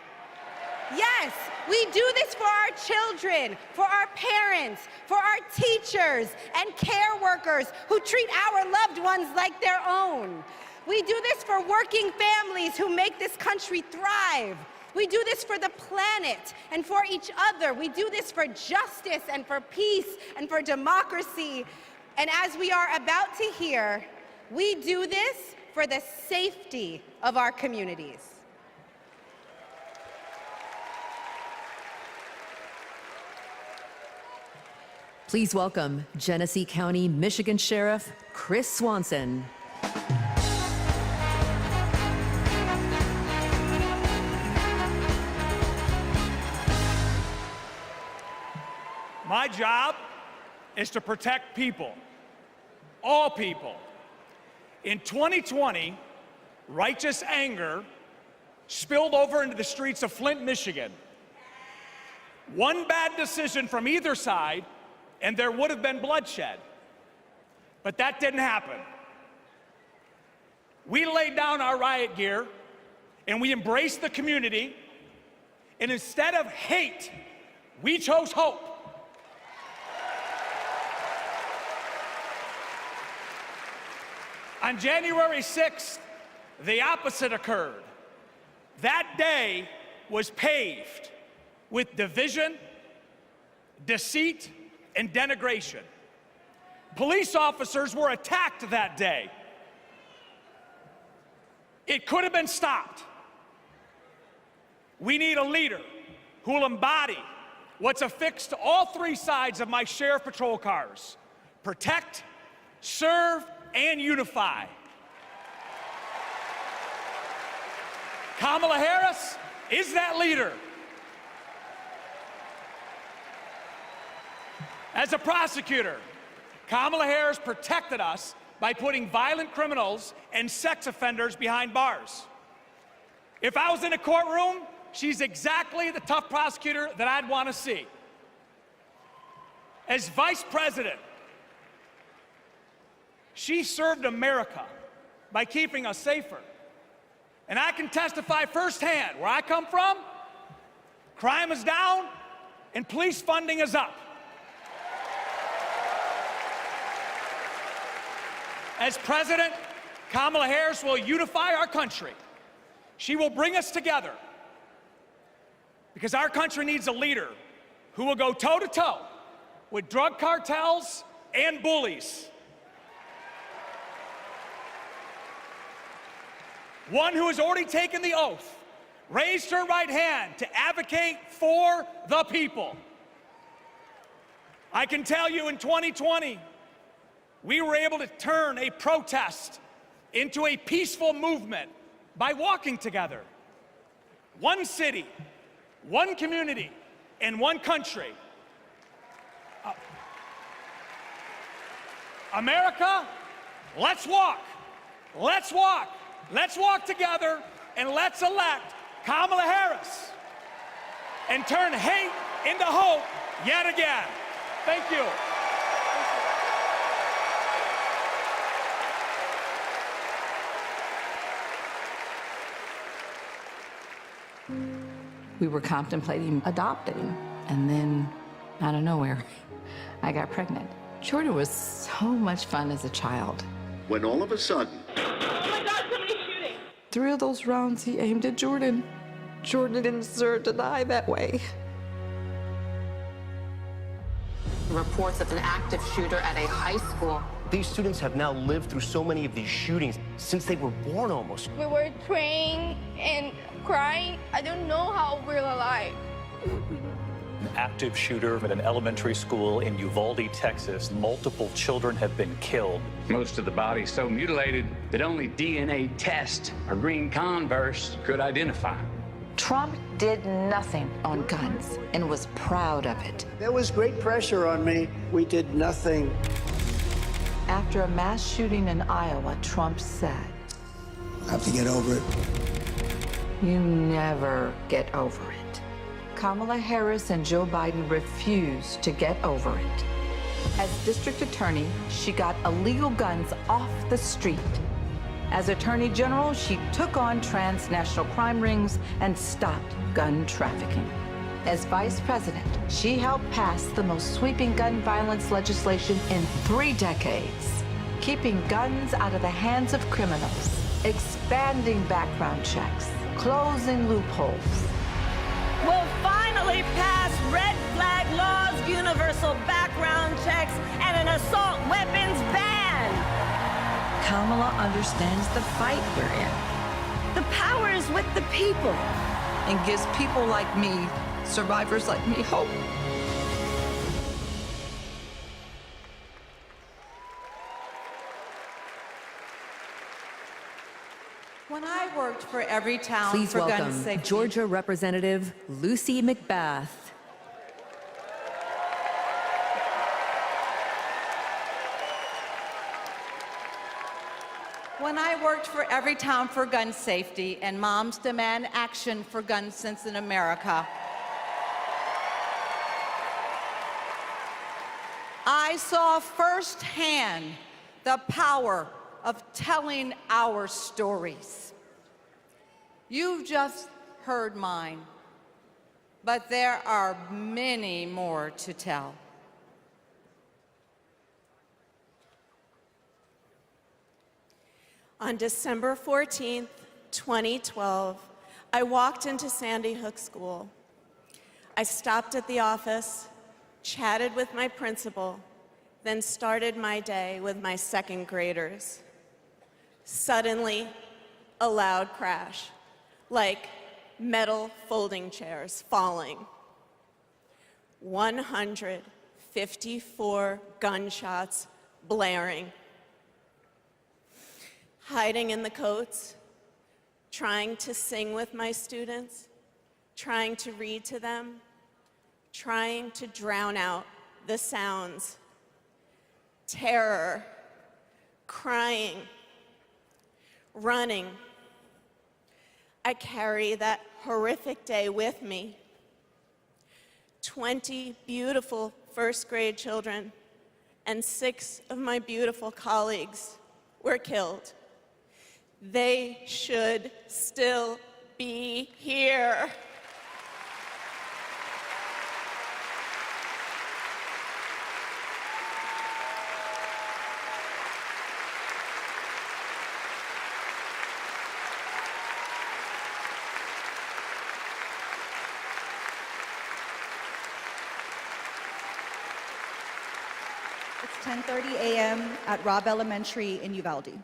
Yes, we do this for our children, for our parents, for our teachers and care workers who treat our loved ones like their own. We do this for working families who make this country thrive. We do this for the planet and for each other. We do this for justice and for peace and for democracy. And as we are about to hear, we do this for the safety of our communities. Please welcome Genesee County, Michigan Sheriff Chris Swanson. My job is to protect people, all people. In 2020, righteous anger spilled over into the streets of Flint, Michigan. One bad decision from either side, and there would have been bloodshed. But that didn't happen. We laid down our riot gear, and we embraced the community, and instead of hate, we chose hope. On January 6th, the opposite occurred. That day was paved with division, deceit, and denigration. Police officers were attacked that day. It could have been stopped. We need a leader who will embody what's affixed to all three sides of my sheriff patrol cars: protect, serve, and unify. Kamala Harris is that leader. As a prosecutor, Kamala Harris protected us by putting violent criminals and sex offenders behind bars. If I was in a courtroom, she's exactly the tough prosecutor that I'd want to see. As vice president, she served America by keeping us safer. And I can testify firsthand, where I come from, crime is down and police funding is up. As President, Kamala Harris will unify our country. She will bring us together because our country needs a leader who will go toe-to-toe with drug cartels and bullies. One who has already taken the oath, raised her right hand to advocate for the people. I can tell you in 2020, we were able to turn a protest into a peaceful movement by walking together. One city, one community, and one country. America, let's walk. Let's walk. Let's walk together and let's elect Kamala Harris and turn hate into hope yet again. Thank you. We were contemplating adopting, and then out of nowhere, I got pregnant. Jordan was so much fun as a child. When all of a sudden, 3 of those rounds he aimed at Jordan. Jordan didn't deserve to die that way. Reports of an active shooter at a high school. These students have now lived through so many of these shootings since they were born almost. We were praying and crying. I don't know how we're alive. An active shooter at an elementary school in Uvalde, Texas. Multiple children have been killed. Most of the body's so mutilated that only DNA tests or green Converse could identify. Trump did nothing on guns and was proud of it. There was great pressure on me. We did nothing. After a mass shooting in Iowa, Trump said, I have to get over it. "You never get over it." Kamala Harris and Joe Biden refused to get over it. As district attorney, she got illegal guns off the street. As attorney general, she took on transnational crime rings and stopped gun trafficking. As vice president, she helped pass the most sweeping gun violence legislation in 3 decades, keeping guns out of the hands of criminals, expanding background checks, closing loopholes. We'll finally pass red flag laws, universal background checks, and an assault weapons ban. Kamala understands the fight we're in. The power is with the people. And gives people like me, survivors like me, hope. When I worked for Every Town Please for Gun welcome Safety. Georgia Representative Lucy McBath. When I worked for Every Town for Gun Safety and Moms Demand Action for Gun Sense in America, I saw firsthand the power of telling our stories. You've just heard mine, but there are many more to tell. On December 14th, 2012, I walked into Sandy Hook School. I stopped at the office, chatted with my principal, then started my day with my second graders. Suddenly, a loud crash, like metal folding chairs falling. 154 gunshots blaring. Hiding in the coats, trying to sing with my students, trying to read to them, trying to drown out the sounds. Terror, crying, running. I carry that horrific day with me. 20 beautiful first grade children and 6 of my beautiful colleagues were killed. They should still be here. It's 10:30 a.m. at Robb Elementary in Uvalde.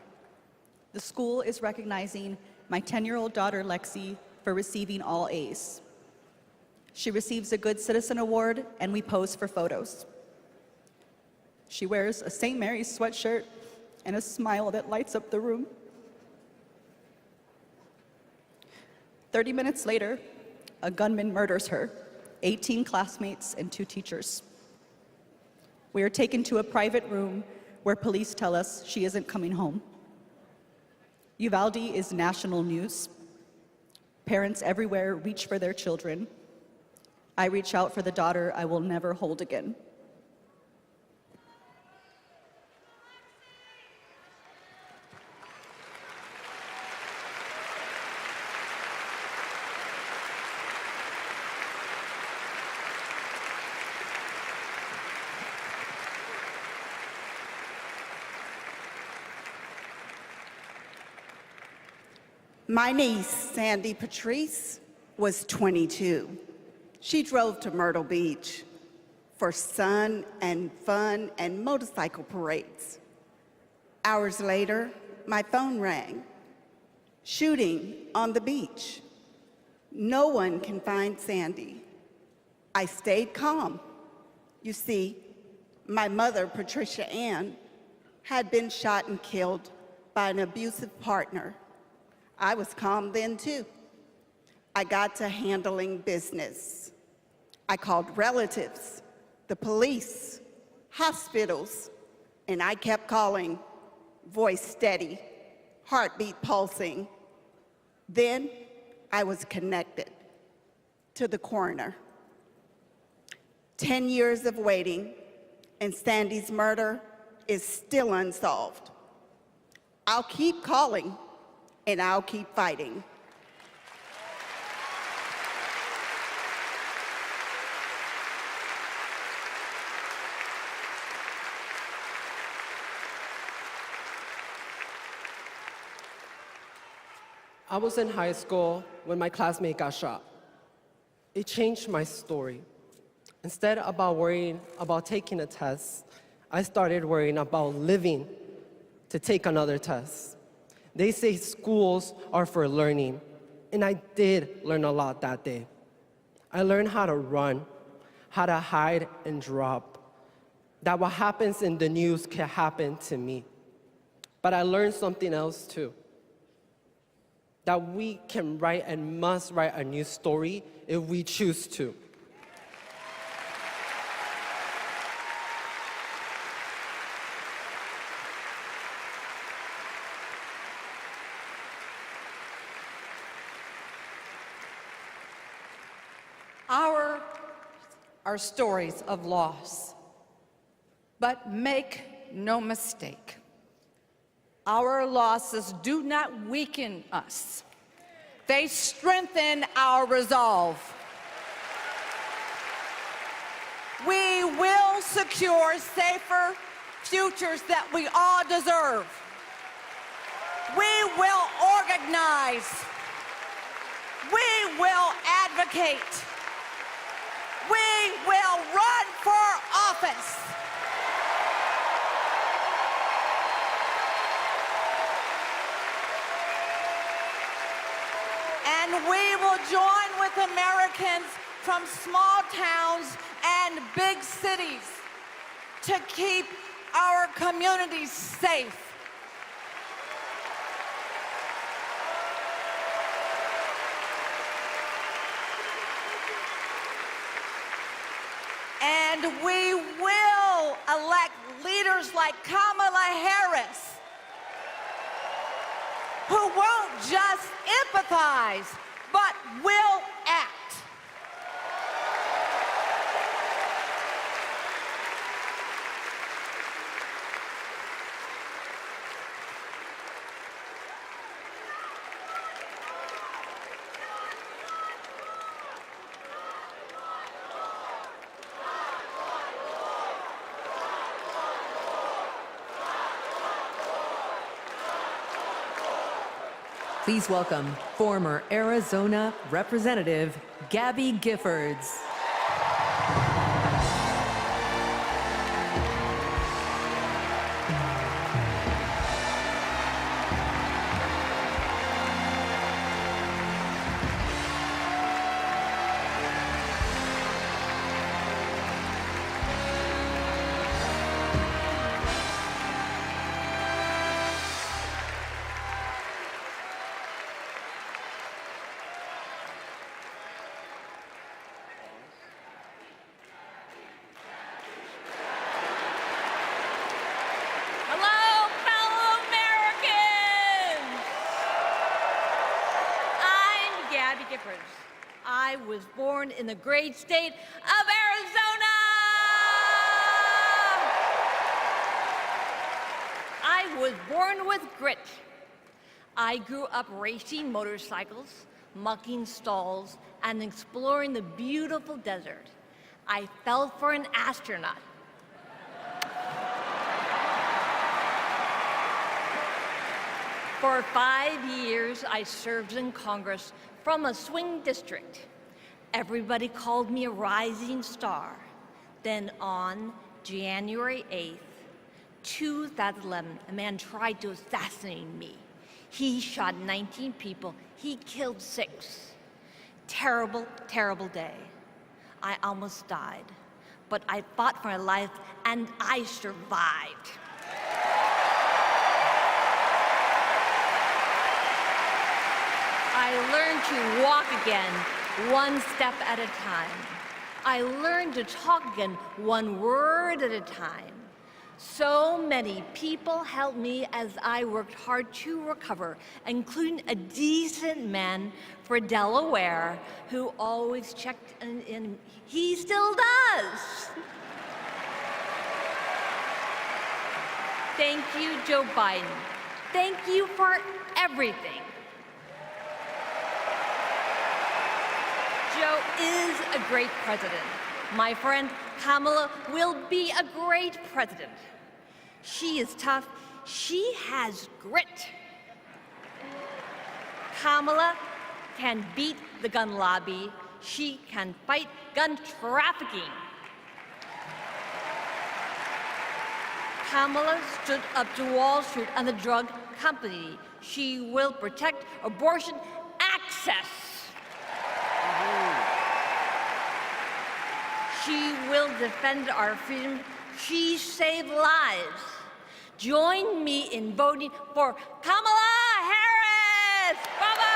The school is recognizing my 10-year-old daughter, Lexi, for receiving all A's. She receives a Good Citizen Award, and we pose for photos. She wears a St. Mary's sweatshirt and a smile that lights up the room. 30 minutes later, a gunman murders her, 18 classmates, and 2 teachers. We are taken to a private room where police tell us she isn't coming home. Uvalde is national news. Parents everywhere reach for their children. I reach out for the daughter I will never hold again. My niece, Sandy Patrice, was 22. She drove to Myrtle Beach for sun and fun and motorcycle parades. Hours later, my phone rang. Shooting on the beach. No one can find Sandy. I stayed calm. You see, my mother, Patricia Ann, had been shot and killed by an abusive partner. I was calm then too. I got to handling business. I called relatives, the police, hospitals, and I kept calling, voice steady, heartbeat pulsing. Then I was connected to the coroner. 10 years of waiting, and Sandy's murder is still unsolved. I'll keep calling, and I'll keep fighting. I was in high school when my classmate got shot. It changed my story. Instead of worrying about taking a test, I started worrying about living to take another test. They say schools are for learning, and I did learn a lot that day. I learned how to run, how to hide and drop, that what happens in the news can happen to me. But I learned something else too, that we can write and must write a new story if we choose to. Are stories of loss. But make no mistake, our losses do not weaken us. They strengthen our resolve. We will secure safer futures that we all deserve. We will organize. We will advocate. We will run for office. And we will join with Americans from small towns and big cities to keep our communities safe. And we will elect leaders like Kamala Harris, who won't just empathize, but will act. Please welcome former Arizona Representative Gabby Giffords. Hello, fellow Americans! I'm Gabby Giffords. I was born in the great state of Arizona! I was born with grit. I grew up racing motorcycles, mucking stalls, and exploring the beautiful desert. I fell for an astronaut. For 5 years, I served in Congress from a swing district. Everybody called me a rising star. Then on January 8th, 2011, a man tried to assassinate me. He shot 19 people. He killed 6. Terrible, terrible day. I almost died, but I fought for my life and I survived. I learned to walk again, one step at a time. I learned to talk again, one word at a time. So many people helped me as I worked hard to recover, including a decent man for Delaware who always checked in. He still does. Thank you, Joe Biden. Thank you for everything. Joe is a great president. My friend Kamala will be a great president. She is tough. She has grit. Kamala can beat the gun lobby. She can fight gun trafficking. Kamala stood up to Wall Street and the drug company. She will protect abortion access. She will defend our freedom. She saved lives. Join me in voting for Kamala Harris. Bravo!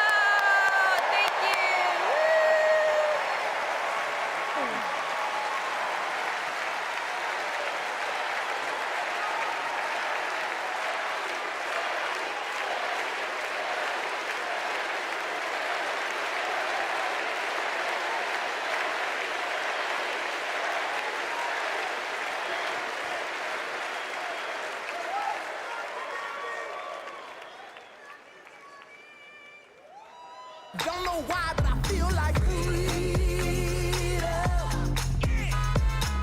Thank you. Don't know why, but I feel like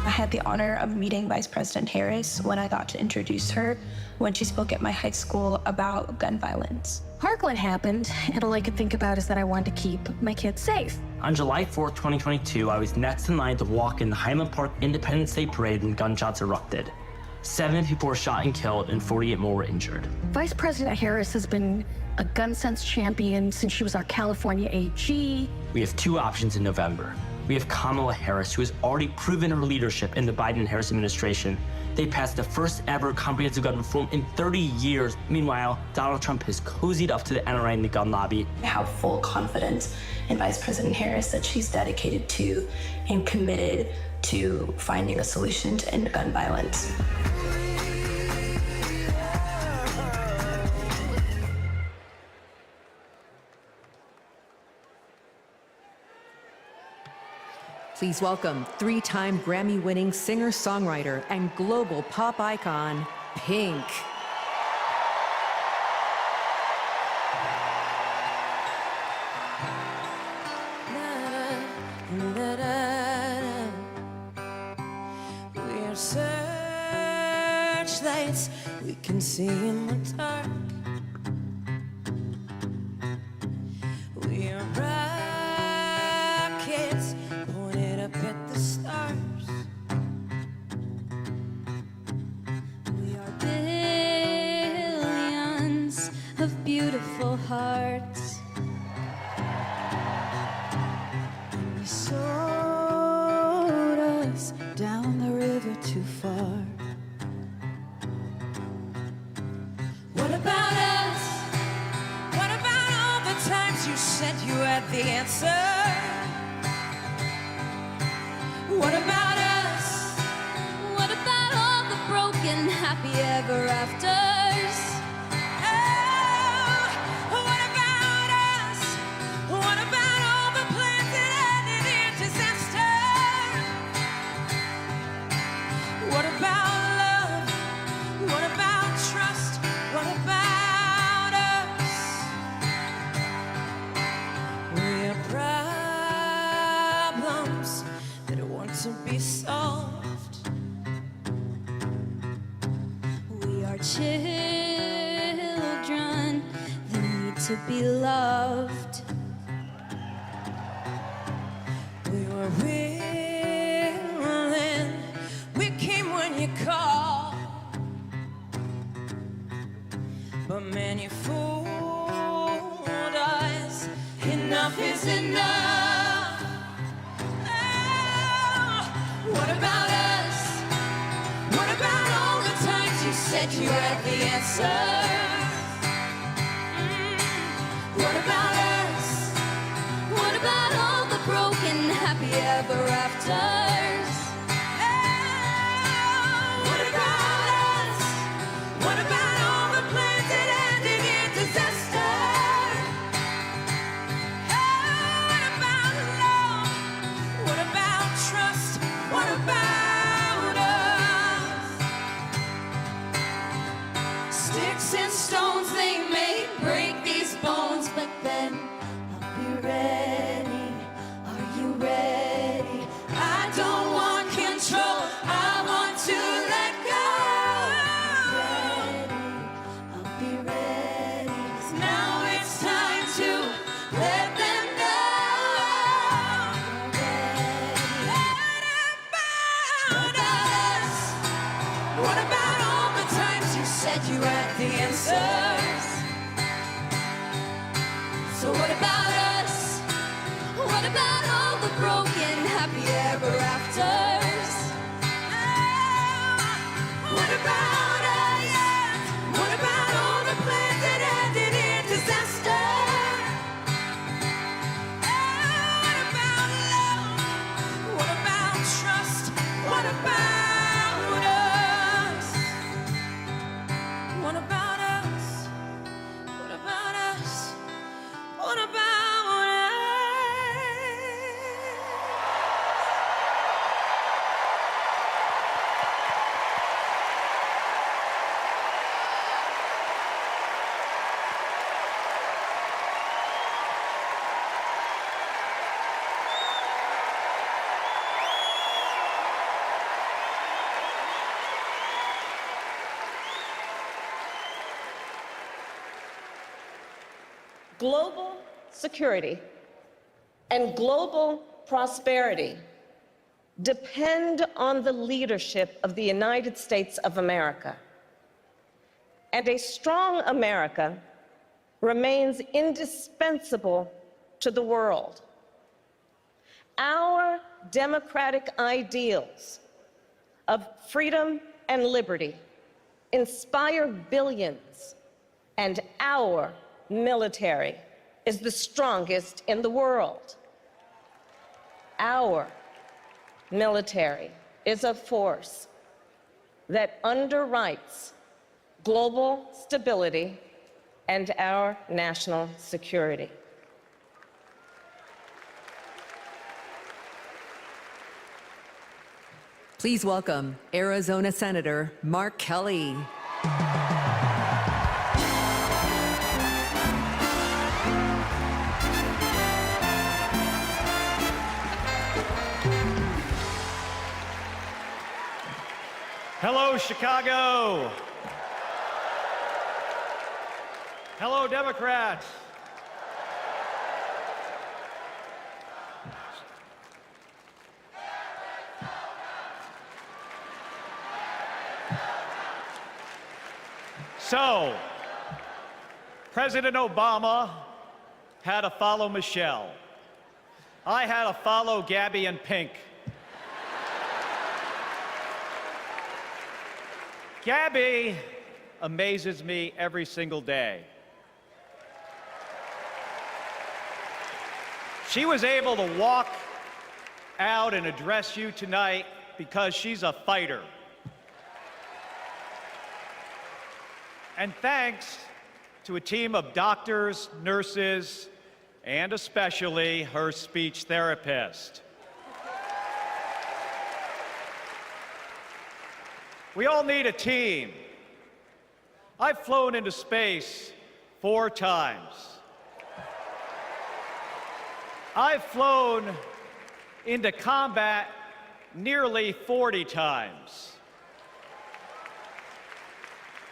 I had the honor of meeting Vice President Harris when I got to introduce her when she spoke at my high school about gun violence. Parkland happened, and all I could think about is that I wanted to keep my kids safe. On July 4th, 2022, I was next in line to walk in the Highland Park Independence Day Parade when gunshots erupted. 7 people were shot and killed, and 48 more were injured. Vice President Harris has been a gun sense champion since she was our California AG. We have 2 options in November. We have Kamala Harris, who has already proven her leadership in the Biden-Harris administration. They passed the first ever comprehensive gun reform in 30 years. Meanwhile, Donald Trump has cozied up to the NRA and the gun lobby. I have full confidence in Vice President Harris that she's dedicated to and committed to finding a solution to end gun violence. Please welcome 3-time Grammy-winning singer-songwriter and global pop icon, Pink. We're searchlights, we can see in the dark. rockets pointed up at the stars. We are billions of beautiful hearts. You sold us down the river too far. What about us? What about all the times you said you had the answer? What about us? What about all the broken happy ever afters? Oh, what about us? What about all the plans that ended in disaster? What about love? What about trust? What about us? We are problems that want to be solved. We are children that need to be loved. We were willing, we came when you called. But man, you fooled us. Enough is enough. Oh, what about us? What about all the times you said you had the answer? What about us? What about all the broken happy ever afters? What about us? What about all the plans that ended in disaster? What about love? What about trust? What about us? Sticks and stones, they may break these bones, but then I'll be ready. Are you ready? I don't want control, I want to let go. I'll be ready. 'Cause now it's time to let them know. What about us? What about all the times you said you had the answers? So what about us? What about all the broken happy ever afters? What about us? What about all the plans that ended in disaster? What about love? What about trust? What about us? What about us? What about us? What about us? Global security and global prosperity depend on the leadership of the United States of America. And a strong America remains indispensable to the world. Our democratic ideals of freedom and liberty inspire billions, and our military is the strongest in the world. Our military is a force that underwrites global stability and our national security. Please welcome Arizona Senator Mark Kelly. Hello, Chicago. Hello, Democrats. So, President Obama had to follow Michelle. I had to follow Gabby and Pink. Gabby amazes me every single day. She was able to walk out and address you tonight because she's a fighter. And thanks to a team of doctors, nurses, and especially her speech therapist. We all need a team. I've flown into space 4 times. I've flown into combat nearly 40 times.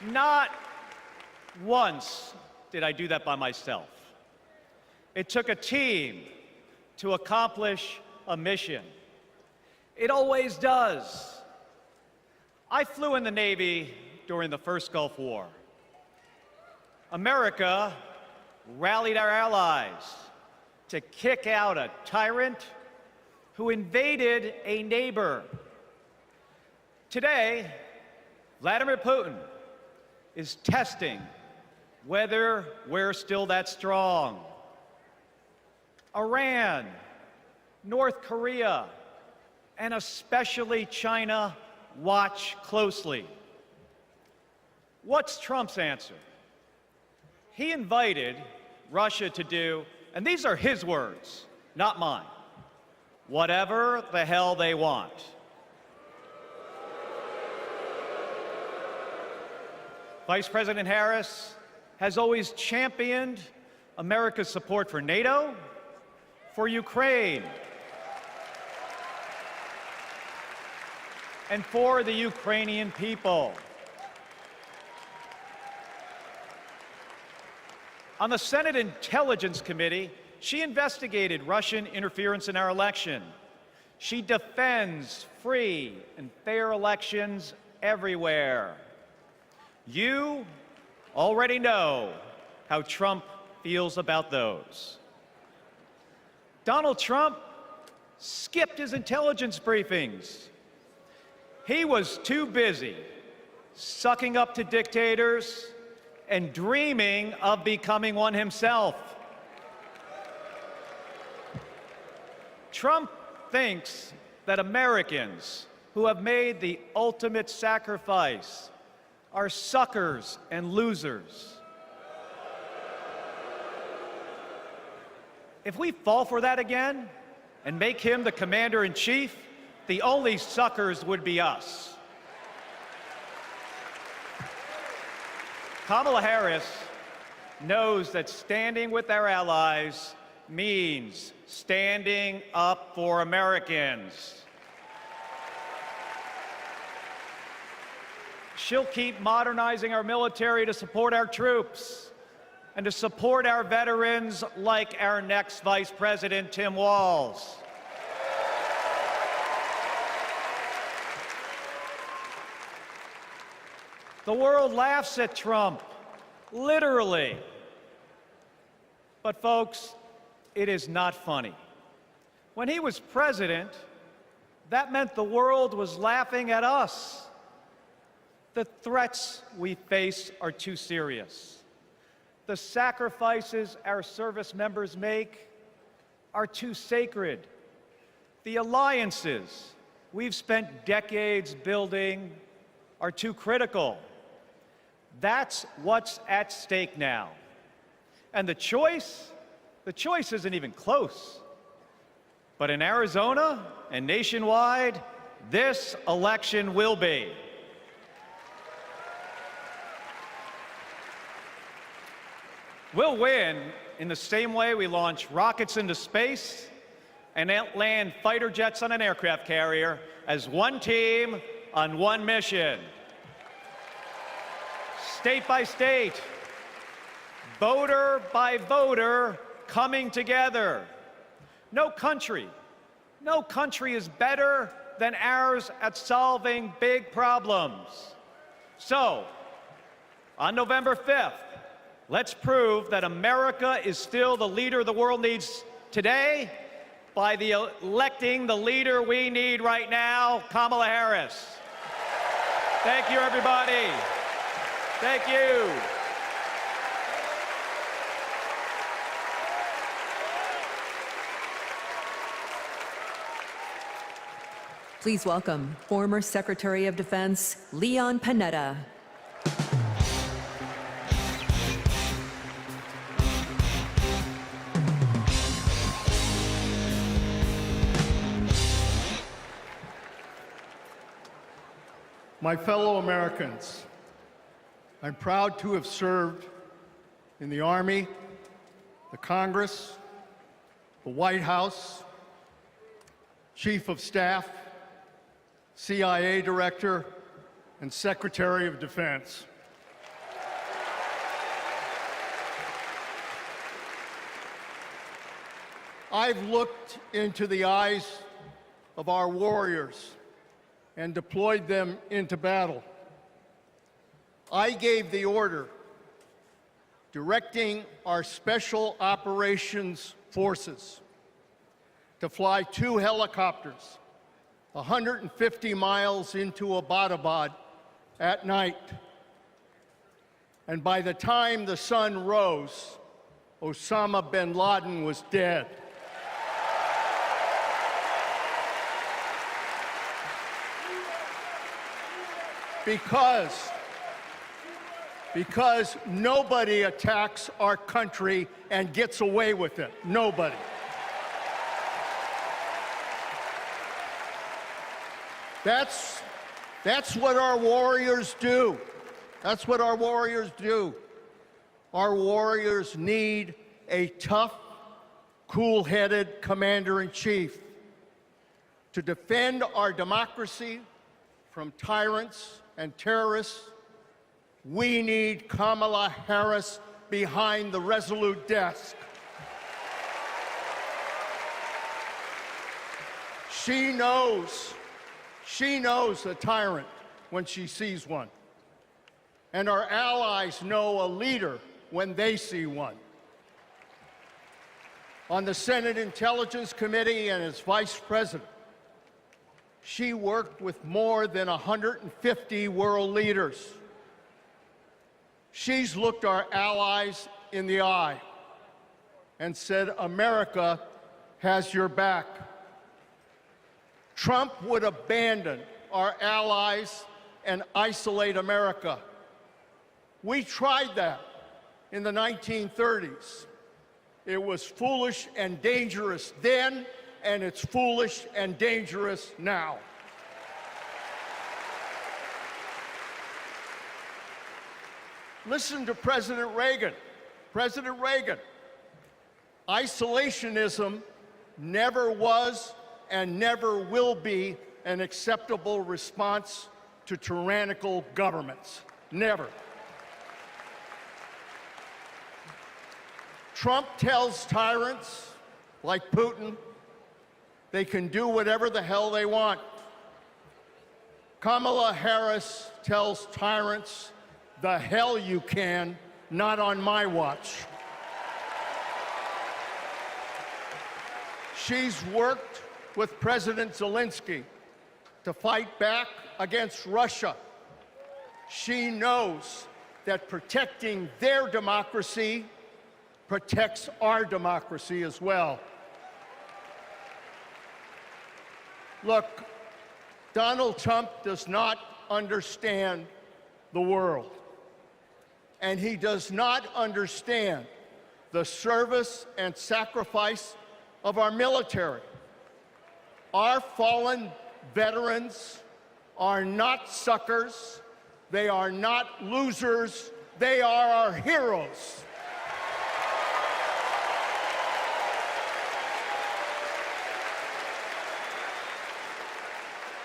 Not once did I do that by myself. It took a team to accomplish a mission. It always does. I flew in the Navy during the first Gulf War. America rallied our allies to kick out a tyrant who invaded a neighbor. Today, Vladimir Putin is testing whether we're still that strong. Iran, North Korea, and especially China watch closely. What's Trump's answer? He invited Russia to do, and these are his words, not mine, whatever the hell they want. Vice President Harris has always championed America's support for NATO, for Ukraine, and for the Ukrainian people. On the Senate Intelligence Committee, she investigated Russian interference in our election. She defends free and fair elections everywhere. You already know how Trump feels about those. Donald Trump skipped his intelligence briefings. He was too busy sucking up to dictators and dreaming of becoming one himself. Trump thinks that Americans who have made the ultimate sacrifice are suckers and losers. If we fall for that again and make him the commander-in-chief, the only suckers would be us. Kamala Harris knows that standing with our allies means standing up for Americans. She'll keep modernizing our military to support our troops and to support our veterans like our next Vice President, Tim Walz. The world laughs at Trump, literally. But folks, it is not funny. When he was president, that meant the world was laughing at us. The threats we face are too serious. The sacrifices our service members make are too sacred. The alliances we've spent decades building are too critical. That's what's at stake now. And the choice isn't even close. But in Arizona and nationwide, this election will be. We'll win in the same way we launch rockets into space and land fighter jets on an aircraft carrier as one team on one mission. State by state, voter by voter, coming together. No country is better than ours at solving big problems. So, On November 5th, let's prove that America is still the leader the world needs today by electing the leader we need right now, Kamala Harris. Thank you, everybody. Thank you. Please welcome former Secretary of Defense Leon Panetta. My fellow Americans, I'm proud to have served in the Army, the Congress, the White House, Chief of Staff, CIA Director, and Secretary of Defense. I've looked into the eyes of our warriors and deployed them into battle. I gave the order directing our Special Operations Forces to fly 2 helicopters 150 miles into Abbottabad at night. And by the time the sun rose, Osama bin Laden was dead. Because nobody attacks our country and gets away with it. Nobody. That's what our warriors do. That's what our warriors do. Our warriors need a tough, cool-headed commander-in-chief to defend our democracy from tyrants and terrorists. We need Kamala Harris behind the resolute desk. She knows a tyrant when she sees one. And our allies know a leader when they see one. On the Senate Intelligence Committee and as Vice President, she worked with more than 150 world leaders. She's looked our allies in the eye and said, America has your back. Trump would abandon our allies and isolate America. We tried that in the 1930s. It was foolish and dangerous then, and it's foolish and dangerous now. Listen to President Reagan. President Reagan. Isolationism never was and never will be an acceptable response to tyrannical governments. Never. Trump tells tyrants like Putin they can do whatever the hell they want. Kamala Harris tells tyrants, the hell you can, not on my watch. She's worked with President Zelensky to fight back against Russia. She knows that protecting their democracy protects our democracy as well. Look, Donald Trump does not understand the world, and he does not understand the service and sacrifice of our military. Our fallen veterans are not suckers, they are not losers, they are our heroes.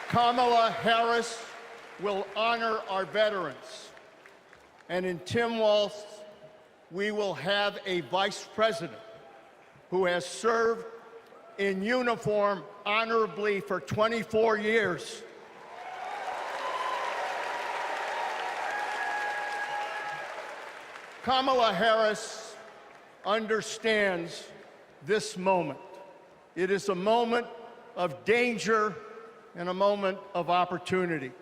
Kamala Harris will honor our veterans. And in Tim Walz, we will have a vice president who has served in uniform honorably for 24 years. Kamala Harris understands this moment. It is a moment of danger and a moment of opportunity.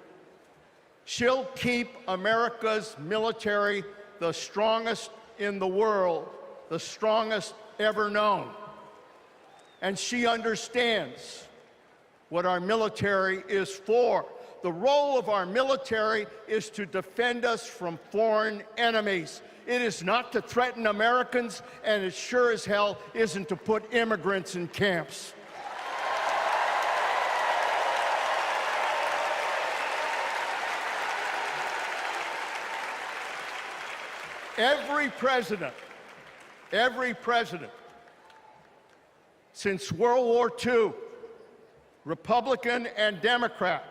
She'll keep America's military the strongest in the world, the strongest ever known. And she understands what our military is for. The role of our military is to defend us from foreign enemies. It is not to threaten Americans, and it sure as hell isn't to put immigrants in camps. Every president since World War II, Republican and Democrat,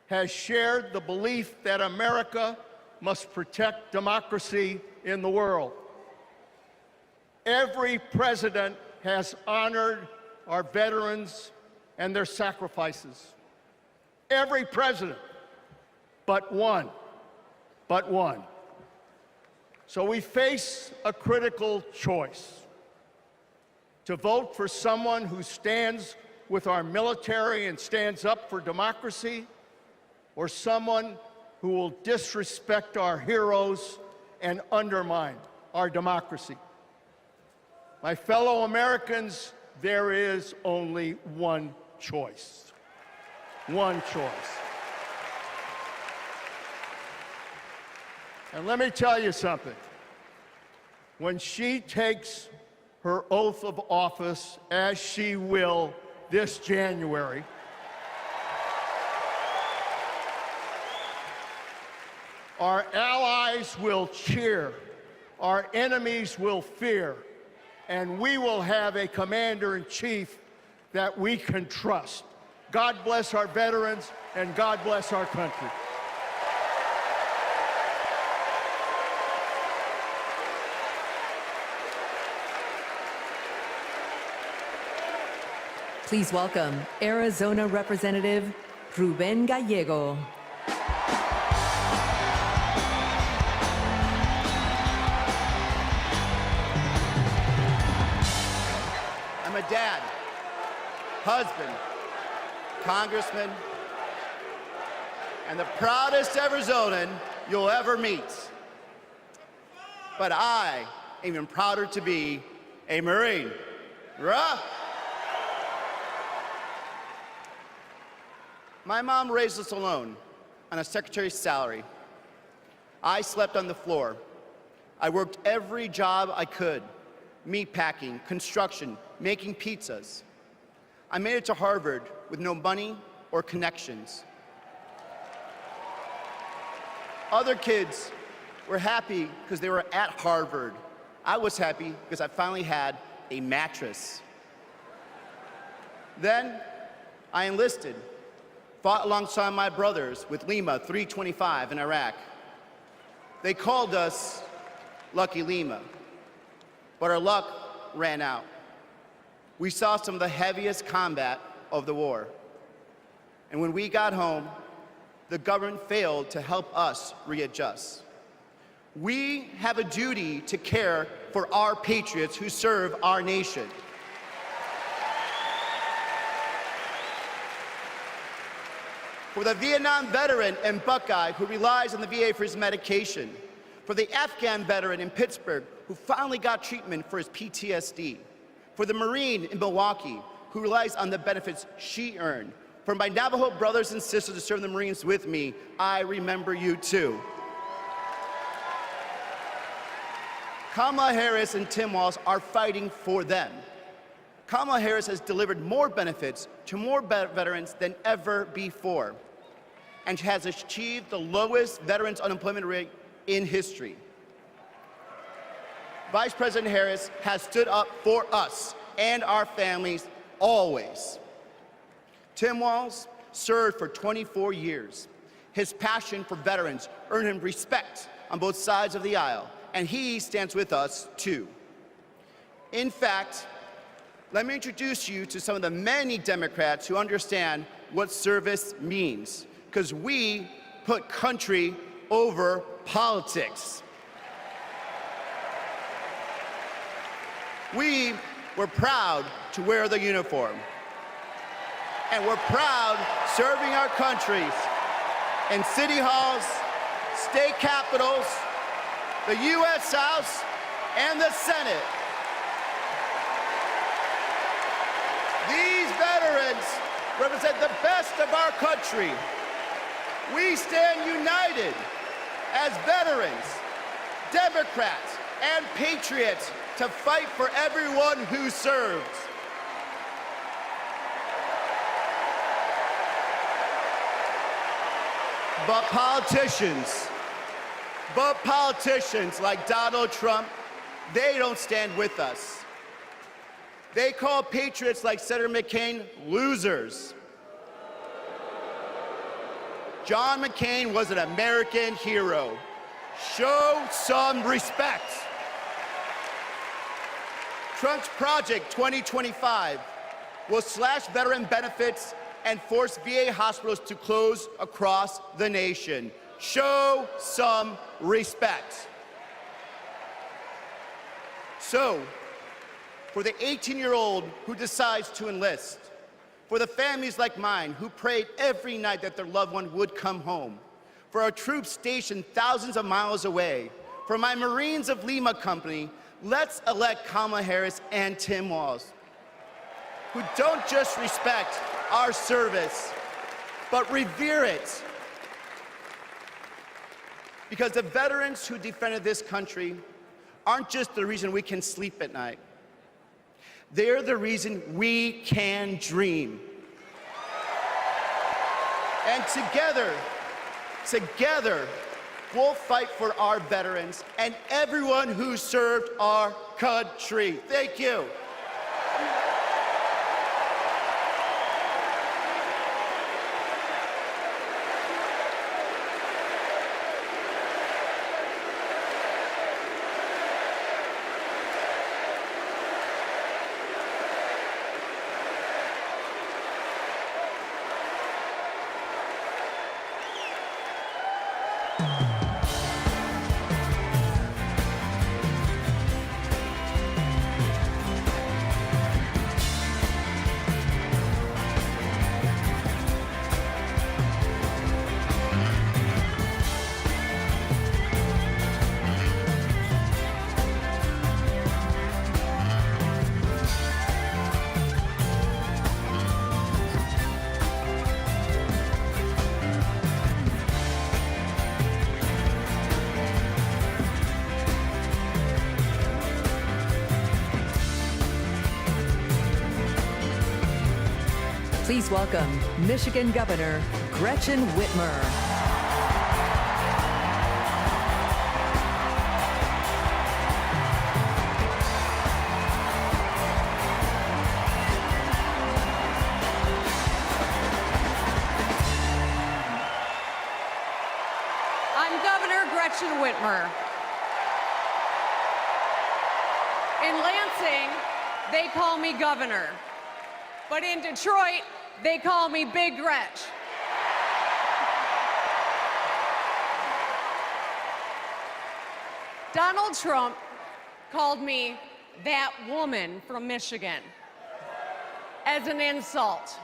has shared the belief that America must protect democracy in the world. Every president has honored our veterans and their sacrifices. Every president, but one. So we face a critical choice: to vote for someone who stands with our military and stands up for democracy, or someone who will disrespect our heroes and undermine our democracy. My fellow Americans, there is only one choice. One choice. And let me tell you something. When she takes her oath of office, as she will this January, our allies will cheer, our enemies will fear, and we will have a commander-in-chief that we can trust. God bless our veterans, and God bless our country. Please welcome Arizona Representative Ruben Gallego. I'm a dad, husband, congressman, and the proudest Arizonan you'll ever meet. But I am even prouder to be a Marine. Rah! My mom raised us alone on a secretary's salary. I slept on the floor. I worked every job I could: meat packing, construction, making pizzas. I made it to Harvard with no money or connections. Other kids were happy because they were at Harvard. I was happy because I finally had a mattress. Then I enlisted, fought alongside my brothers with Lima 325 in Iraq. They called us Lucky Lima, but our luck ran out. We saw some of the heaviest combat of the war. And when we got home, the government failed to help us readjust. We have a duty to care for our patriots who serve our nation. For the Vietnam veteran in Buckeye who relies on the VA for his medication. For the Afghan veteran in Pittsburgh who finally got treatment for his PTSD. For the Marine in Milwaukee who relies on the benefits she earned. For my Navajo brothers and sisters who serve the Marines with me, I remember you too. Kamala Harris and Tim Walz are fighting for them. Kamala Harris has delivered more benefits to more veterans than ever before, and has achieved the lowest veterans unemployment rate in history. Vice President Harris has stood up for us and our families always. Tim Walz served for 24 years. His passion for veterans earned him respect on both sides of the aisle, and he stands with us too. In fact, let me introduce you to some of the many Democrats who understand what service means, because we put country over politics. We were proud to wear the uniform. And we're proud serving our countries in city halls, state capitals, the U.S. House, and the Senate. These veterans represent the best of our country. We stand united as veterans, Democrats, and patriots to fight for everyone who serves. But politicians like Donald Trump, they don't stand with us. They call patriots like Senator McCain losers. John McCain was an American hero. Show some respect. Trump's Project 2025 will slash veteran benefits and force VA hospitals to close across the nation. Show some respect. So, for the 18-year-old who decides to enlist, for the families like mine who prayed every night that their loved one would come home, for our troops stationed thousands of miles away, for my Marines of Lima Company, let's elect Kamala Harris and Tim Walz, who don't just respect our service, but revere it. Because the veterans who defended this country aren't just the reason we can sleep at night. They're the reason we can dream. And together, we'll fight for our veterans and everyone who served our country. Thank you. Please welcome Michigan Governor Gretchen Whitmer. I'm Governor Gretchen Whitmer. In Lansing, they call me Governor. But in Detroit, they call me Big Gretch. Donald Trump called me that woman from Michigan as an insult.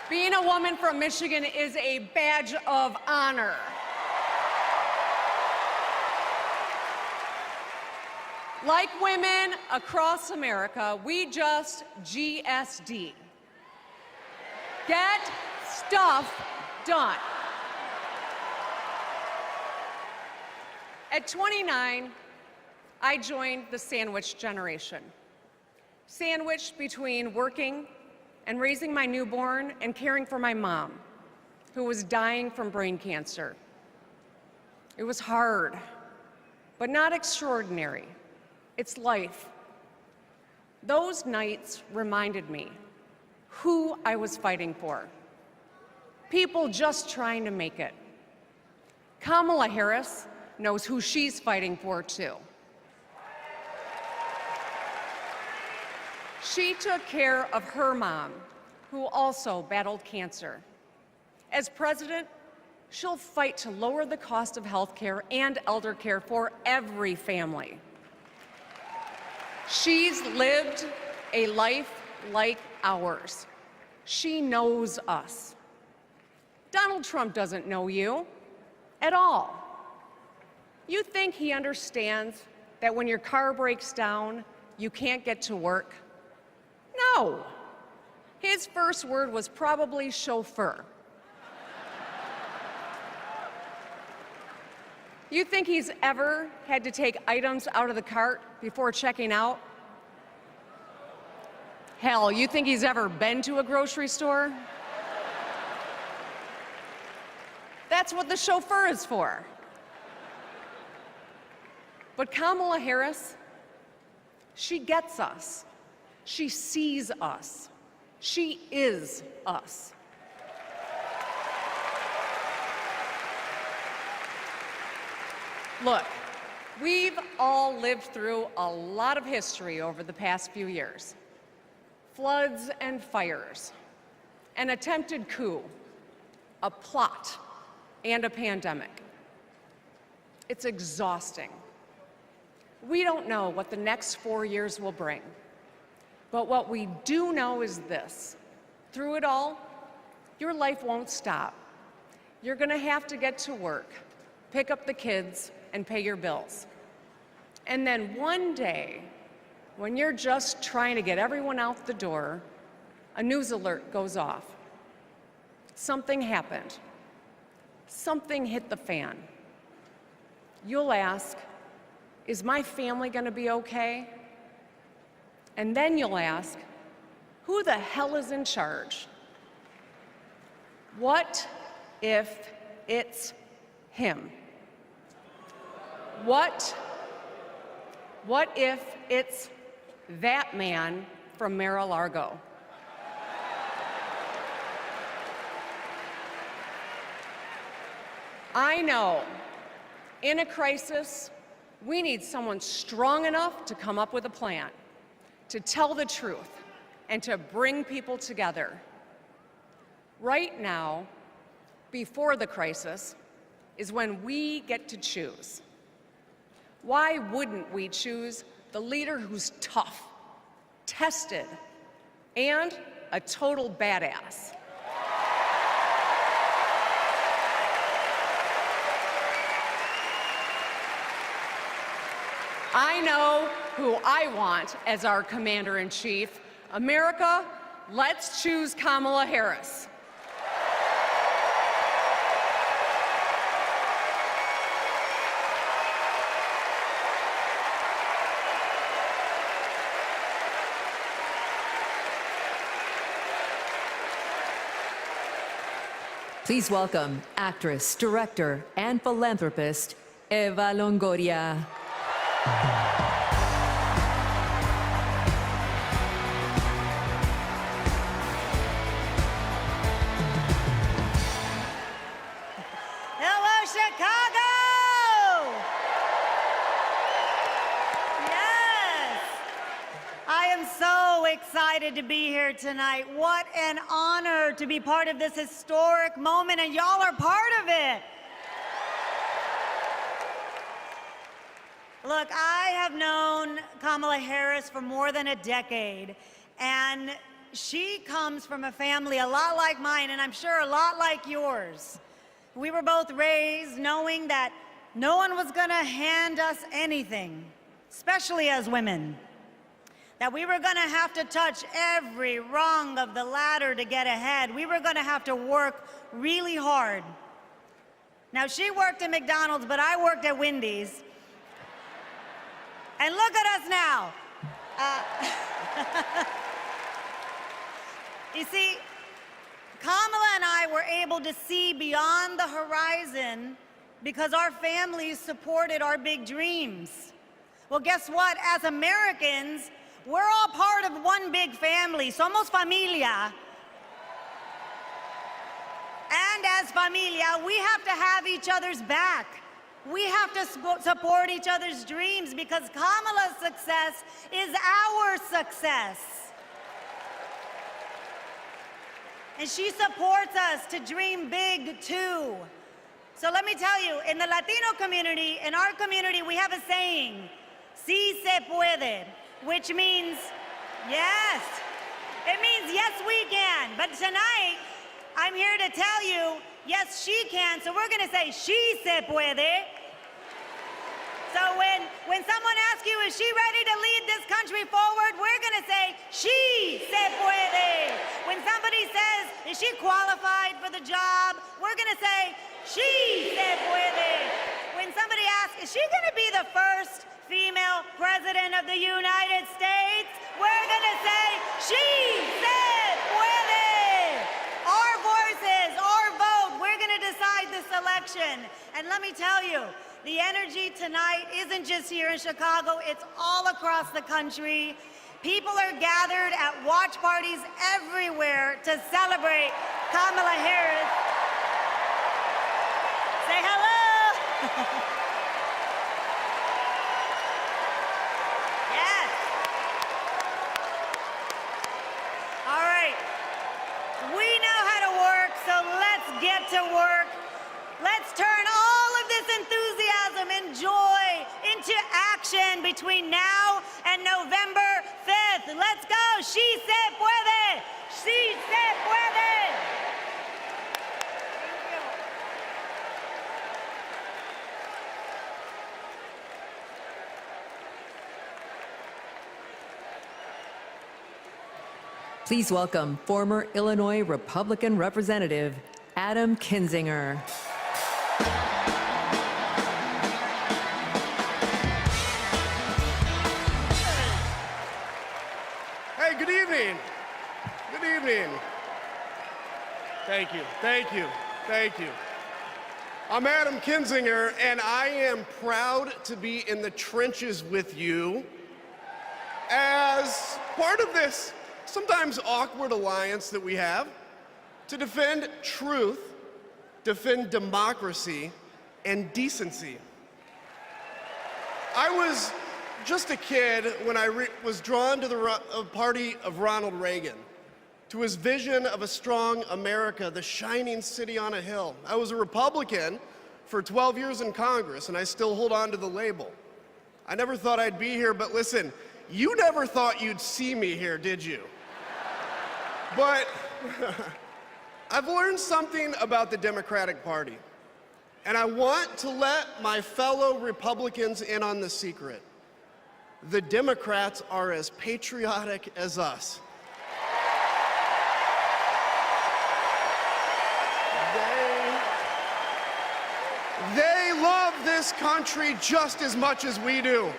Being a woman from Michigan is a badge of honor. Like women across America, we just GSD. Get stuff done. At 29, I joined the sandwich generation. Sandwiched between working and raising my newborn and caring for my mom, who was dying from brain cancer. It was hard, but not extraordinary. It's life. Those nights reminded me who I was fighting for. People just trying to make it. Kamala Harris knows who she's fighting for, too. She took care of her mom, who also battled cancer. As president, She'll fight to lower the cost of health care and elder care for every family. She's lived a life like ours. She knows us. Donald Trump doesn't know you at all. You think he understands that when your car breaks down, you can't get to work? No. His first word was probably chauffeur. You think he's ever had to take items out of the cart before checking out? Hell, you think he's ever been to a grocery store? That's what the chauffeur is for. But Kamala Harris, she gets us. She sees us. She is us. Look, we've all lived through a lot of history over the past few years. Floods and fires, an attempted coup, a plot, and a pandemic. It's exhausting. We don't know what the next 4 years will bring, but what we do know is this. Through it all, your life won't stop. You're gonna have to get to work, pick up the kids, and pay your bills. And then one day, when you're just trying to get everyone out the door, a news alert goes off. Something happened. Something hit the fan. You'll ask, is my family gonna be okay? And then you'll ask, who the hell is in charge? What if it's him? What if it's that man from Mar-a-Lago? I know, in a crisis, we need someone strong enough to come up with a plan, to tell the truth, and to bring people together. Right now, before the crisis, is when we get to choose. Why wouldn't we choose the leader who's tough, tested, and a total badass? I know who I want as our commander-in-chief. America, let's choose Kamala Harris. Please welcome actress, director, and philanthropist, Eva Longoria. Hello, Chicago! Yes! I am so excited to be here tonight. What an honor to be part of this historic moment, and y'all are part of it. Look, I have known Kamala Harris for more than a decade, and she comes from a family a lot like mine, and I'm sure a lot like yours. We were both raised knowing that no one was gonna hand us anything, especially as women. That we were gonna have to touch every rung of the ladder to get ahead. We were gonna have to work really hard. Now, she worked at McDonald's, but I worked at Wendy's. And look at us now. You see, Kamala and I were able to see beyond the horizon because our families supported our big dreams. Well, guess what? As Americans, we're all part of one big family. Somos familia. And as familia, we have to have each other's back. We have to support each other's dreams because Kamala's success is our success. And she supports us to dream big too. So let me tell you, in the Latino community, in our community, we have a saying, "Sí se puede," which means yes. It means yes, we can. But tonight, I'm here to tell you, yes, she can. So we're going to say, "Sí se puede." So when someone asks you, is she ready to lead this country forward, we're going to say, "Sí se puede." When somebody says, is she qualified for the job, we're going to say, "Sí se puede." When somebody asks, is she going to be the first female president of the United States, we're going to say, "Sí se puede." Our voices, our vote, we're going to decide this election. And let me tell you, the energy tonight isn't just here in Chicago, it's all across the country. People are gathered at watch parties everywhere to celebrate Kamala Harris. Say hello. Yes. All right. We know how to work, so let's get to work. Let's turn all of this enthusiasm and joy into action between now and November 5th. Let's go. Sí se puede. Sí se puede. Please welcome former Illinois Republican Representative Adam Kinzinger. Hey, good evening. Good evening. Thank you, thank you, thank you. I'm Adam Kinzinger, and I am proud to be in the trenches with you as part of this sometimes awkward alliance that we have to defend truth, defend democracy, and decency. I was just a kid when I was drawn to the party of Ronald Reagan, to his vision of a strong America, the shining city on a hill. I was a Republican for 12 years in Congress, and I still hold on to the label. I never thought I'd be here, but listen, you never thought you'd see me here, did you? But I've learned something about the Democratic Party, and I want to let my fellow Republicans in on the secret. The Democrats are as patriotic as us. They love this country just as much as we do.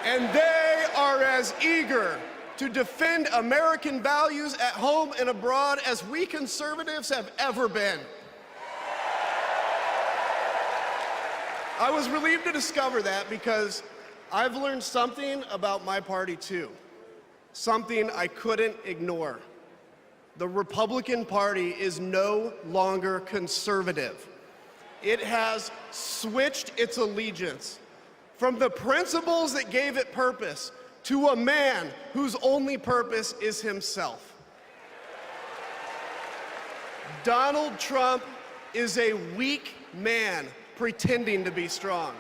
And they are as eager to defend American values at home and abroad as we conservatives have ever been. I was relieved to discover that because I've learned something about my party too, something I couldn't ignore. The Republican Party is no longer conservative. It has switched its allegiance from the principles that gave it purpose to a man whose only purpose is himself. Donald Trump is a weak man pretending to be strong.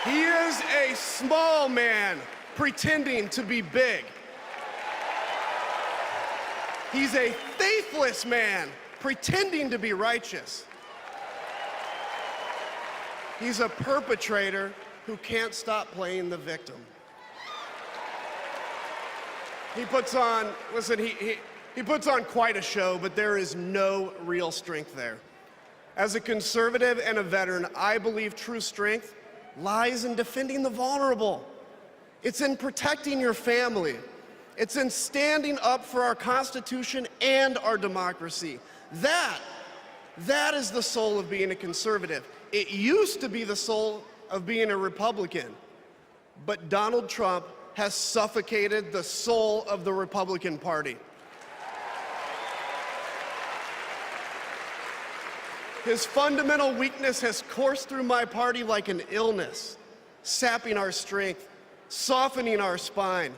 He is a small man pretending to be big. He's a faithless man pretending to be righteous. He's a perpetrator who can't stop playing the victim. He puts on, listen, he puts on quite a show, but there is no real strength there. As a conservative and a veteran, I believe true strength lies in defending the vulnerable. It's in protecting your family. It's in standing up for our Constitution and our democracy. That is the soul of being a conservative. It used to be the soul of being a Republican, but Donald Trump has suffocated the soul of the Republican Party. His fundamental weakness has coursed through my party like an illness, sapping our strength, softening our spine,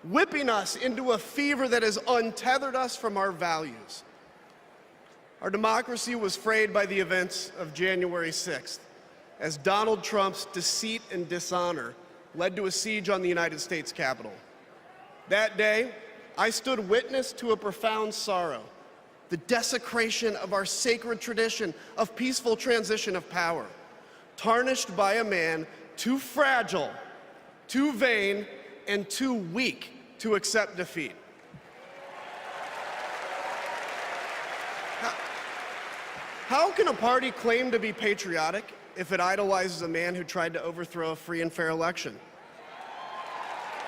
whipping us into a fever that has untethered us from our values. Our democracy was frayed by the events of January 6th, as Donald Trump's deceit and dishonor led to a siege on the United States Capitol. That day, I stood witness to a profound sorrow, the desecration of our sacred tradition of peaceful transition of power, tarnished by a man too fragile, too vain, and too weak to accept defeat. How can a party claim to be patriotic if it idolizes a man who tried to overthrow a free and fair election?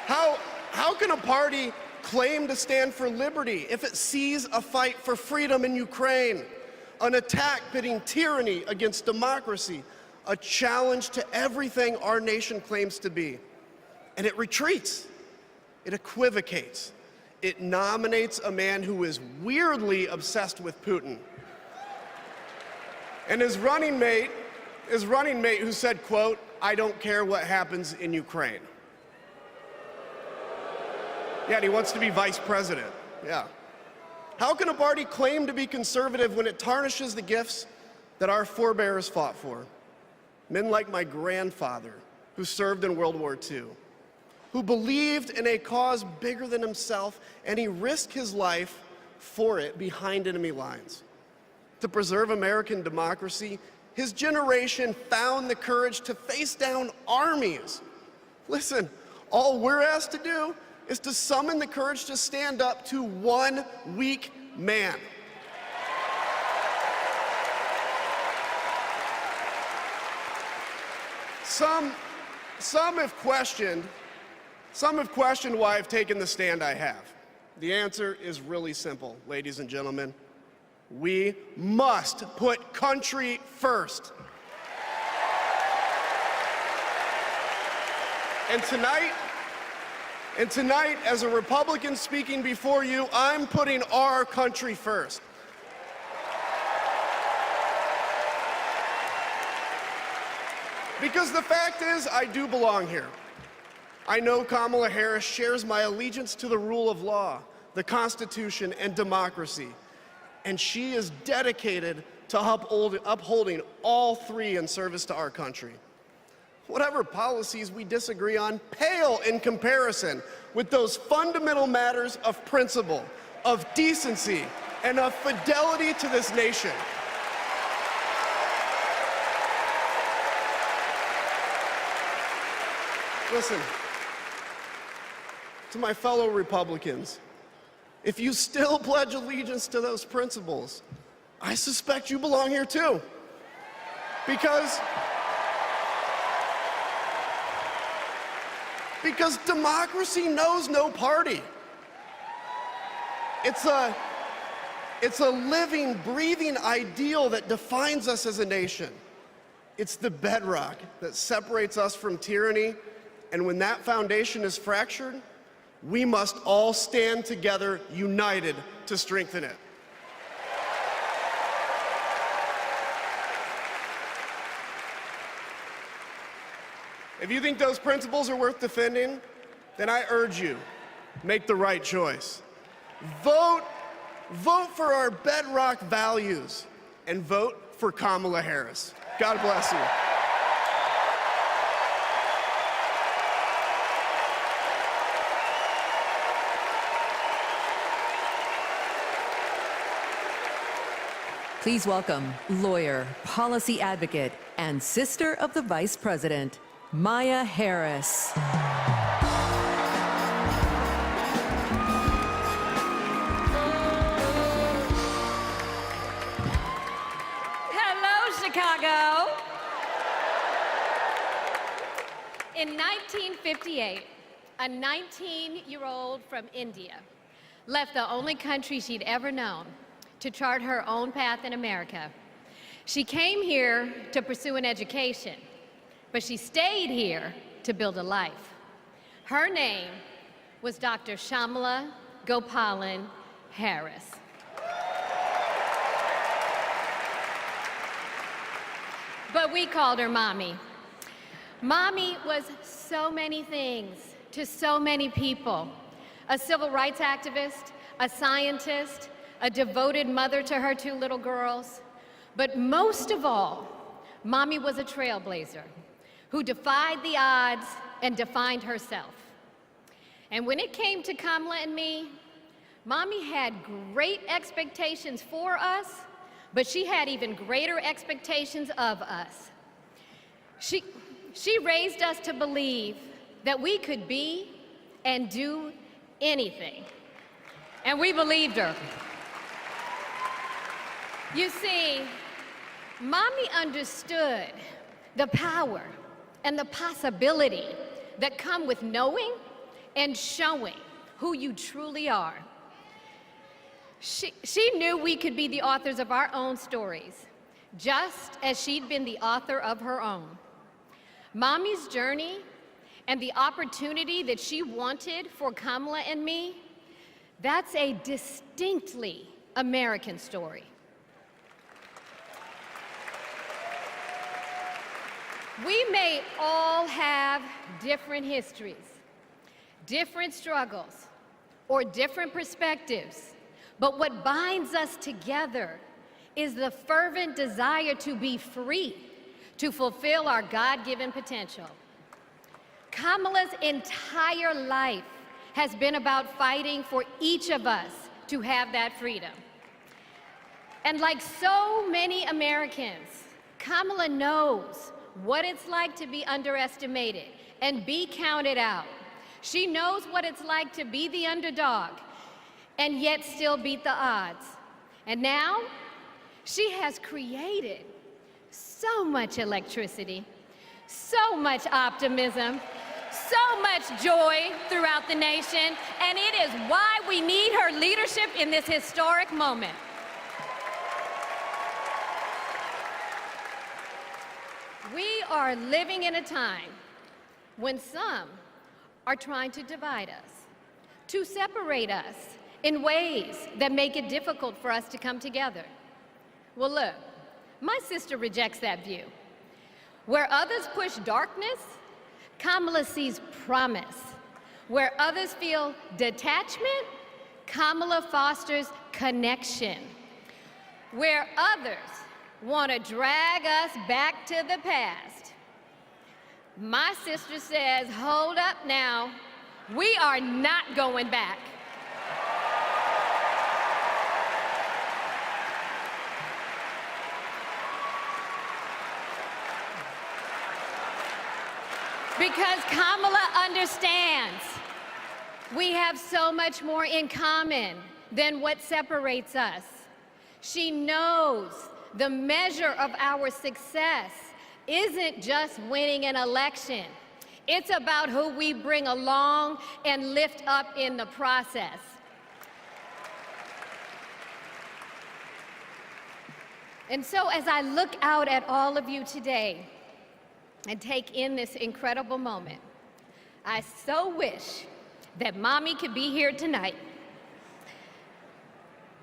How can a party claim to stand for liberty if it sees a fight for freedom in Ukraine, an attack pitting tyranny against democracy, a challenge to everything our nation claims to be, and it retreats, it equivocates, it nominates a man who is weirdly obsessed with Putin, and his running mate who said, quote, "I don't care what happens in Ukraine." Yeah, and he wants to be vice president. Yeah. How can a party claim to be conservative when it tarnishes the gifts that our forebears fought for? Men like my grandfather, who served in World War II, who believed in a cause bigger than himself, and he risked his life for it behind enemy lines. To preserve American democracy, his generation found the courage to face down armies. Listen, all we're asked to do is to summon the courage to stand up to one weak man. Some have questioned why I've taken the stand I have. The answer is really simple, ladies and gentlemen. We must put country first. And tonight, as a Republican speaking before you, I'm putting our country first. Because the fact is, I do belong here. I know Kamala Harris shares my allegiance to the rule of law, the Constitution, and democracy. And she is dedicated to upholding all three in service to our country. Whatever policies we disagree on pale in comparison with those fundamental matters of principle, of decency, and of fidelity to this nation. Listen, to my fellow Republicans, if you still pledge allegiance to those principles, I suspect you belong here too. Because democracy knows no party. It's a living, breathing ideal that defines us as a nation. It's the bedrock that separates us from tyranny, and when that foundation is fractured, we must all stand together, united, to strengthen it. If you think those principles are worth defending, then I urge you, make the right choice. Vote for our bedrock values, and vote for Kamala Harris. God bless you. Please welcome lawyer, policy advocate, and sister of the Vice President, Maya Harris. Hello, Chicago. In 1958, a 19-year-old from India left the only country she'd ever known to chart her own path in America. She came here to pursue an education, but she stayed here to build a life. Her name was Dr. Shamala Gopalan Harris. but we called her Mommy. Mommy was so many things to so many people. A civil rights activist, a scientist, a devoted mother to her 2 little girls. But most of all, Mommy was a trailblazer who defied the odds and defined herself. And when it came to Kamala and me, Mommy had great expectations for us, but she had even greater expectations of us. She raised us to believe that we could be and do anything. And we believed her. You see, Mommy understood the power and the possibility that come with knowing and showing who you truly are. She knew we could be the authors of our own stories, just as she'd been the author of her own. Mommy's journey and the opportunity that she wanted for Kamala and me, that's a distinctly American story. We may all have different histories, different struggles, or different perspectives, but what binds us together is the fervent desire to be free, to fulfill our God-given potential. Kamala's entire life has been about fighting for each of us to have that freedom. And like so many Americans, Kamala knows what it's like to be underestimated and be counted out. She knows what it's like to be the underdog and yet still beat the odds. And now, she has created so much electricity, so much optimism, so much joy throughout the nation, and it is why we need her leadership in this historic moment. We are living in a time when some are trying to divide us, to separate us in ways that make it difficult for us to come together. Well, look, my sister rejects that view. Where others push darkness, Kamala sees promise. Where others feel detachment, Kamala fosters connection. Where others want to drag us back to the past, my sister says, hold up now, we are not going back. Because Kamala understands we have so much more in common than what separates us. She knows the measure of our success isn't just winning an election. It's about who we bring along and lift up in the process. And so as I look out at all of you today, and take in this incredible moment, I so wish that Mommy could be here tonight.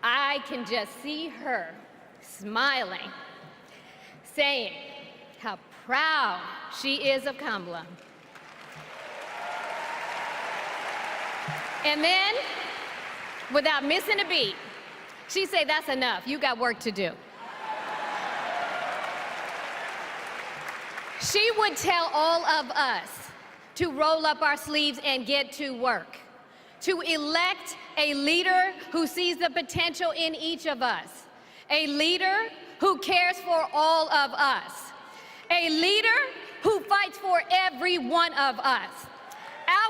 I can just see her smiling, saying how proud she is of Kamala. And then, without missing a beat, she'd say, that's enough, you got work to do. She would tell all of us to roll up our sleeves and get to work, to elect a leader who sees the potential in each of us, a leader who cares for all of us, a leader who fights for every one of us.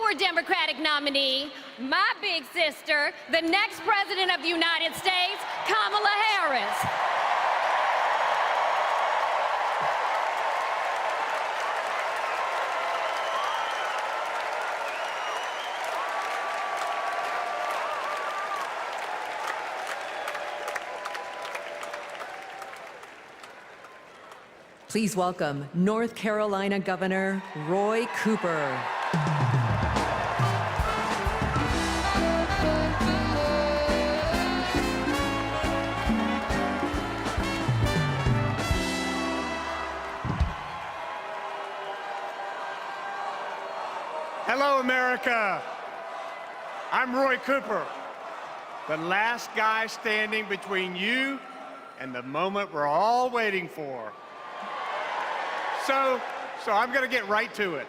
Our Democratic nominee, my big sister, the next President of the United States, Kamala Harris. Please welcome North Carolina Governor Roy Cooper. Hello, America. I'm Roy Cooper, the last guy standing between you and the moment we're all waiting for. So I'm going to get right to it.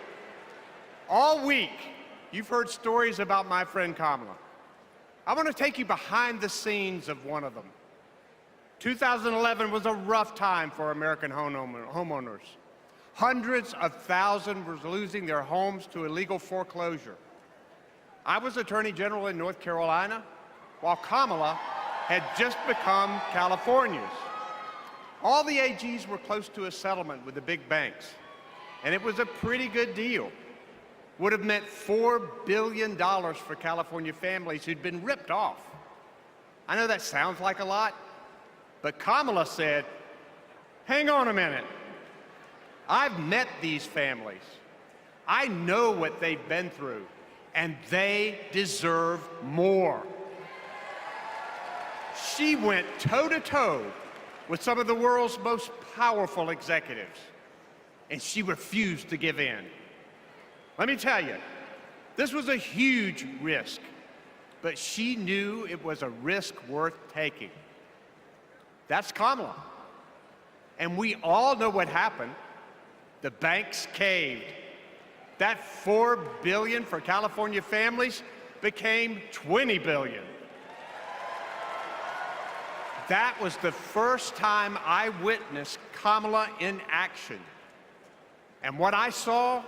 All week, you've heard stories about my friend Kamala. I want to take you behind the scenes of one of them. 2011 was a rough time for American homeowners. Hundreds of thousands were losing their homes to illegal foreclosure. I was Attorney General in North Carolina, while Kamala had just become California's. All the AGs were close to a settlement with the big banks, and it was a pretty good deal. Would have meant $4 billion for California families who'd been ripped off. I know that sounds like a lot, but Kamala said, hang on a minute. I've met these families. I know what they've been through, and they deserve more. She went toe-to-toe with some of the world's most powerful executives, and she refused to give in. Let me tell you, this was a huge risk, but she knew it was a risk worth taking. That's Kamala. And we all know what happened. The banks caved. That $4 billion for California families became $20 billion. That was the first time I witnessed Kamala in action. And what I saw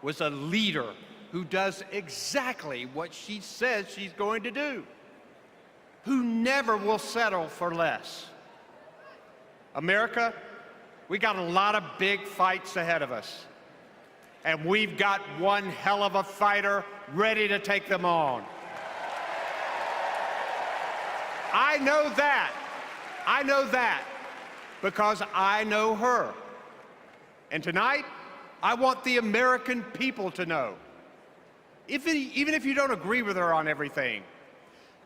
was a leader who does exactly what she says she's going to do, who never will settle for less. America, we got a lot of big fights ahead of us, and we've got one hell of a fighter ready to take them on. I know that because I know her. And tonight, I want the American people to know, even if you don't agree with her on everything,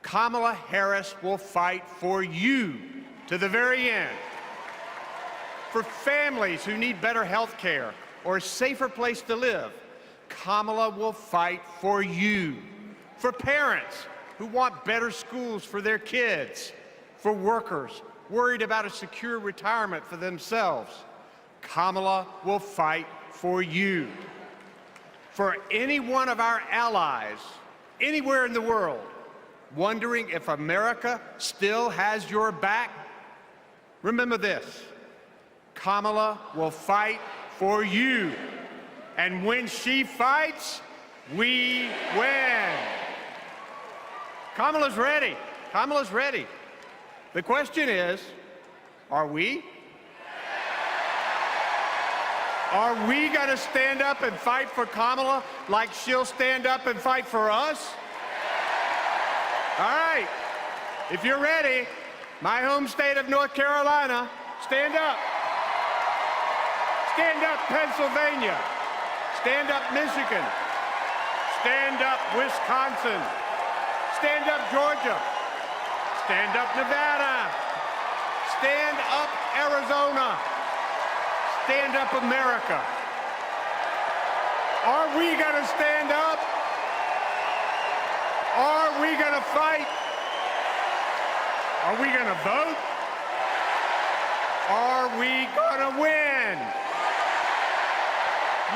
Kamala Harris will fight for you to the very end. For families who need better health care or a safer place to live, Kamala will fight for you. For parents who want better schools for their kids, for workers worried about a secure retirement for themselves, Kamala will fight for you. For any one of our allies, anywhere in the world, wondering if America still has your back, remember this: Kamala will fight for you. And when she fights, we win. Kamala's ready. Kamala's ready. The question is, are we? Are we going to stand up and fight for Kamala like she'll stand up and fight for us? All right. If you're ready, my home state of North Carolina, stand up. Stand up, Pennsylvania. Stand up, Michigan. Stand up, Wisconsin. Stand up, Georgia. Stand up, Nevada. Stand up, Arizona. Stand up, America. Are we going to stand up? Are we going to fight? Are we going to vote? Are we going to win?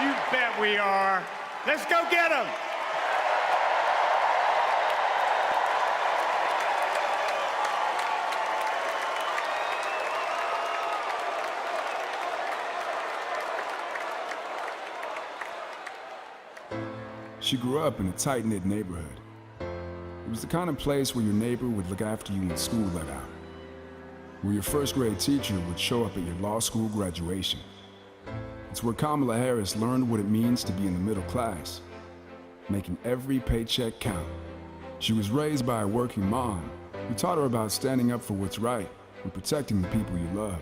You bet we are. Let's go get them. She grew up in a tight-knit neighborhood. It was the kind of place where your neighbor would look after you when school let out, where your first-grade teacher would show up at your law school graduation. It's where Kamala Harris learned what it means to be in the middle class, making every paycheck count. She was raised by a working mom who taught her about standing up for what's right and protecting the people you love.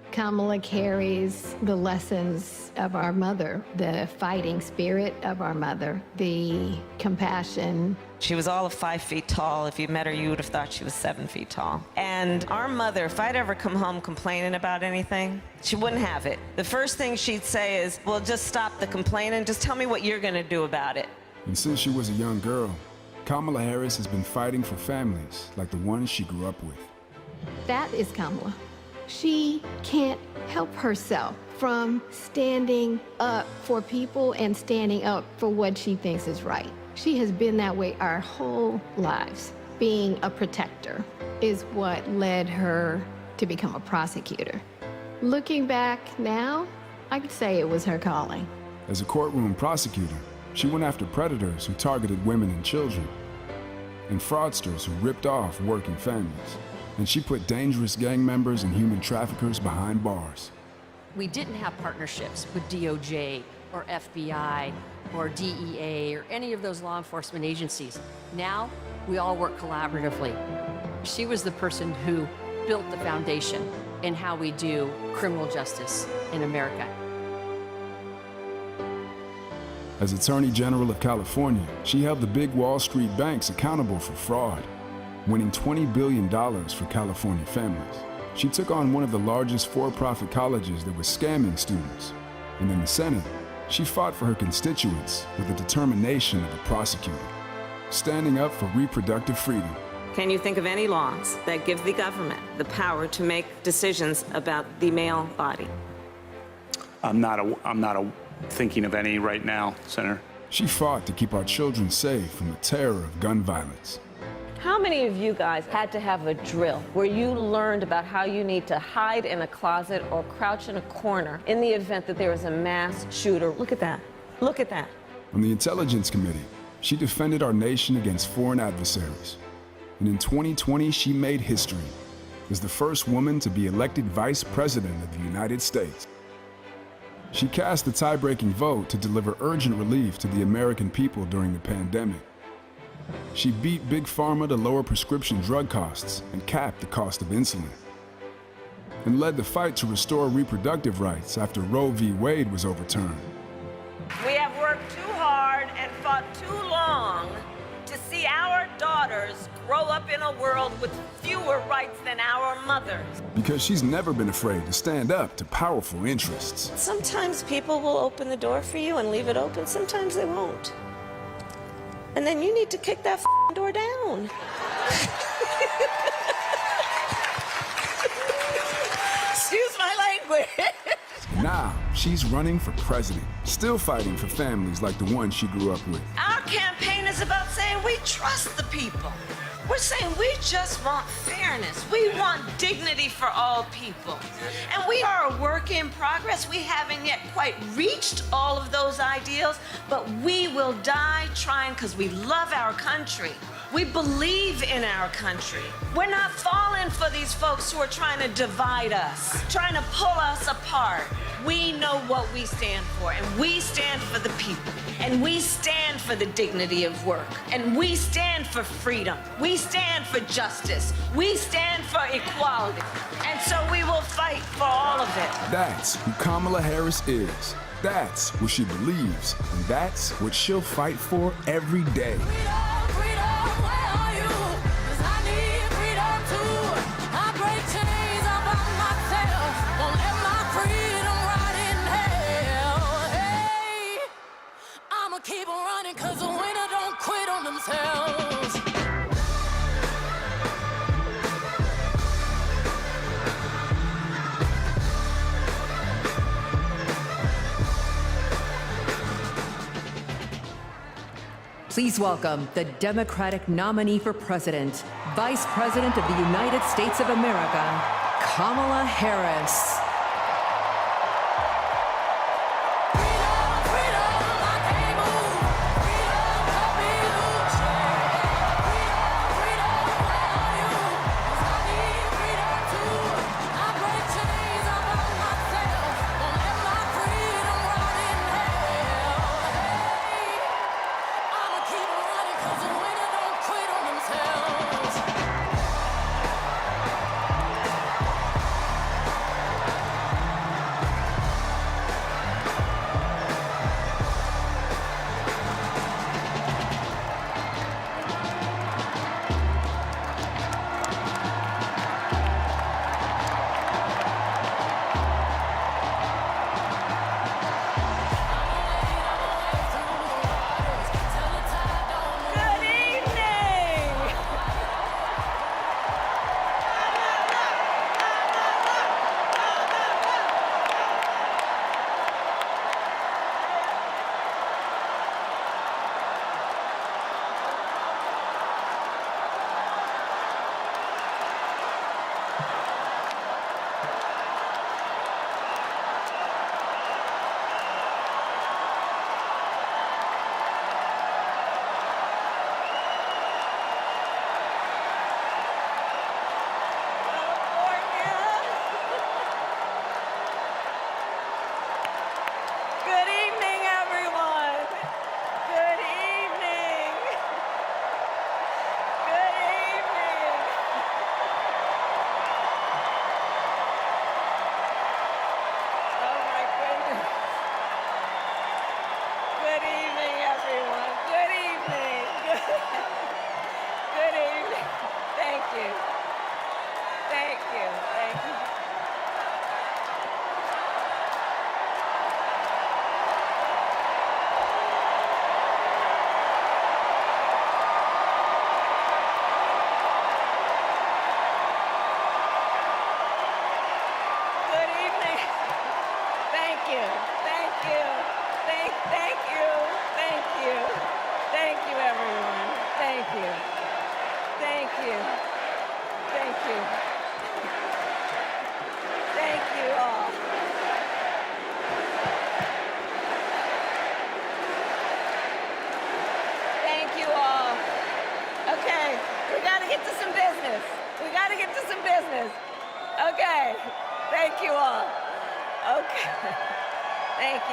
Kamala carries the lessons of our mother, the fighting spirit of our mother, the compassion. She was all of 5 feet tall. If you met her, you would have thought she was 7 feet tall. And our mother, if I'd ever come home complaining about anything, she wouldn't have it. The first thing she'd say is, well, just stop the complaining. Just tell me what you're going to do about it. And since she was a young girl, Kamala Harris has been fighting for families like the ones she grew up with. That is Kamala. She can't help herself from standing up for people and standing up for what she thinks is right. She has been that way our whole lives. Being a protector is what led her to become a prosecutor. Looking back now, I could say it was her calling. As a courtroom prosecutor, she went after predators who targeted women and children, and fraudsters who ripped off working families. And she put dangerous gang members and human traffickers behind bars. We didn't have partnerships with DOJ or FBI or DEA or any of those law enforcement agencies. Now, we all work collaboratively. She was the person who built the foundation in how we do criminal justice in America. As Attorney General of California, she held the big Wall Street banks accountable for fraud, winning $20 billion for California families. She took on one of the largest for-profit colleges that was scamming students. And in the Senate, she fought for her constituents with the determination of a prosecutor, standing up for reproductive freedom. Can you think of any laws that give the government the power to make decisions about the male body? I'm not thinking of any right now, Senator. She fought to keep our children safe from the terror of gun violence. How many of you guys had to have a drill where you learned about how you need to hide in a closet or crouch in a corner in the event that there is a mass shooter? Look at that. Look at that. On the Intelligence Committee, she defended our nation against foreign adversaries. And in 2020, she made history as the first woman to be elected Vice President of the United States. She cast the tie-breaking vote to deliver urgent relief to the American people during the pandemic. She beat Big Pharma to lower prescription drug costs and cap the cost of insulin, and led the fight to restore reproductive rights after Roe v. Wade was overturned. We have worked too hard and fought too long to see our daughters grow up in a world with fewer rights than our mothers. Because she's never been afraid to stand up to powerful interests. Sometimes people will open the door for you and leave it open, sometimes they won't. And then you need to kick that door down. Excuse my language. Now, she's running for president, still fighting for families like the one she grew up with. Our campaign is about saying we trust the people. We're saying we just want fairness. We want dignity for all people. And we are a work in progress. We haven't yet quite reached all of those ideals, but we will die trying because we love our country. We believe in our country. We're not falling for these folks who are trying to divide us, trying to pull us apart. We know what we stand for, and we stand for the people, and we stand for the dignity of work, and we stand for freedom. We stand for justice. We stand for equality. And so we will fight for all of it. That's who Kamala Harris is. That's what she believes, and that's what she'll fight for every day. Keep on running, cause the winner don't quit on themselves. Please welcome the Democratic nominee for president, Vice President of the United States of America, Kamala Harris.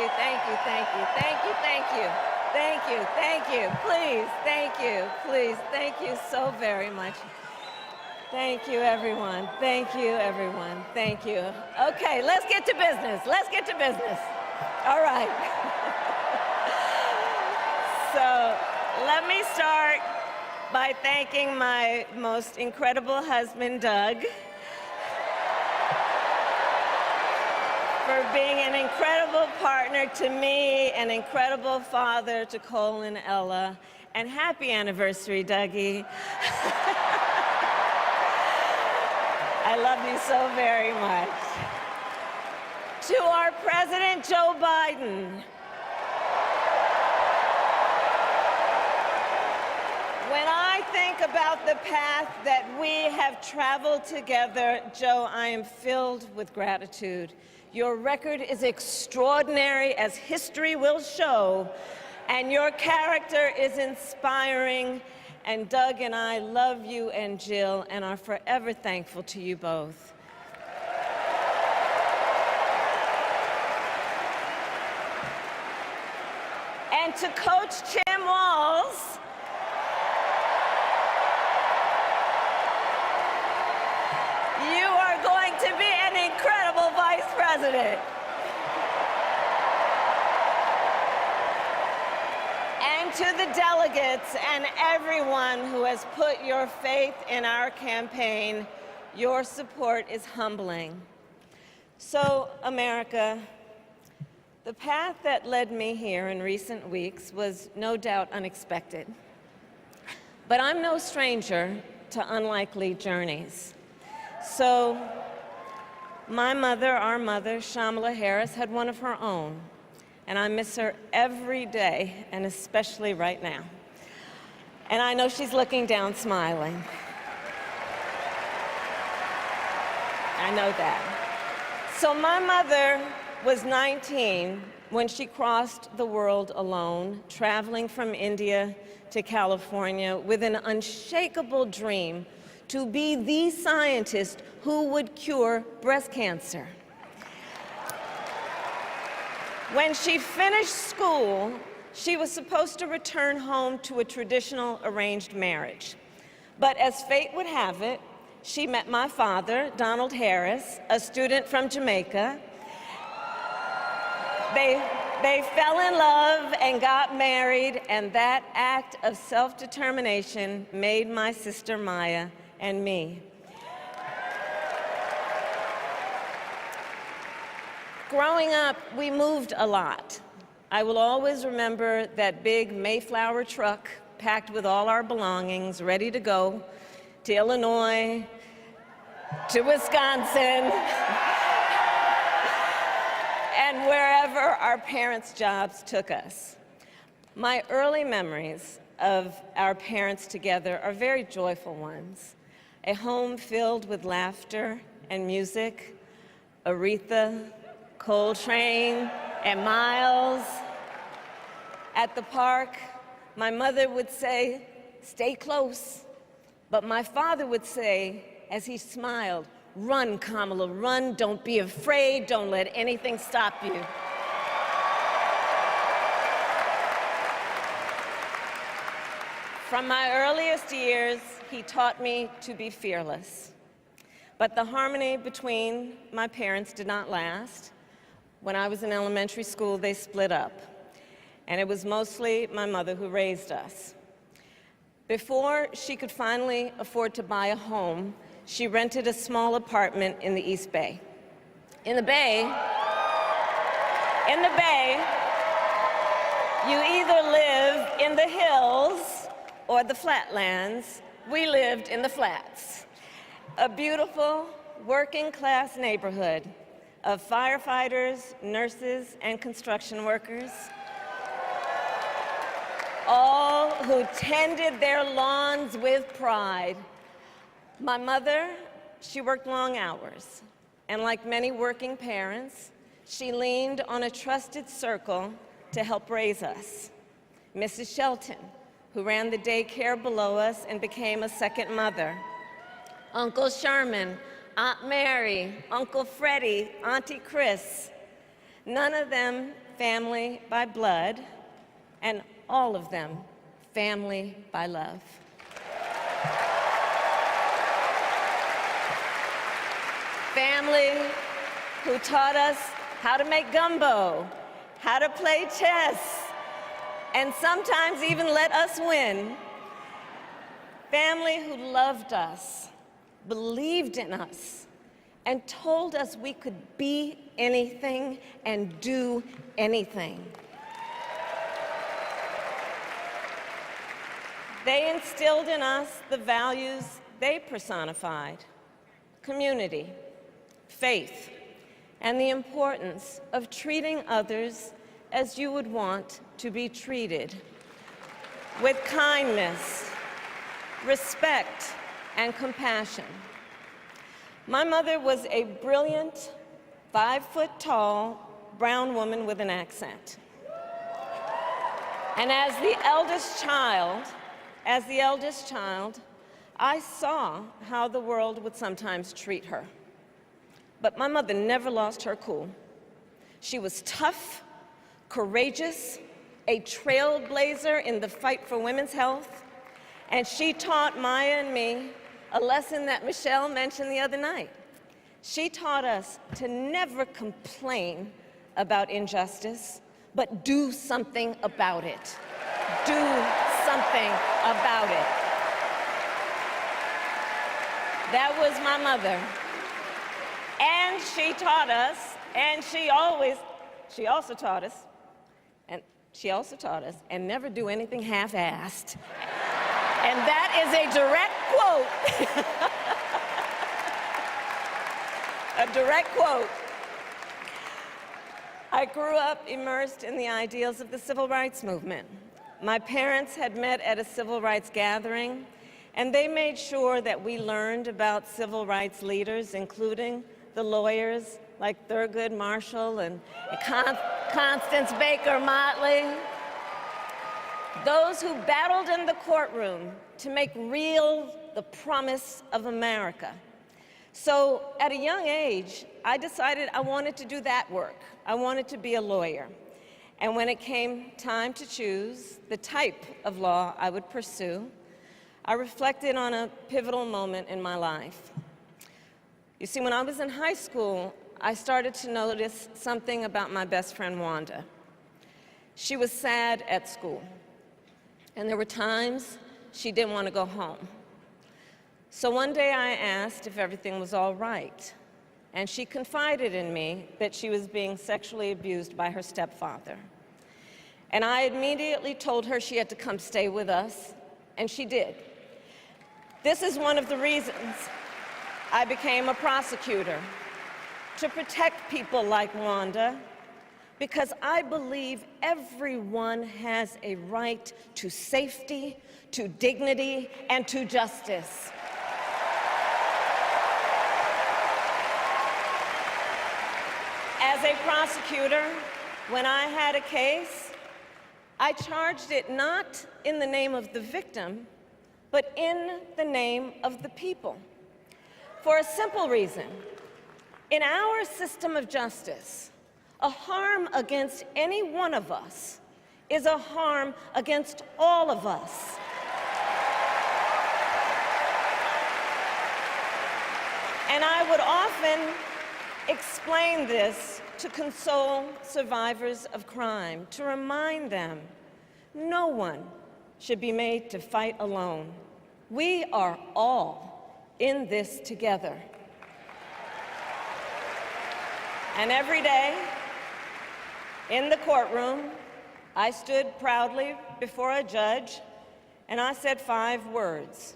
you, thank you, thank you, thank you, thank you, thank you, thank you, please, thank you so very much. Thank you, everyone. Thank you, everyone. Thank you. Okay, let's get to business. Let's get to business. All right. So let me start by thanking my most incredible husband, Doug, for being an incredible partner to me, an incredible father to Cole and Ella, and happy anniversary, Dougie. I love you so very much. To our President Joe Biden. When I think about the path that we have traveled together, Joe, I am filled with gratitude. Your record is extraordinary, as history will show, and your character is inspiring. And Doug and I love you and Jill and are forever thankful to you both. And to Coach Tim Walz, you are going to be an incredible vice president. And to the delegates and everyone who has put your faith in our campaign, your support is humbling. So, America, the path that led me here in recent weeks was no doubt unexpected. But I'm no stranger to unlikely journeys. So, my mother, our mother, Kamala Harris, had one of her own. And I miss her every day, and especially right now. And I know she's looking down, smiling. I know that. So my mother was 19 when she crossed the world alone, traveling from India to California with an unshakable dream to be the scientist who would cure breast cancer. When she finished school, she was supposed to return home to a traditional arranged marriage. But as fate would have it, she met my father, Donald Harris, a student from Jamaica. They fell in love and got married, and that act of self-determination made my sister Maya and me. Growing up, we moved a lot. I will always remember that big Mayflower truck packed with all our belongings, ready to go to Illinois, to Wisconsin, and wherever our parents' jobs took us. My early memories of our parents together are very joyful ones. A home filled with laughter and music, Aretha, Coltrane, and Miles. At the park, my mother would say, "Stay close." But my father would say, as he smiled, "Run, Kamala, run. Don't be afraid. Don't let anything stop you." From my earliest years, he taught me to be fearless. But the harmony between my parents did not last. When I was in elementary school, they split up. And it was mostly my mother who raised us. Before she could finally afford to buy a home, she rented a small apartment in the East Bay. In the Bay, you either live in the hills or the flatlands. We lived in the flats. A beautiful working-class neighborhood of firefighters, nurses, and construction workers, all who tended their lawns with pride. My mother, she worked long hours, and like many working parents, she leaned on a trusted circle to help raise us. Mrs. Shelton, who ran the daycare below us and became a second mother. Uncle Sherman, Aunt Mary, Uncle Freddie, Auntie Chris. none of them family by blood, and all of them family by love. Family who taught us how to make gumbo, how to play chess, and sometimes even let us win. Family who loved us, believed in us, and told us we could be anything and do anything. They instilled in us the values they personified: community, faith, and the importance of treating others as you would want to be treated, with kindness, respect, and compassion. My mother was a brilliant, 5-foot-tall, brown woman with an accent. And as the eldest child, I saw how the world would sometimes treat her. But my mother never lost her cool. She was tough, courageous, a trailblazer in the fight for women's health, and she taught Maya and me a lesson that Michelle mentioned the other night. She taught us to never complain about injustice, but do something about it. Do something about it. That was my mother. And she taught us, and she also taught us, and never do anything half-assed. And that is a direct quote. A direct quote. I grew up immersed in the ideals of the civil rights movement. My parents had met at a civil rights gathering, and they made sure that we learned about civil rights leaders, including the lawyers like Thurgood Marshall and Constance Baker Motley, those who battled in the courtroom to make real the promise of America. So at a young age, I decided I wanted to do that work. I wanted to be a lawyer. And when it came time to choose the type of law I would pursue, I reflected on a pivotal moment in my life. You see, when I was in high school, I started to notice something about my best friend, Wanda. She was sad at school, and there were times she didn't want to go home. So one day I asked if everything was all right, and she confided in me that she was being sexually abused by her stepfather. And I immediately told her she had to come stay with us, and she did. This is one of the reasons I became a prosecutor, to protect people like Wanda, because I believe everyone has a right to safety, to dignity, and to justice. As a prosecutor, when I had a case, I charged it not in the name of the victim, but in the name of the people. For a simple reason. In our system of justice, a harm against any one of us is a harm against all of us. And I would often explain this to console survivors of crime, to remind them no one should be made to fight alone. We are all in this together. And every day, in the courtroom, I stood proudly before a judge, and I said 5 words: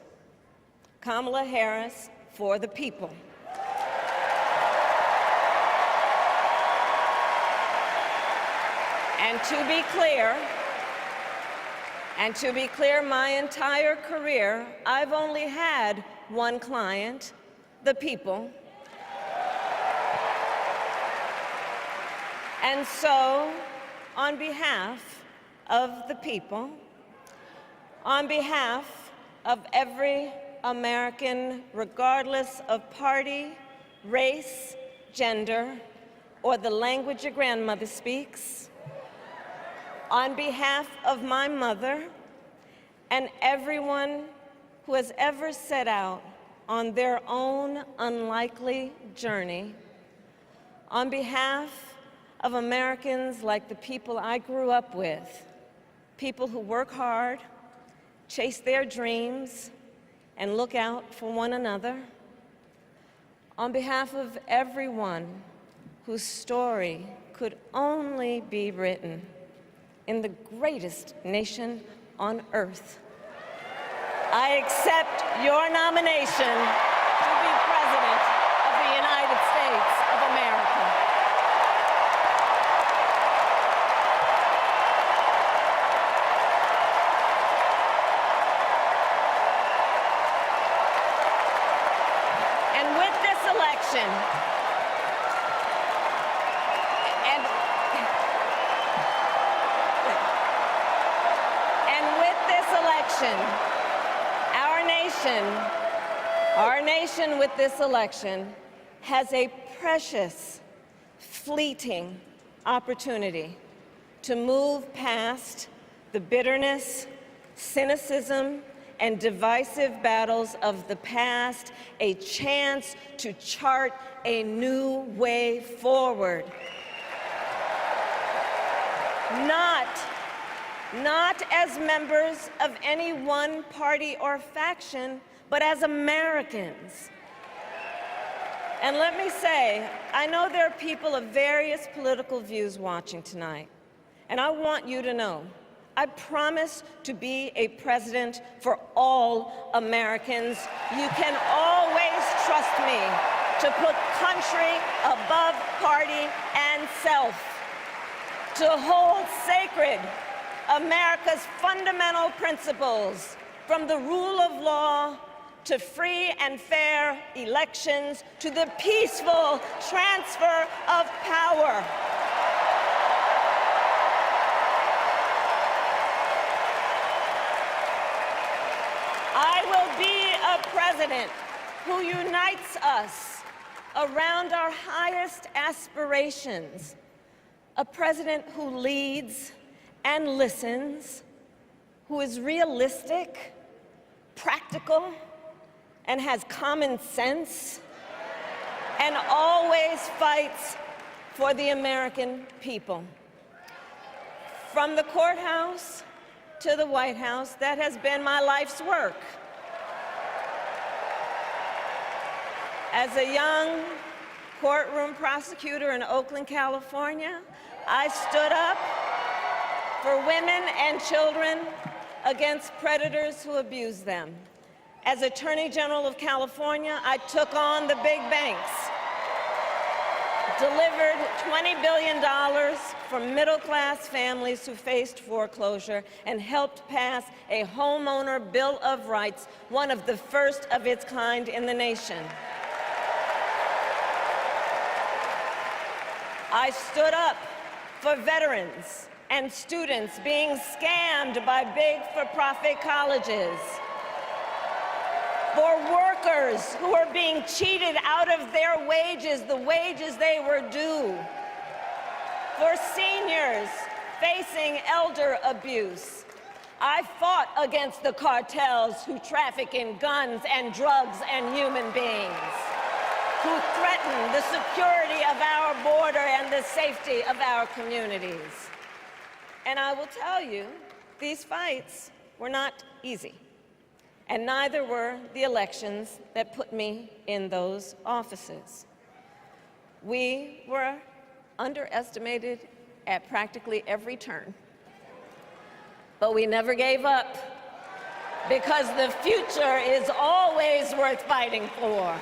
Kamala Harris for the people. And to be clear, my entire career, I've only had one client, the people. And so, on behalf of the people, on behalf of every American, regardless of party, race, gender, or the language your grandmother speaks, on behalf of my mother and everyone who has ever set out on their own unlikely journey, on behalf of Americans like the people I grew up with, people who work hard, chase their dreams, and look out for one another, on behalf of everyone whose story could only be written in the greatest nation on earth, I accept your nomination to be President of the United States of America. And with this election, our nation with this election has a precious, fleeting opportunity to move past the bitterness, cynicism, and divisive battles of the past, a chance to chart a new way forward. Not as members of any one party or faction, but as Americans. And let me say, I know there are people of various political views watching tonight, and I want you to know, I promise to be a president for all Americans. You can always trust me to put country above party and self, to hold sacred America's fundamental principles, from the rule of law to free and fair elections to the peaceful transfer of power. I will be a president who unites us around our highest aspirations, a president who leads and listens, who is realistic, practical, and has common sense, and always fights for the American people. From the courthouse to the White House, that has been my life's work. As a young courtroom prosecutor in Oakland, California, I stood up for women and children against predators who abuse them. As Attorney General of California, I took on the big banks, delivered $20 billion from middle-class families who faced foreclosure, and helped pass a homeowner Bill of Rights, one of the first of its kind in the nation. I stood up for veterans and students being scammed by big for-profit colleges, for workers who are being cheated out of their wages, the wages they were due, for seniors facing elder abuse. I fought against the cartels who traffic in guns and drugs and human beings, who threaten the security of our border and the safety of our communities. And I will tell you, these fights were not easy, and neither were the elections that put me in those offices. We were underestimated at practically every turn, but we never gave up, because the future is always worth fighting for.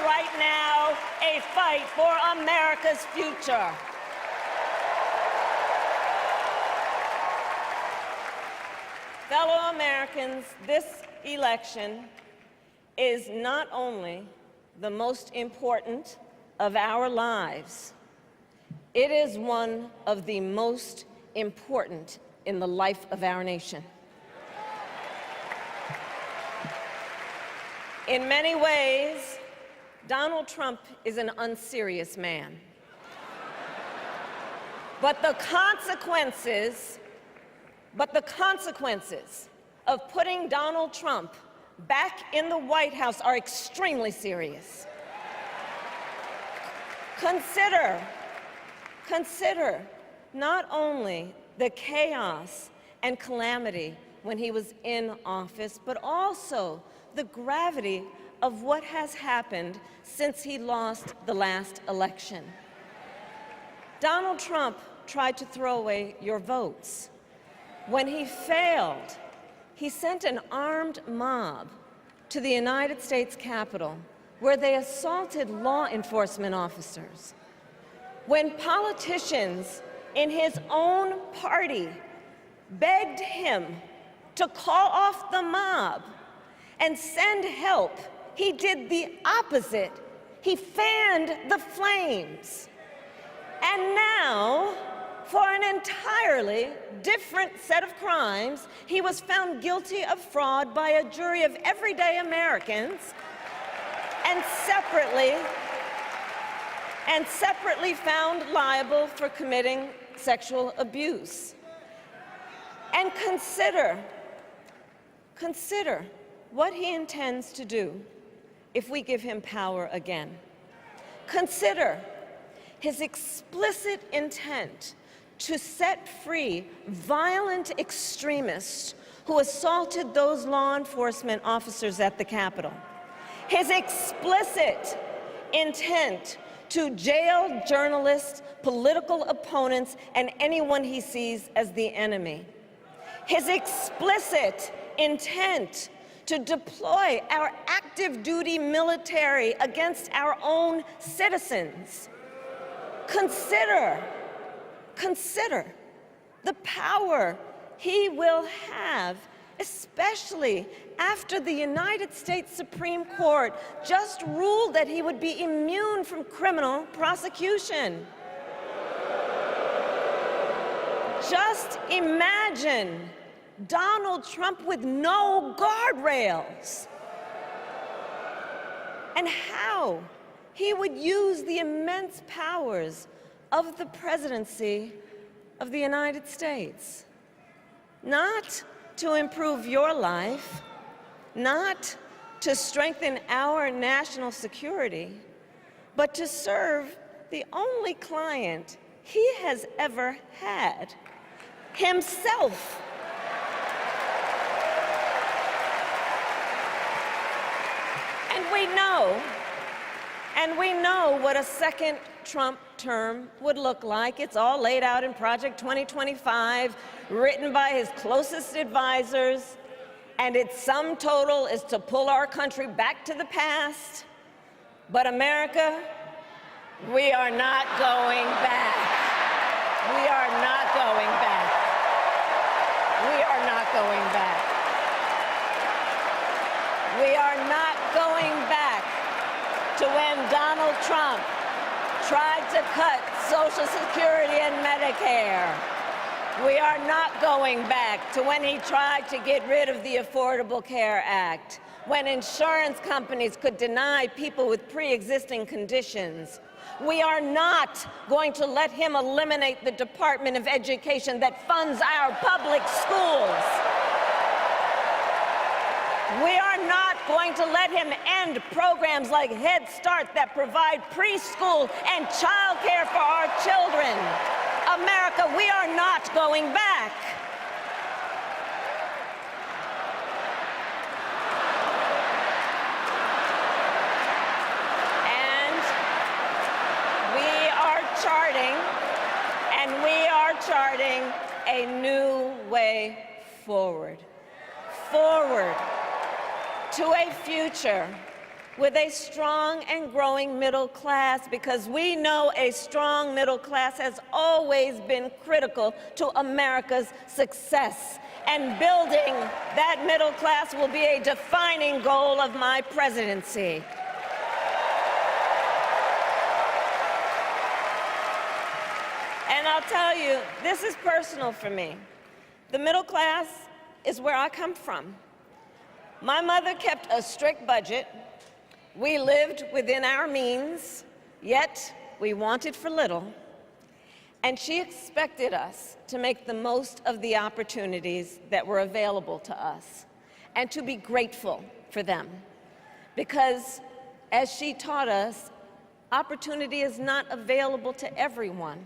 Right now, a fight for America's future. Fellow Americans, this election is not only the most important of our lives, it is one of the most important in the life of our nation. In many ways, Donald Trump is an unserious man. But the consequences of putting Donald Trump back in the White House are extremely serious. Consider not only the chaos and calamity when he was in office, but also the gravity of what has happened since he lost the last election. Donald Trump tried to throw away your votes. When he failed, he sent an armed mob to the United States Capitol, where they assaulted law enforcement officers. When politicians in his own party begged him to call off the mob and send help, he did the opposite. He fanned the flames. And now, for an entirely different set of crimes, he was found guilty of fraud by a jury of everyday Americans and separately found liable for committing sexual abuse. And consider what he intends to do if we give him power again. Consider his explicit intent to set free violent extremists who assaulted those law enforcement officers at the Capitol. His explicit intent to jail journalists, political opponents, and anyone he sees as the enemy. His explicit intent to deploy our active duty military against our own citizens. Consider the power he will have, especially after the United States Supreme Court just ruled that he would be immune from criminal prosecution. Just imagine Donald Trump with no guardrails, and how he would use the immense powers of the presidency of the United States, not to improve your life, not to strengthen our national security, but to serve the only client he has ever had, himself. And we know what a second Trump term would look like. It's all laid out in Project 2025, written by his closest advisors, and its sum total is to pull our country back to the past. But America, we are not going back. We are not going back. We are not going back. We are not going back to when Donald Trump tried to cut Social Security and Medicare. We are not going back to when he tried to get rid of the Affordable Care Act, when insurance companies could deny people with pre-existing conditions. We are not going to let him eliminate the Department of Education that funds our public schools. We are not going to let him end programs like Head Start that provide preschool and childcare for our children. America, we are not going back. And we are charting a new way forward. Forward to a future with a strong and growing middle class, because we know a strong middle class has always been critical to America's success. And building that middle class will be a defining goal of my presidency. And I'll tell you, this is personal for me. The middle class is where I come from. My mother kept a strict budget. We lived within our means, yet we wanted for little. And she expected us to make the most of the opportunities that were available to us and to be grateful for them. Because, as she taught us, opportunity is not available to everyone.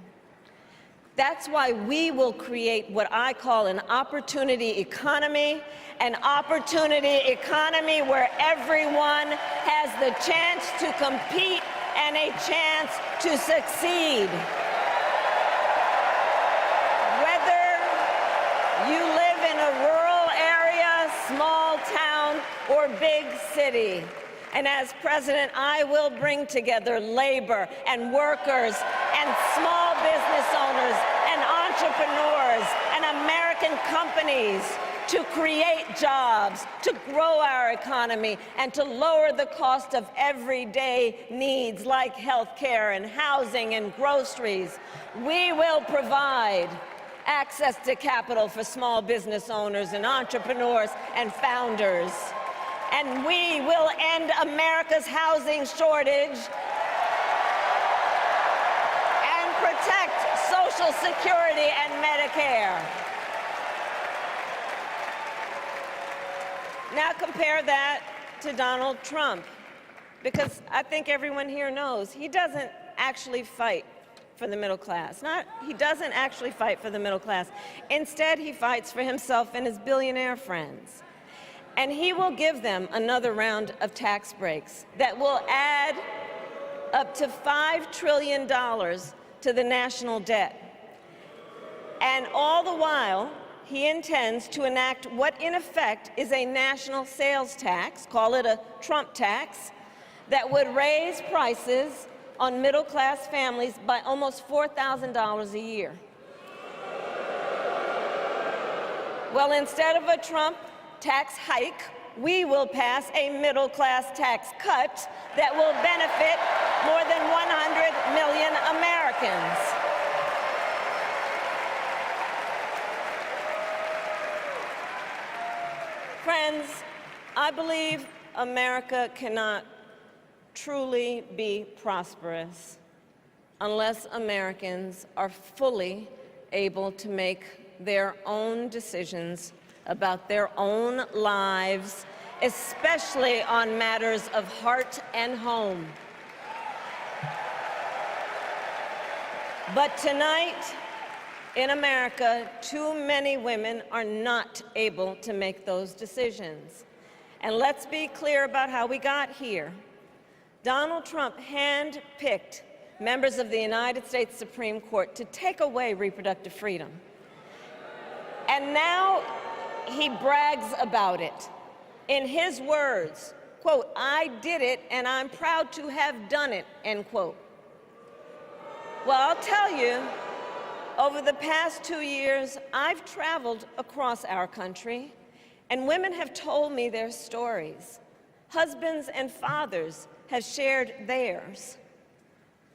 That's why we will create what I call an opportunity economy where everyone has the chance to compete and a chance to succeed. Whether you live in a rural area, small town, or big city. And as president, I will bring together labor and workers and small business owners and entrepreneurs and American companies to create jobs, to grow our economy, and to lower the cost of everyday needs like health care and housing and groceries. We will provide access to capital for small business owners and entrepreneurs and founders. And we will end America's housing shortage and protect Social Security and Medicare. Now compare that to Donald Trump, because I think everyone here knows he doesn't actually fight for the middle class. He doesn't actually fight for the middle class. Instead, he fights for himself and his billionaire friends. And he will give them another round of tax breaks that will add up to $5 trillion to the national debt. And all the while, he intends to enact what in effect is a national sales tax, call it a Trump tax, that would raise prices on middle-class families by almost $4,000 a year. Well, instead of a Trump tax hike, we will pass a middle-class tax cut that will benefit more than 100 million Americans. Friends, I believe America cannot truly be prosperous unless Americans are fully able to make their own decisions about their own lives, especially on matters of heart and home. But tonight, in America, too many women are not able to make those decisions. And let's be clear about how we got here. Donald Trump handpicked members of the United States Supreme Court to take away reproductive freedom. And now he brags about it. In his words, quote, "I did it and I'm proud to have done it," end quote. Well, I'll tell you, over the past 2 years, I've traveled across our country, and women have told me their stories. Husbands and fathers have shared theirs.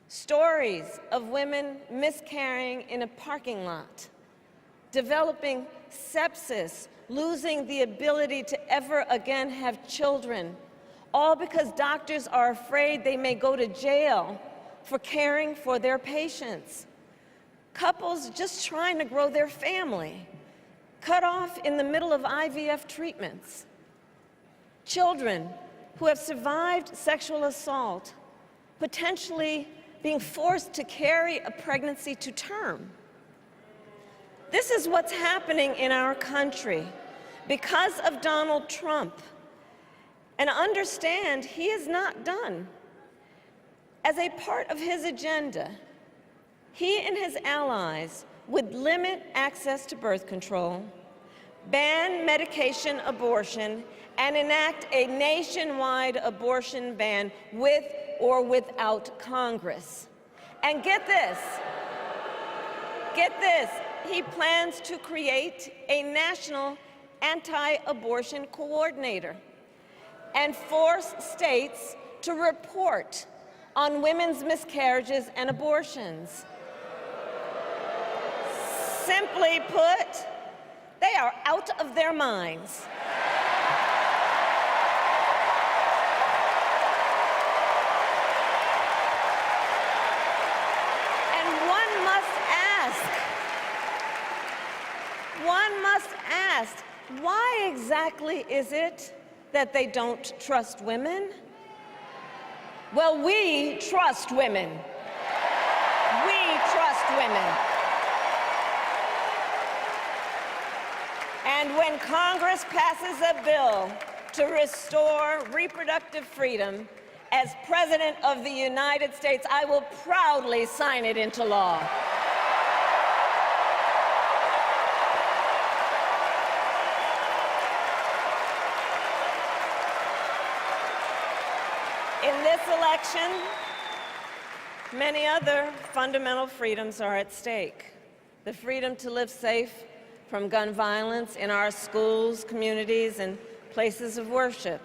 Stories of women miscarrying in a parking lot, developing sepsis, losing the ability to ever again have children, all because doctors are afraid they may go to jail for caring for their patients. Couples just trying to grow their family, cut off in the middle of IVF treatments. Children who have survived sexual assault, potentially being forced to carry a pregnancy to term. This is what's happening in our country because of Donald Trump. And understand, he is not done. As a part of his agenda, he and his allies would limit access to birth control, ban medication abortion, and enact a nationwide abortion ban with or without Congress. And get this, he plans to create a national anti-abortion coordinator and force states to report on women's miscarriages and abortions. Simply put, they are out of their minds. exactly is it that they don't trust women? Well, we trust women. We trust women. And when Congress passes a bill to restore reproductive freedom, as President of the United States, I will proudly sign it into law. In this election, many other fundamental freedoms are at stake. The freedom to live safe from gun violence in our schools, communities, and places of worship.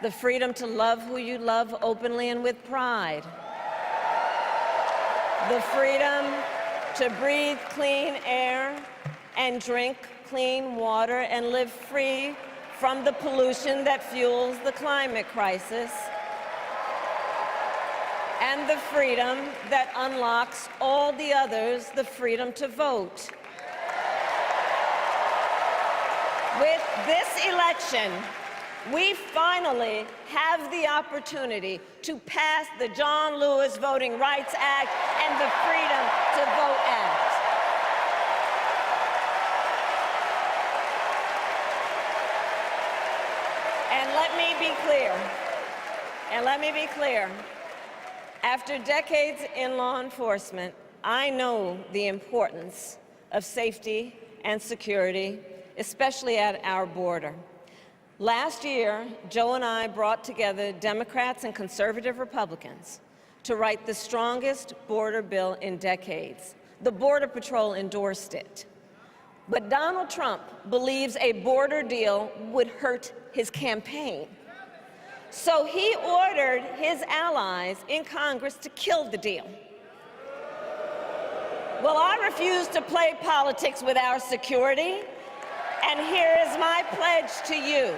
The freedom to love who you love openly and with pride. The freedom to breathe clean air and drink clean water and live free from the pollution that fuels the climate crisis. And the freedom that unlocks all the others, the freedom to vote. With this election, we finally have the opportunity to pass the John Lewis Voting Rights Act and the Freedom to Vote Act. And let me be clear, after decades in law enforcement, I know the importance of safety and security, especially at our border. Last year, Joe and I brought together Democrats and conservative Republicans to write the strongest border bill in decades. The Border Patrol endorsed it. But Donald Trump believes a border deal would hurt his campaign. So he ordered his allies in Congress to kill the deal. Well, I refuse to play politics with our security. And here is my pledge to you.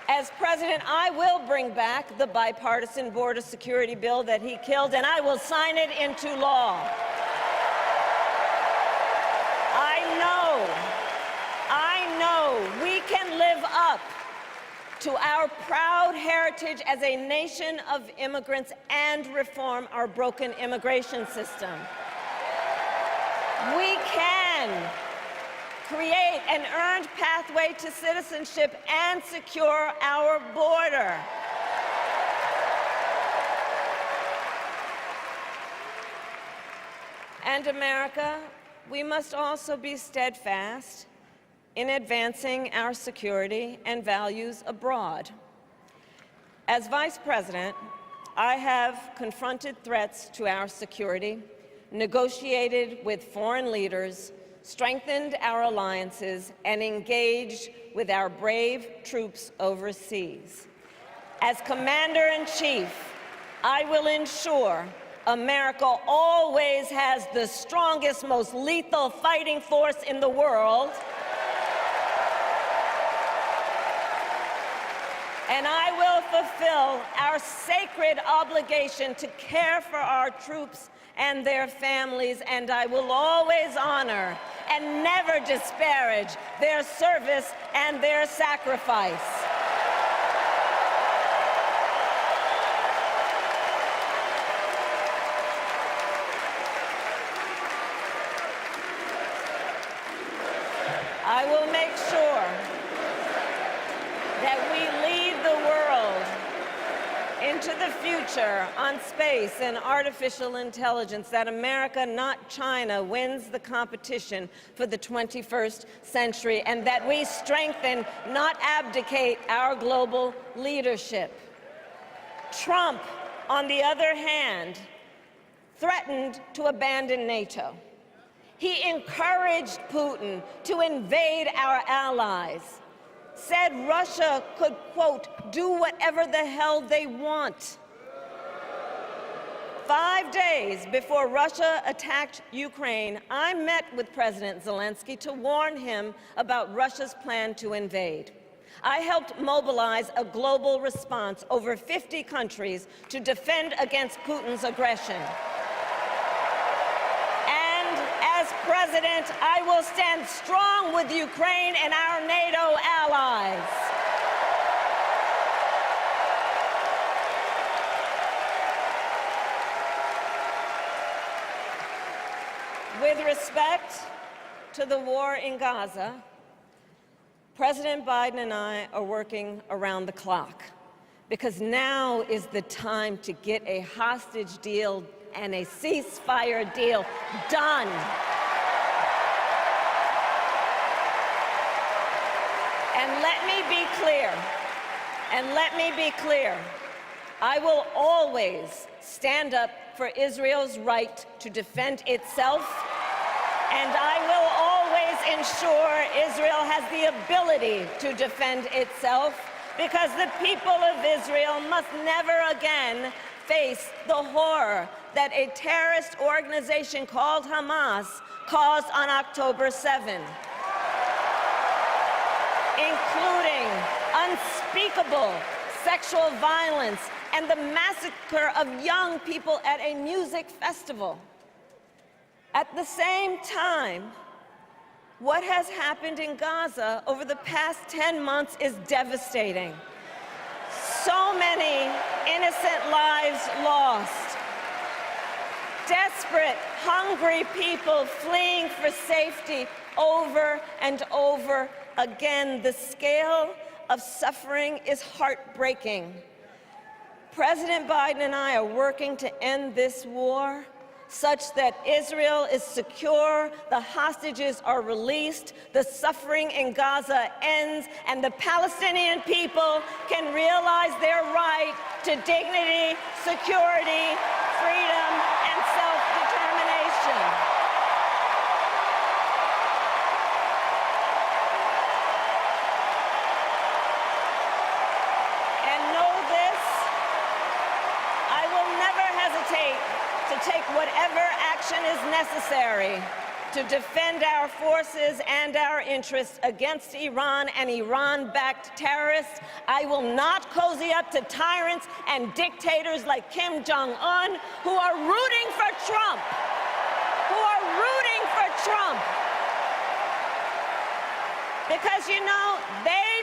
As president, I will bring back the bipartisan border security bill that he killed, and I will sign it into law. I know we can live up to our proud heritage as a nation of immigrants and reform our broken immigration system. We can create an earned pathway to citizenship and secure our border. And America, we must also be steadfast in advancing our security and values abroad. As Vice President, I have confronted threats to our security, negotiated with foreign leaders, strengthened our alliances, and engaged with our brave troops overseas. As Commander-in-Chief, I will ensure America always has the strongest, most lethal fighting force in the world. And I will fulfill our sacred obligation to care for our troops and their families, and I will always honor and never disparage their service and their sacrifice. I will make sure that we lead the world into the future on space and artificial intelligence, that America, not China, wins the competition for the 21st century, and that we strengthen, not abdicate, our global leadership. Trump, on the other hand, threatened to abandon NATO. He encouraged Putin to invade our allies, said Russia could, quote, do whatever the hell they want. 5 days before Russia attacked Ukraine, I met with President Zelensky to warn him about Russia's plan to invade. I helped mobilize a global response, over 50 countries, to defend against Putin's aggression. And as president, I will stand strong with Ukraine and our NATO allies. With respect to the war in Gaza, President Biden and I are working around the clock because now is the time to get a hostage deal and a ceasefire deal done. And let me be clear, I will always stand up for Israel's right to defend itself, and I will always ensure Israel has the ability to defend itself, because the people of Israel must never again face the horror that a terrorist organization called Hamas caused on October 7, including unspeakable sexual violence and the massacre of young people at a music festival. At the same time, what has happened in Gaza over the past 10 months is devastating. So many innocent lives lost. Desperate, hungry people fleeing for safety over and over again. The scale of suffering is heartbreaking. President Biden and I are working to end this war such that Israel is secure, the hostages are released, the suffering in Gaza ends, and the Palestinian people can realize their right to dignity, security, freedom, and self-determination. And know this, I will never hesitate to take whatever action is necessary to defend our forces and our interests against Iran and Iran-backed terrorists. I will not cozy up to tyrants and dictators like Kim Jong-un who are rooting for Trump, Because, you know, they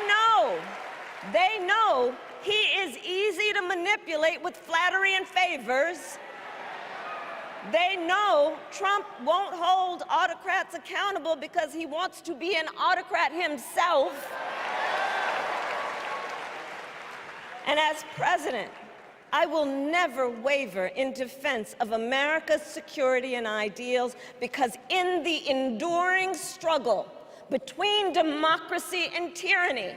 know he is easy to manipulate with flattery and favors. They know Trump won't hold autocrats accountable because he wants to be an autocrat himself. And as president, I will never waver in defense of America's security and ideals, because in the enduring struggle between democracy and tyranny,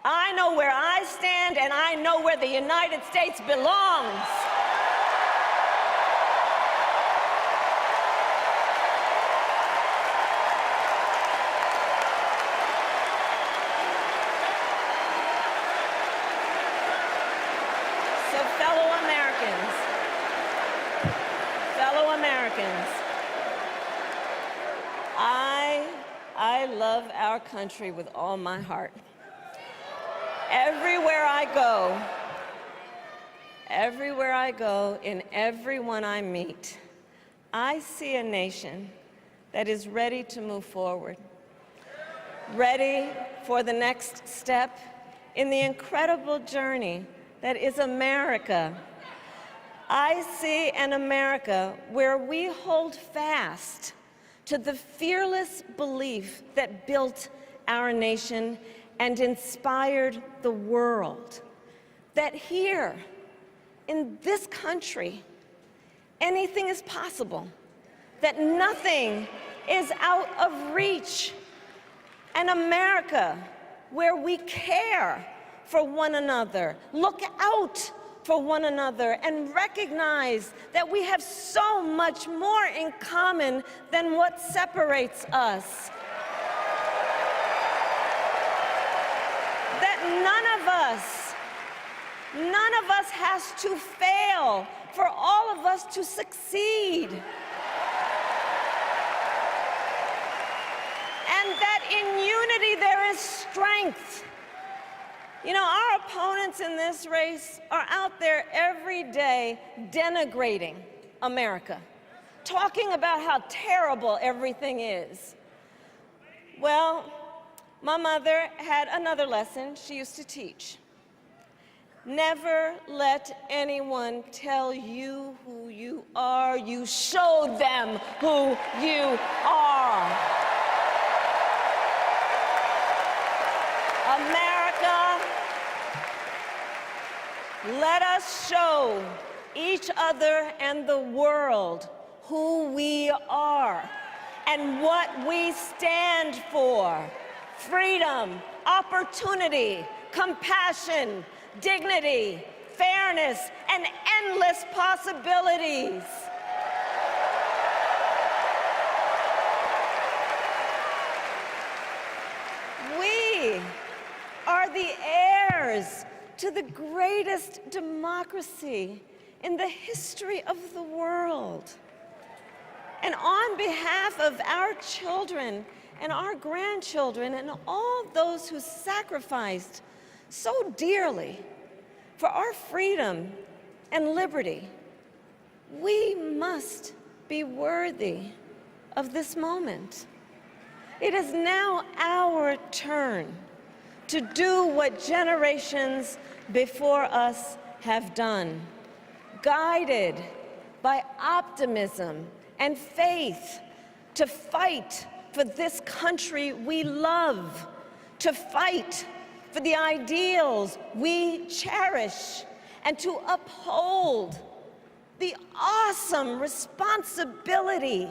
I know where I stand and I know where the United States belongs. I love our country with all my heart. Everywhere I go, in everyone I meet, I see a nation that is ready to move forward, ready for the next step in the incredible journey that is America. I see an America where we hold fast to the fearless belief that built our nation and inspired the world, that here, in this country, anything is possible, that nothing is out of reach. An America where we care for one another, look out for one another, and recognize that we have so much more in common than what separates us. That none of us has to fail for all of us to succeed. And that in unity there is strength. You know, our opponents in this race are out there every day denigrating America, talking about how terrible everything is. Well, my mother had another lesson she used to teach. Never let anyone tell you who you are. You show them who you are. America, let us show each other and the world who we are and what we stand for. Freedom, opportunity, compassion, dignity, fairness, and endless possibilities. We are the heirs to the greatest democracy in the history of the world. And on behalf of our children and our grandchildren and all those who sacrificed so dearly for our freedom and liberty, we must be worthy of this moment. It is now our turn to do what generations before us have done, guided by optimism and faith, to fight for this country we love, to fight for the ideals we cherish, and to uphold the awesome responsibility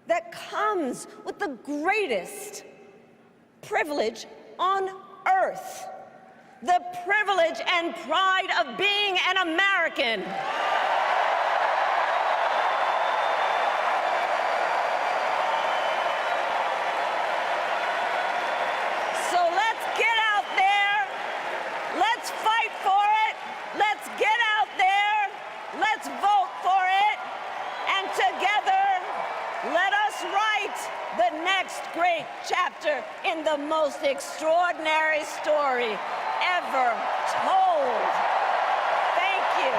that comes with the greatest privilege on earth, the privilege and pride of being an American. So let's get out there, let's fight for it, let's get out there, let's vote for it, and together, let us write the next great chapter in the most extraordinary story ever told. Thank you.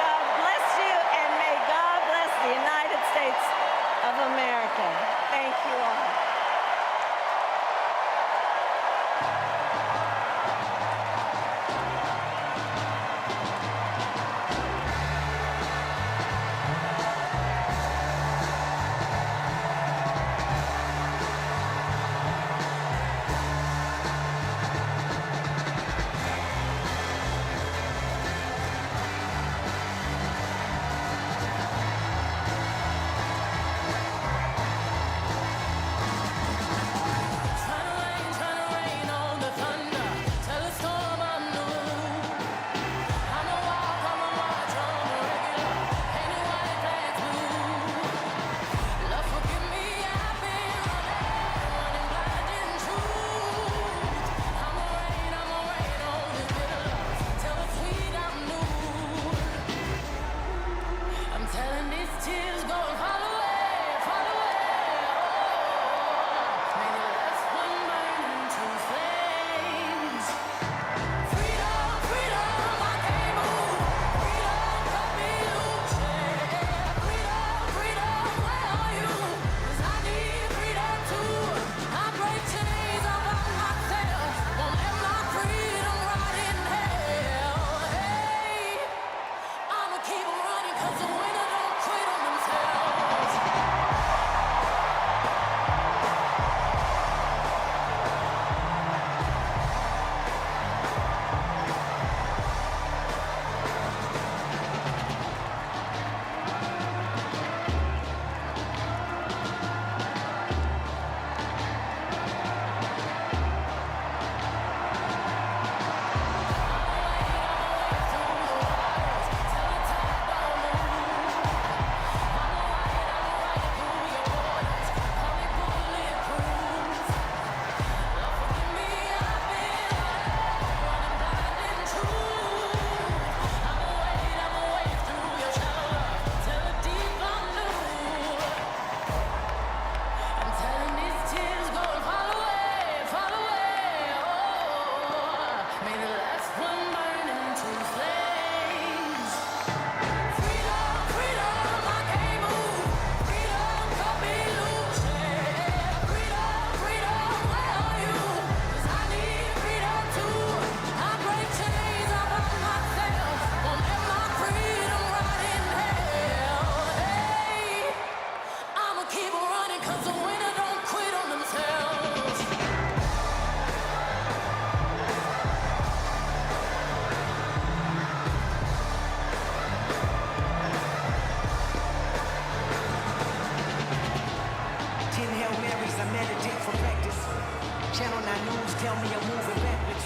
God bless you, and may God bless the United States of America. Thank you all. tell me I'm moving backwards.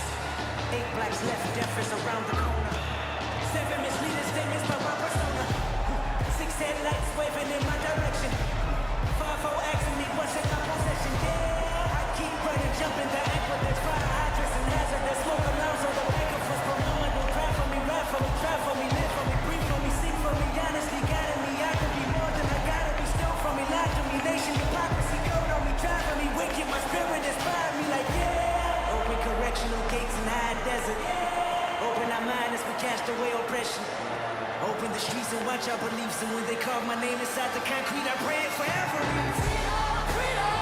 8 blacks left, death is around the corner. 7 misleading statements by my persona. 6 headlights waving in my direction. 5-4 asking me what's in my possession. Yeah, I keep running, jumping the ankle. There's fire hydrants and hazardous smoke alarms on the back of us. Promoter, don't cry for me, ride for me, try for me, live for me, breathe for me, sing for me. Honestly, guiding me. I can be more than I gotta be. Stole from me, lied to me. Nation hypocrisy, code on me, driving me wicked. My spirit inspired me like yeah. Open correctional gates in high desert. Open our mind as we cast away oppression. Open the streets and watch our beliefs. And when they carve my name inside the concrete, I pray it forever. Freedom, freedom.